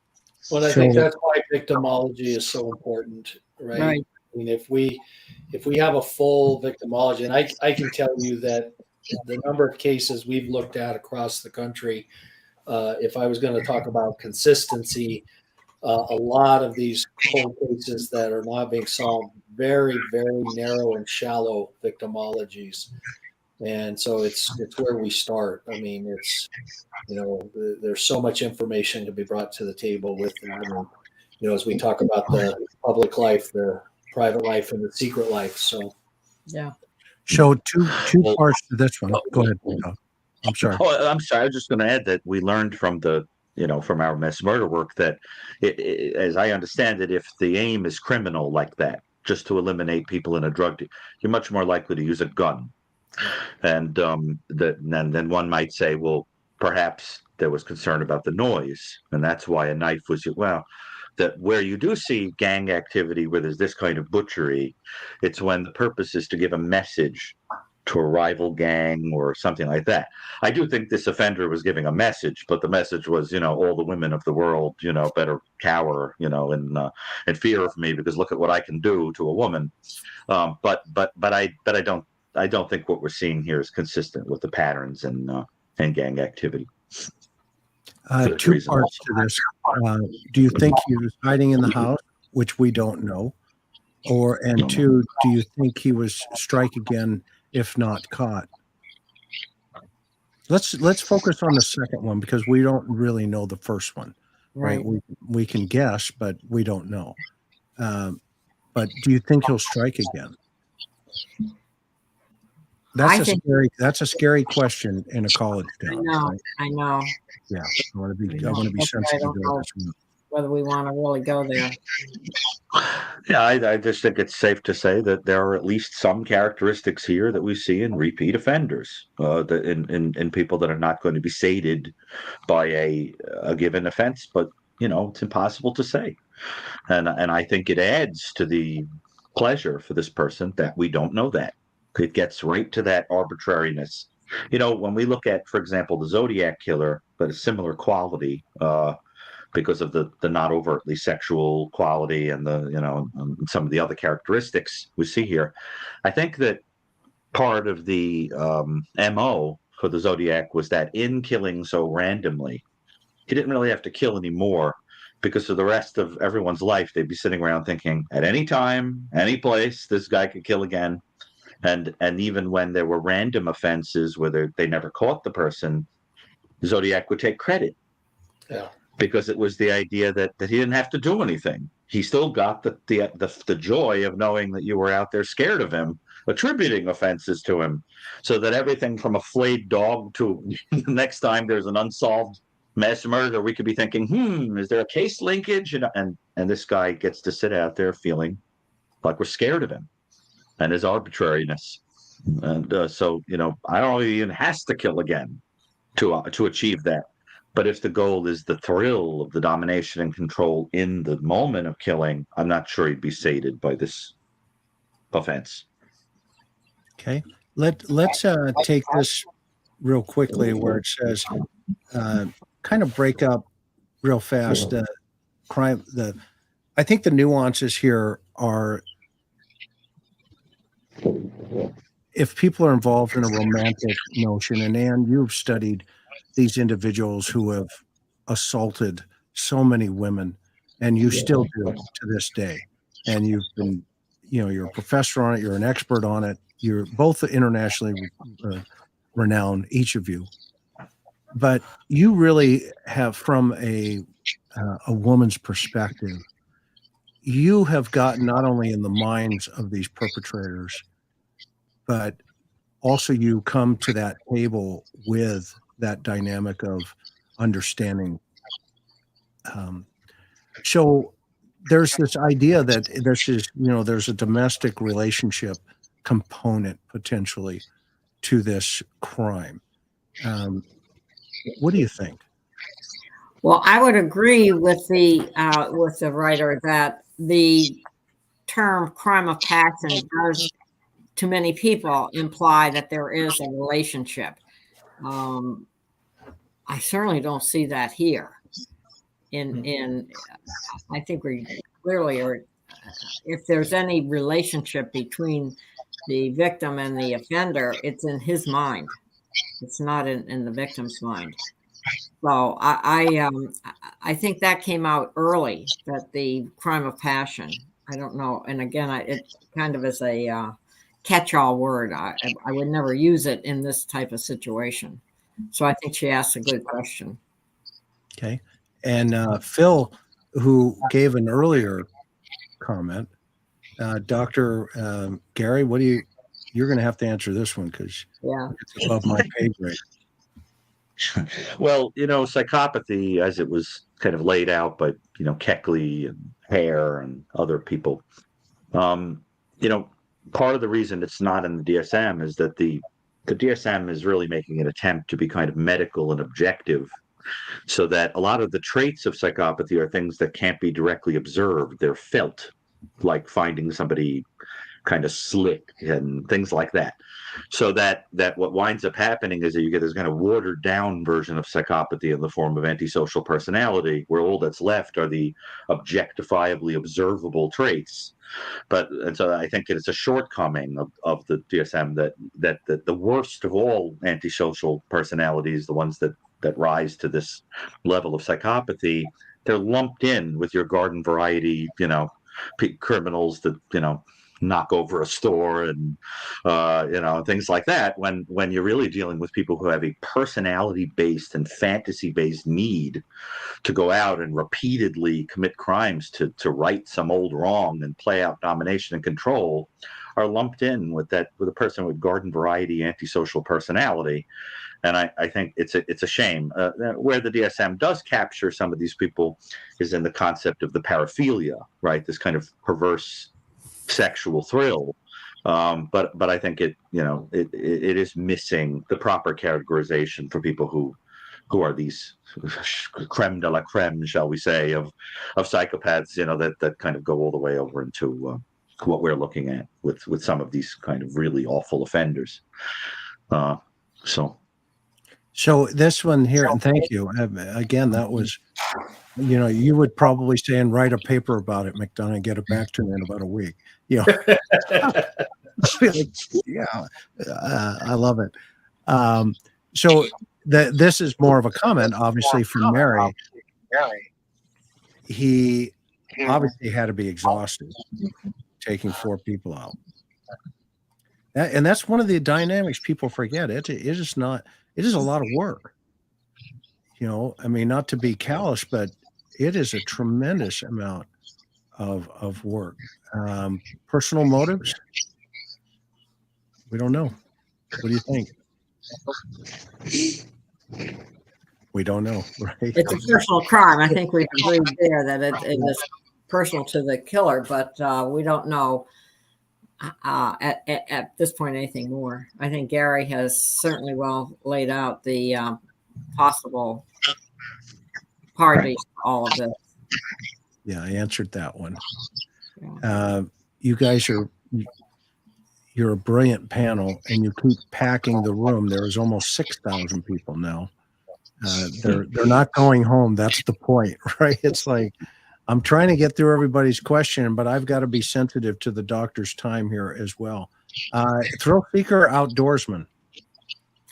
Well, I think that's why victimology is so important, right? Right. I mean, if we have a full victimology, and I can tell you that the number of cases we've looked at across the country, if I was going to talk about consistency, a lot of these cold cases that are not being solved, very, very narrow and shallow victimologies. And so it's where we start. I mean, it's, there's so much information to be brought to the table with that. And, as we talk about the public life, the private life, and the secret life. So, Yeah. So two parts to this one. Go ahead. I'm sorry. Oh, I'm sorry. I was just going to add that we learned from from our mass murder work that, as I understand it, if the aim is criminal like that, just to eliminate people in a drug deal, you're much more likely to use a gun. And then one might say, well, perhaps there was concern about the noise, and that's why a knife was that where you do see gang activity where there's this kind of butchery, it's when the purpose is to give a message to a rival gang or something like that. I do think this offender was giving a message, but the message was, all the women of the world, better cower, in fear of me because look at what I can do to a woman. But I don't think what we're seeing here is consistent with the patterns and gang activity. Two parts to this. Do you think he was hiding in the house, which we don't know? And two, do you think he was strike again if not caught? Let's focus on the second one because we don't really know the first one, right? We can guess, but we don't know. but do you think he'll strike again? I think- That's a scary question in a college town. I know. Right? I know. Yeah, I want to be That's why I sensitive don't to know. this. Whether we want to really go there. Yeah, I just think it's safe to say that there are at least some characteristics here that we see in repeat offenders, in people that are not going to be sated by a given offense. But it's impossible to say, and I think it adds to the pleasure for this person that we don't know that. It gets right to that arbitrariness. When we look at, for example, the Zodiac killer, but a similar quality. Because of the not overtly sexual quality and some of the other characteristics we see here. I think that part of the MO for the Zodiac was that in killing so randomly, he didn't really have to kill anymore, because for the rest of everyone's life, they'd be sitting around thinking, at any time, any place, this guy could kill again. And even when there were random offenses where they never caught the person, Zodiac would take credit. Yeah. Because it was the idea that he didn't have to do anything. He still got the joy of knowing that you were out there scared of him, attributing offenses to him, so that everything from a flayed dog to the next time there's an unsolved mass murder, we could be thinking, is there a case linkage? And this guy gets to sit out there feeling like we're scared of him and his arbitrariness. And so I don't know if he even has to kill again to achieve that. But if the goal is the thrill of the domination and control in the moment of killing, I'm not sure he'd be sated by this offense. Okay, let's take this real quickly, where it says, kind of break up real fast. Crime. I think the nuances here are, if people are involved in a romantic notion, and Ann, you've studied these individuals who have assaulted so many women, and you still do to this day. And you've been, you're a professor on it, you're an expert on it, you're both internationally renowned, each of you. But you really have, from a woman's perspective, you have gotten not only in the minds of these perpetrators, but also you come to that table with that dynamic of understanding. So there's this idea that there's a domestic relationship component potentially to this crime. What do you think? Well, I would agree with the writer that the term crime of passion does, to many people, imply that there is a relationship. I certainly don't see that here. I think we clearly are. If there's any relationship between the victim and the offender, it's in his mind. It's not in the victim's mind. So I think that came out early, that the crime of passion. I don't know. And again, it kind of is a catch-all word. I would never use it in this type of situation. So I think she asked a good question. Okay. And Phil, who gave an earlier comment, Dr. Gary, you're going to have to answer this one, because it's above my pay grade. Well, psychopathy, as it was kind of laid out by, Keckley and Hare and other people, part of the reason it's not in the DSM is that the DSM is really making an attempt to be kind of medical and objective, so that a lot of the traits of psychopathy are things that can't be directly observed. They're felt, like finding somebody kind of slick and things like that. So that what winds up happening is that you get this kind of watered down version of psychopathy in the form of antisocial personality, where all that's left are the objectifiably observable traits. And so I think it's a shortcoming of the DSM that the worst of all antisocial personalities, the ones that rise to this level of psychopathy, they're lumped in with your garden variety, criminals that, knock over a store and things like that, when you're really dealing with people who have a personality-based and fantasy-based need to go out and repeatedly commit crimes to right some old wrong and play out domination and control, are lumped in with a person with garden variety antisocial personality. And I think it's a shame. Where the DSM does capture some of these people is in the concept of the paraphilia, right? This kind of perverse sexual thrill. But I think it is missing the proper categorization for people who are these creme de la creme, shall we say, of psychopaths, that kind of go all the way over into what we're looking at with some of these kind of really awful offenders. So this one here, and thank you again. That was, you would probably say and write a paper about it, McDonough, and get it back to me in about a week. I love it. So this is more of a comment, obviously, from Mary. He obviously had to be exhausted taking 4 people out. And that's one of the dynamics people forget. It is a lot of work. Not to be callous, but it is a tremendous amount of work. Personal motives? We don't know. What do you think? We don't know, right? It's a personal crime. I think we've agreed there that it is personal to the killer, but we don't know at this point anything more. I think Gary has certainly well laid out the possible parties to all of this. Yeah, I answered that one. You guys you're a brilliant panel, and you keep packing the room. There is almost 6,000 people now. They're not going home. That's the point, right? It's like, I'm trying to get through everybody's question, but I've got to be sensitive to the doctor's time here as well. Thrill seeker, outdoorsman.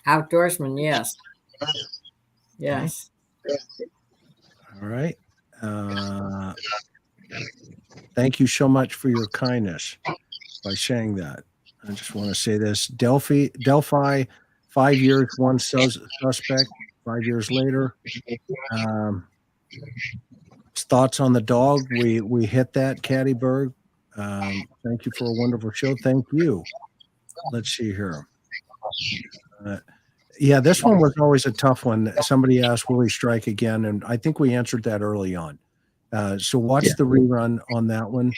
Outdoorsman, yes. Yes. All right. Thank you so much for your kindness by saying that. I just want to say this. Delphi, 5 years, 1 suspect, 5 years later. Thoughts on the dog? We hit that, Caddyberg. Thank you for a wonderful show. Thank you. Let's see here. Yeah, this one was always a tough one. Somebody asked, will he strike again? And I think we answered that early on. So watch the rerun on that one.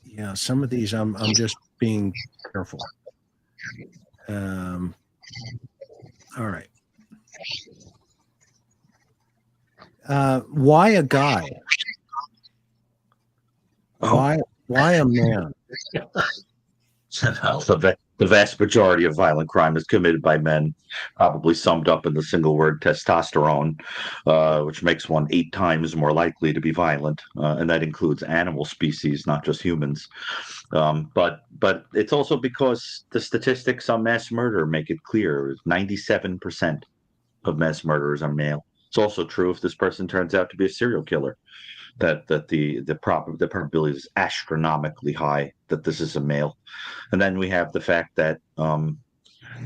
Yeah, some of these I'm just being careful. All right. Why a guy? Why a man? The vast majority of violent crime is committed by men, probably summed up in the single word testosterone, which makes one 8 times more likely to be violent. And that includes animal species, not just humans. But it's also because the statistics on mass murder make it clear 97% of mass murderers are male. It's also true if this person turns out to be a serial killer, that the probability is astronomically high that this is a male. And then we have the fact that I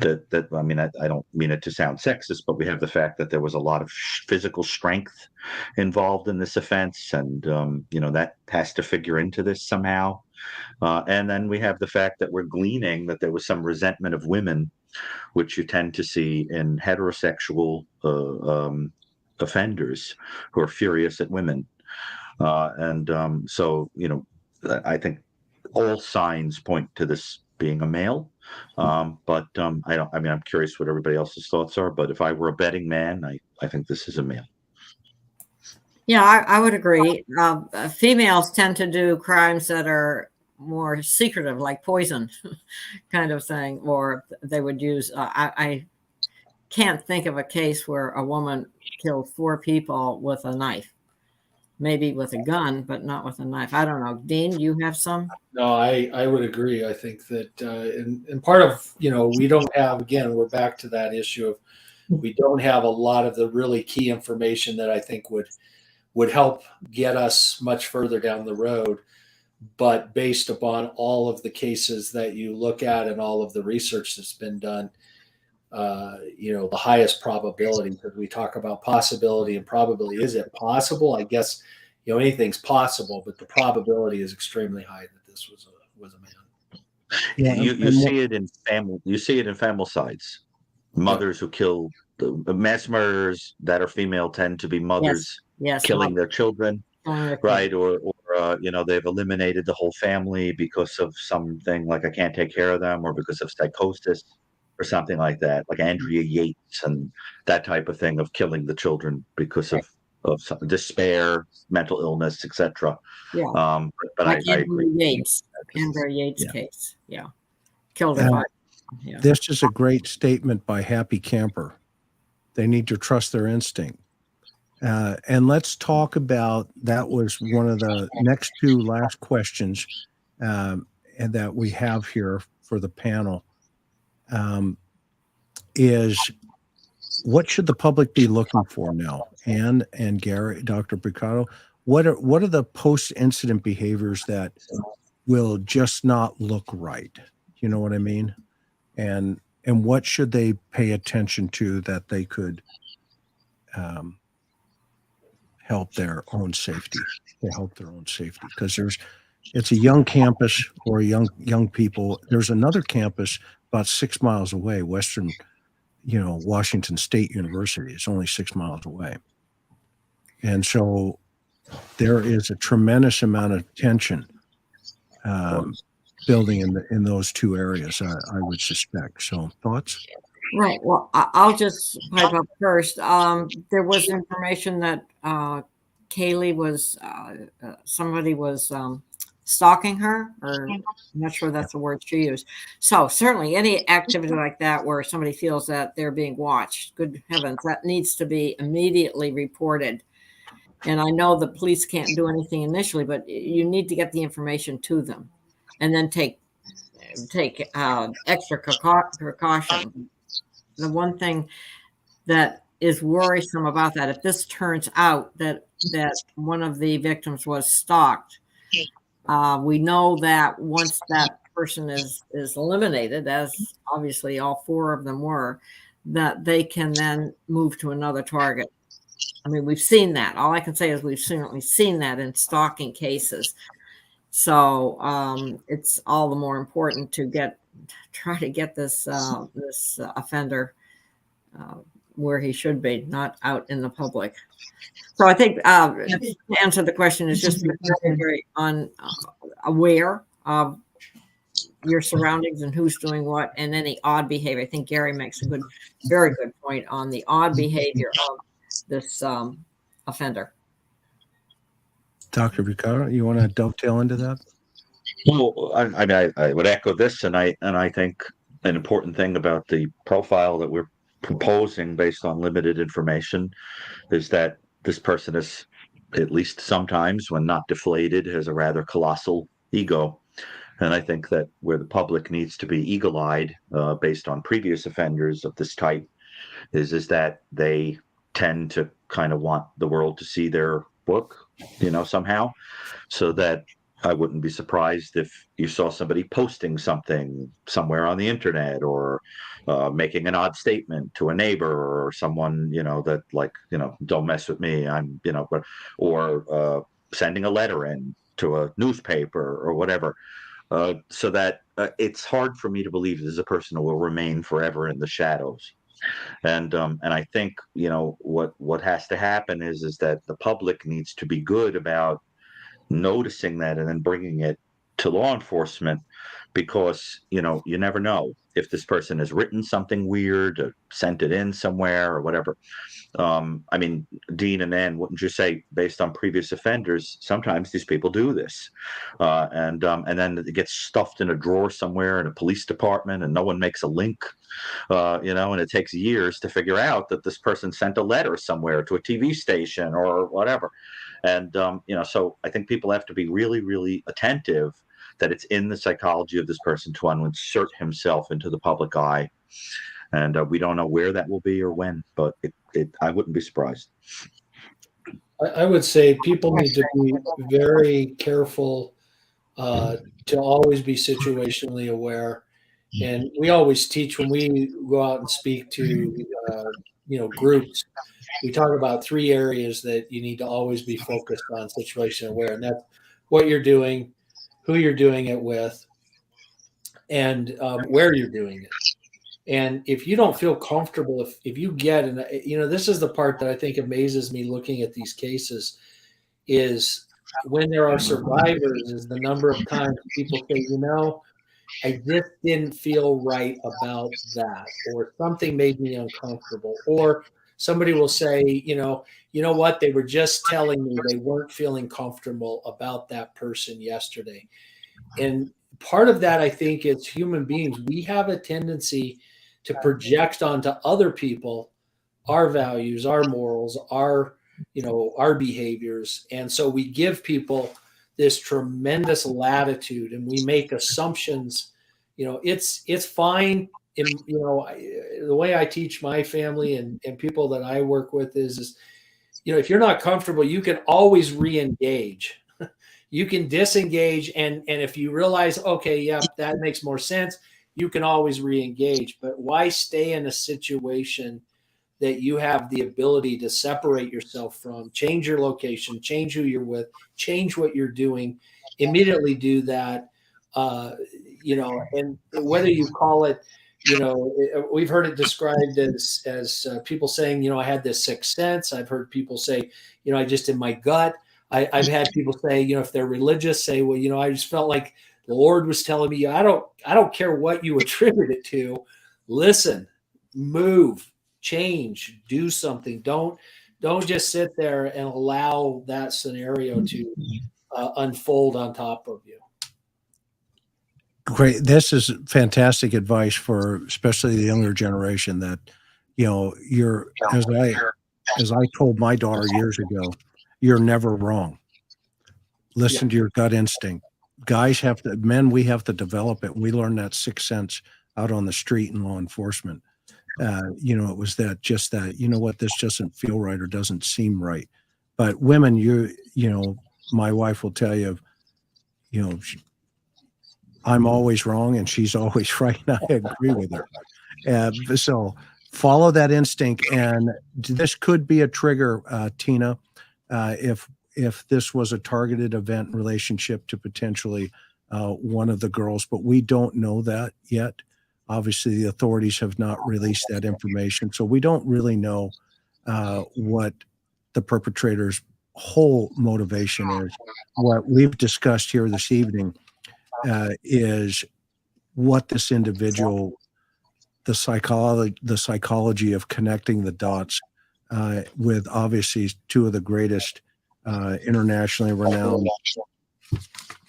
don't mean it to sound sexist, but we have the fact that there was a lot of physical strength involved in this offense, and that has to figure into this somehow. And then we have the fact that we're gleaning that there was some resentment of women, which you tend to see in heterosexual offenders who are furious at women. So I think all signs point to this being a male. I'm curious what everybody else's thoughts are, but if I were a betting man, I think this is a male. Yeah, I would agree. Females tend to do crimes that are more secretive, like poison kind of thing, or they would use, I can't think of a case where a woman killed 4 people with a knife. Maybe with a gun, but not with a knife. I don't know. Dean, you have some? No, I would agree. I think that, and part of, we don't have, again, we're back to that issue of we don't have a lot of the really key information that I think would would help get us much further down the road. But based upon all of the cases that you look at and all of the research that's been done, the highest probability, because we talk about possibility and probability. Is it possible? I guess, anything's possible, but the probability is extremely high that this was a man. Yeah, You see it in familicides. Mothers who kill, the mass murders that are female tend to be mothers Yes, killing their children, right? Or they've eliminated the whole family because of something like I can't take care of them, or because of psychosis or something like that, like Andrea Yates and that type of thing, of killing the children because of some despair, mental illness, etc. Yeah. But like I agree. Andrea Yates case. Yeah. Killed her. Yeah. This is a great statement by Happy Camper. They need to trust their instinct. And let's talk about, that was one of the next two last questions and that we have here for the panel, is what should the public be looking for now? Ann and Gary, Dr. Brucato, what are the post-incident behaviors that will just not look right? You know what I mean? And what should they pay attention to that they could help their own safety? Because it's a young campus or young people. There's another campus about 6 miles away, Western, Washington State University. It's only 6 miles away. And so there is a tremendous amount of tension building in those two areas, I would suspect. So thoughts? Right. Well, I'll just pipe up first. There was information that Kaylee was, somebody was stalking her, or I'm not sure that's the word she used. So certainly any activity like that where somebody feels that they're being watched, good heavens, that needs to be immediately reported. And I know the police can't do anything initially, but you need to get the information to them and then take extra precaution. The one thing that is worrisome about that, if this turns out that one of the victims was stalked, we know that once that person is eliminated, as obviously all four of them were, that they can then move to another target. I mean, we've seen that. All I can say is we've certainly seen that in stalking cases. So it's all the more important to try to get this offender where he should be, not out in the public. So I think to answer the question is just be very, very aware of your surroundings and who's doing what and any odd behavior. I think Gary makes a very good point on the odd behavior of this offender. Dr. Brucato, you want to dovetail into that? Well, I would echo this, and I think an important thing about the profile that we're proposing based on limited information is that this person is, at least sometimes when not deflated, has a rather colossal ego. And I think that where the public needs to be eagle-eyed based on previous offenders of this type is that they tend to kind of want the world to see their work, somehow, so that I wouldn't be surprised if you saw somebody posting something somewhere on the internet, or making an odd statement to a neighbor or someone, that don't mess with me. Or sending a letter in to a newspaper or whatever. So that it's hard for me to believe there's a person who will remain forever in the shadows. And I think, what has to happen is that the public needs to be good about noticing that and then bringing it to law enforcement, because you never know if this person has written something weird or sent it in somewhere or whatever. I mean, Dean and Ann, wouldn't you say, based on previous offenders, sometimes these people do this, and then it gets stuffed in a drawer somewhere in a police department, and no one makes a link, and it takes years to figure out that this person sent a letter somewhere to a TV station or whatever. And, so I think people have to be really, really attentive that it's in the psychology of this person to insert himself into the public eye. And we don't know where that will be or when, but I wouldn't be surprised. I would say people need to be very careful to always be situationally aware. And we always teach when we go out and speak to groups. We talk about 3 areas that you need to always be focused on, situation aware, and that's what you're doing, who you're doing it with, and where you're doing it. And if you don't feel comfortable, if you get, and this is the part that I think amazes me looking at these cases, is when there are survivors, is the number of times people say, I just didn't feel right about that, or something made me uncomfortable, or somebody will say, you know what, they were just telling me they weren't feeling comfortable about that person yesterday. And part of that, I think, is human beings. We have a tendency to project onto other people our values, our morals, our behaviors. And so we give people this tremendous latitude and we make assumptions. It's fine. The way I teach my family and people that I work with is if you're not comfortable, you can always re-engage. You can disengage. And if you realize, okay, yeah, that makes more sense, you can always re-engage. But why stay in a situation that you have the ability to separate yourself from, change your location, change who you're with, change what you're doing, immediately do that. And whether you call it, we've heard it described as people saying, I had this sixth sense. I've heard people say, I just in my gut. I've had people say, if they're religious, say, well, I just felt like the Lord was telling me. I don't care what you attribute it to. Listen, move, change, do something. Don't just sit there and allow that scenario to unfold on top of you. Great. This is fantastic advice for especially the younger generation that, you're, as I told my daughter years ago, you're never wrong. Listen to your gut instinct. Guys we have to develop it. We learn that sixth sense out on the street in law enforcement. It was that, this doesn't feel right or doesn't seem right. But women, my wife will tell you, I'm always wrong and she's always right. And I agree with her. So follow that instinct. And this could be a trigger, Tina, if this was a targeted event in relationship to potentially one of the girls, but we don't know that yet. Obviously, the authorities have not released that information. So we don't really know what the perpetrator's whole motivation is. What we've discussed here this evening is what this individual, the psychology of connecting the dots with obviously 2 of the greatest internationally renowned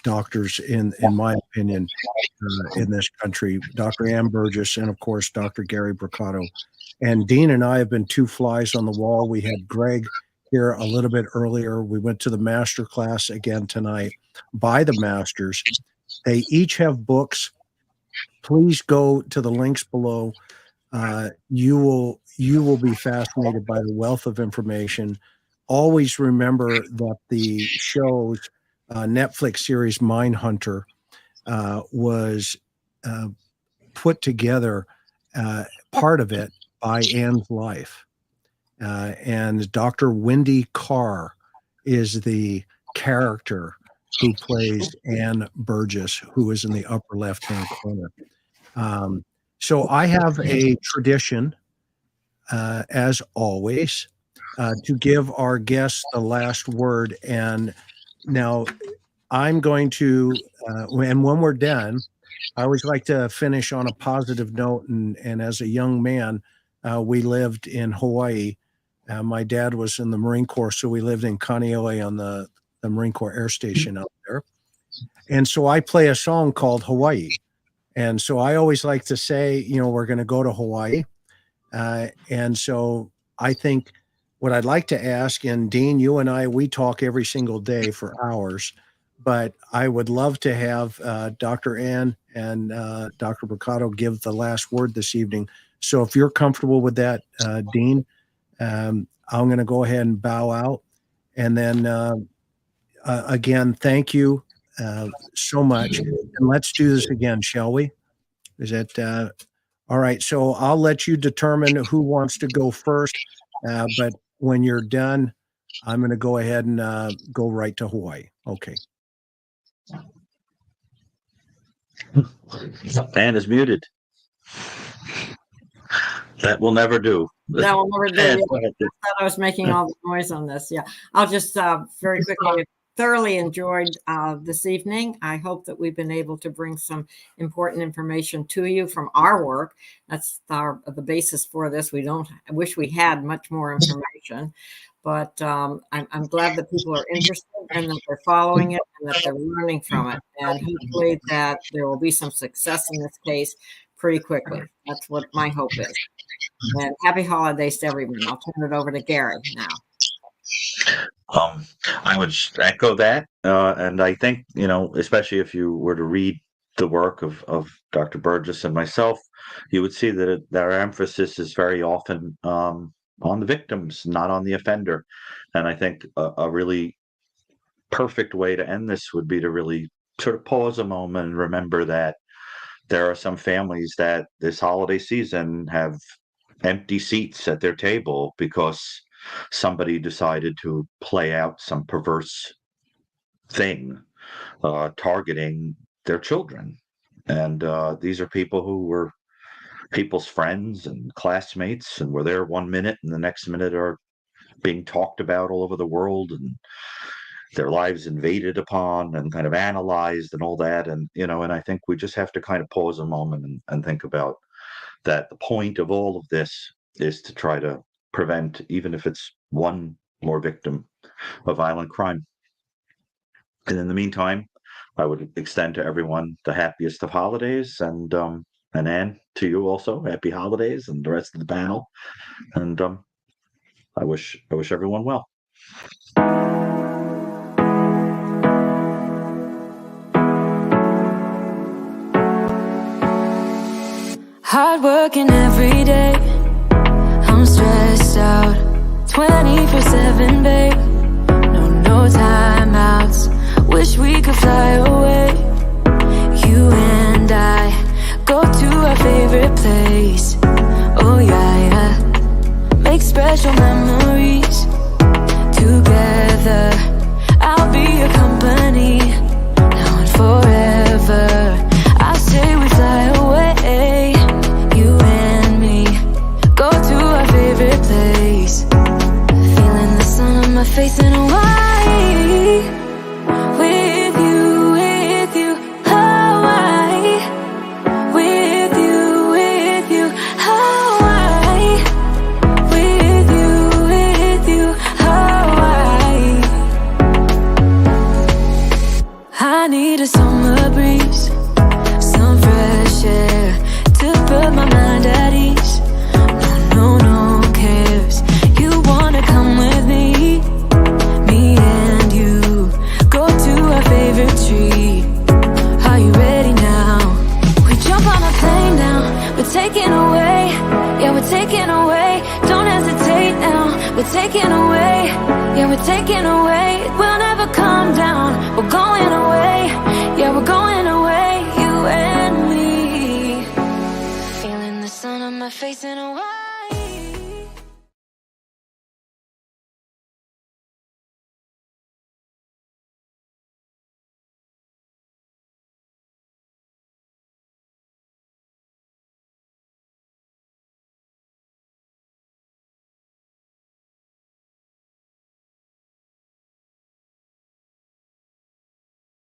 doctors in my opinion in this country, Dr. Ann Burgess and of course Dr. Gary Brucato. And Dean and I have been 2 flies on the wall. We had Greg here a little bit earlier. We went to the master class again tonight by the masters. They each have books. Please go to the links below. You will be fascinated by the wealth of information. Always remember that the show's Netflix series Mindhunter was put together, part of it, by Ann's life. And Dr. Wendy Carr is the character who plays Ann Burgess, who is in the upper left-hand corner. So I have a tradition, as always, to give our guests the last word. And now I'm going to, and when we're done, I always like to finish on a positive note. And as a young man, we lived in Hawaii. My dad was in the Marine Corps, so we lived in Kaneohe on the Marine Corps Air Station out there. And so I play a song called Hawaii. And so I always like to say, we're going to go to Hawaii. And so I think what I'd like to ask, and Dean, you and I, we talk every single day for hours, but I would love to have Dr. Ann and Dr. Brucato give the last word this evening. So if you're comfortable with that, Dean, I'm going to go ahead and bow out. And then again, thank you so much. And let's do this again, shall we? Is that all right? So I'll let you determine who wants to go first. But when you're done, I'm going to go ahead and go right to Hawaii. Okay. Ann is muted. That will never do. That will never do. Ann, Yeah. go ahead. I thought I was making all the noise on this. Yeah, I'll just very quickly. Thoroughly enjoyed this evening. I hope that we've been able to bring some important information to you from our work. That's the basis for this. I wish we had much more information, but I'm glad that people are interested and that they're following it and that they're learning from it. And hopefully that there will be some success in this case pretty quickly. That's what my hope is. And happy holidays to everyone. I'll turn it over to Gary now. I would echo that, and I think, especially if you were to read the work of Dr. Burgess and myself, you would see that our emphasis is very often on the victims, not on the offender. And I think a really perfect way to end this would be to really sort of pause a moment and remember that there are some families that this holiday season have empty seats at their table because somebody decided to play out some perverse thing targeting their children. And these are people who were people's friends and classmates and were there 1 minute and the next minute are being talked about all over the world and their lives invaded upon and kind of analyzed and all that. And, and I think we just have to kind of pause a moment and think about that. The point of all of this is to try to prevent, even if it's one more victim of violent crime. And in the meantime, I would extend to everyone the happiest of holidays, and Ann, to you also, happy holidays, and the rest of the panel. And I wish everyone well. Hard working every day, I'm stressed out 24/7, babe. No timeouts. Wish we could fly away. You and I go to our favorite place. Oh yeah. Make special memories together. I'll be your company now and forever. I say we fly away. You and me go to our favorite place. Feeling the sun on my face in Hawaii. With you, Hawaii. With you, Hawaii. With you, Hawaii. I need a summer breeze, some fresh air to put my mind at ease. No cares. You wanna come with me? Me and you go to our favorite tree. Are you ready now? We jump on a plane now. We're taking away. Yeah, we're taking away. Don't hesitate now. We're taking away. Yeah, we're taking away. We'll never come down. We're going away. Yeah, we're going away. You and me. Feeling the sun on my face in a while.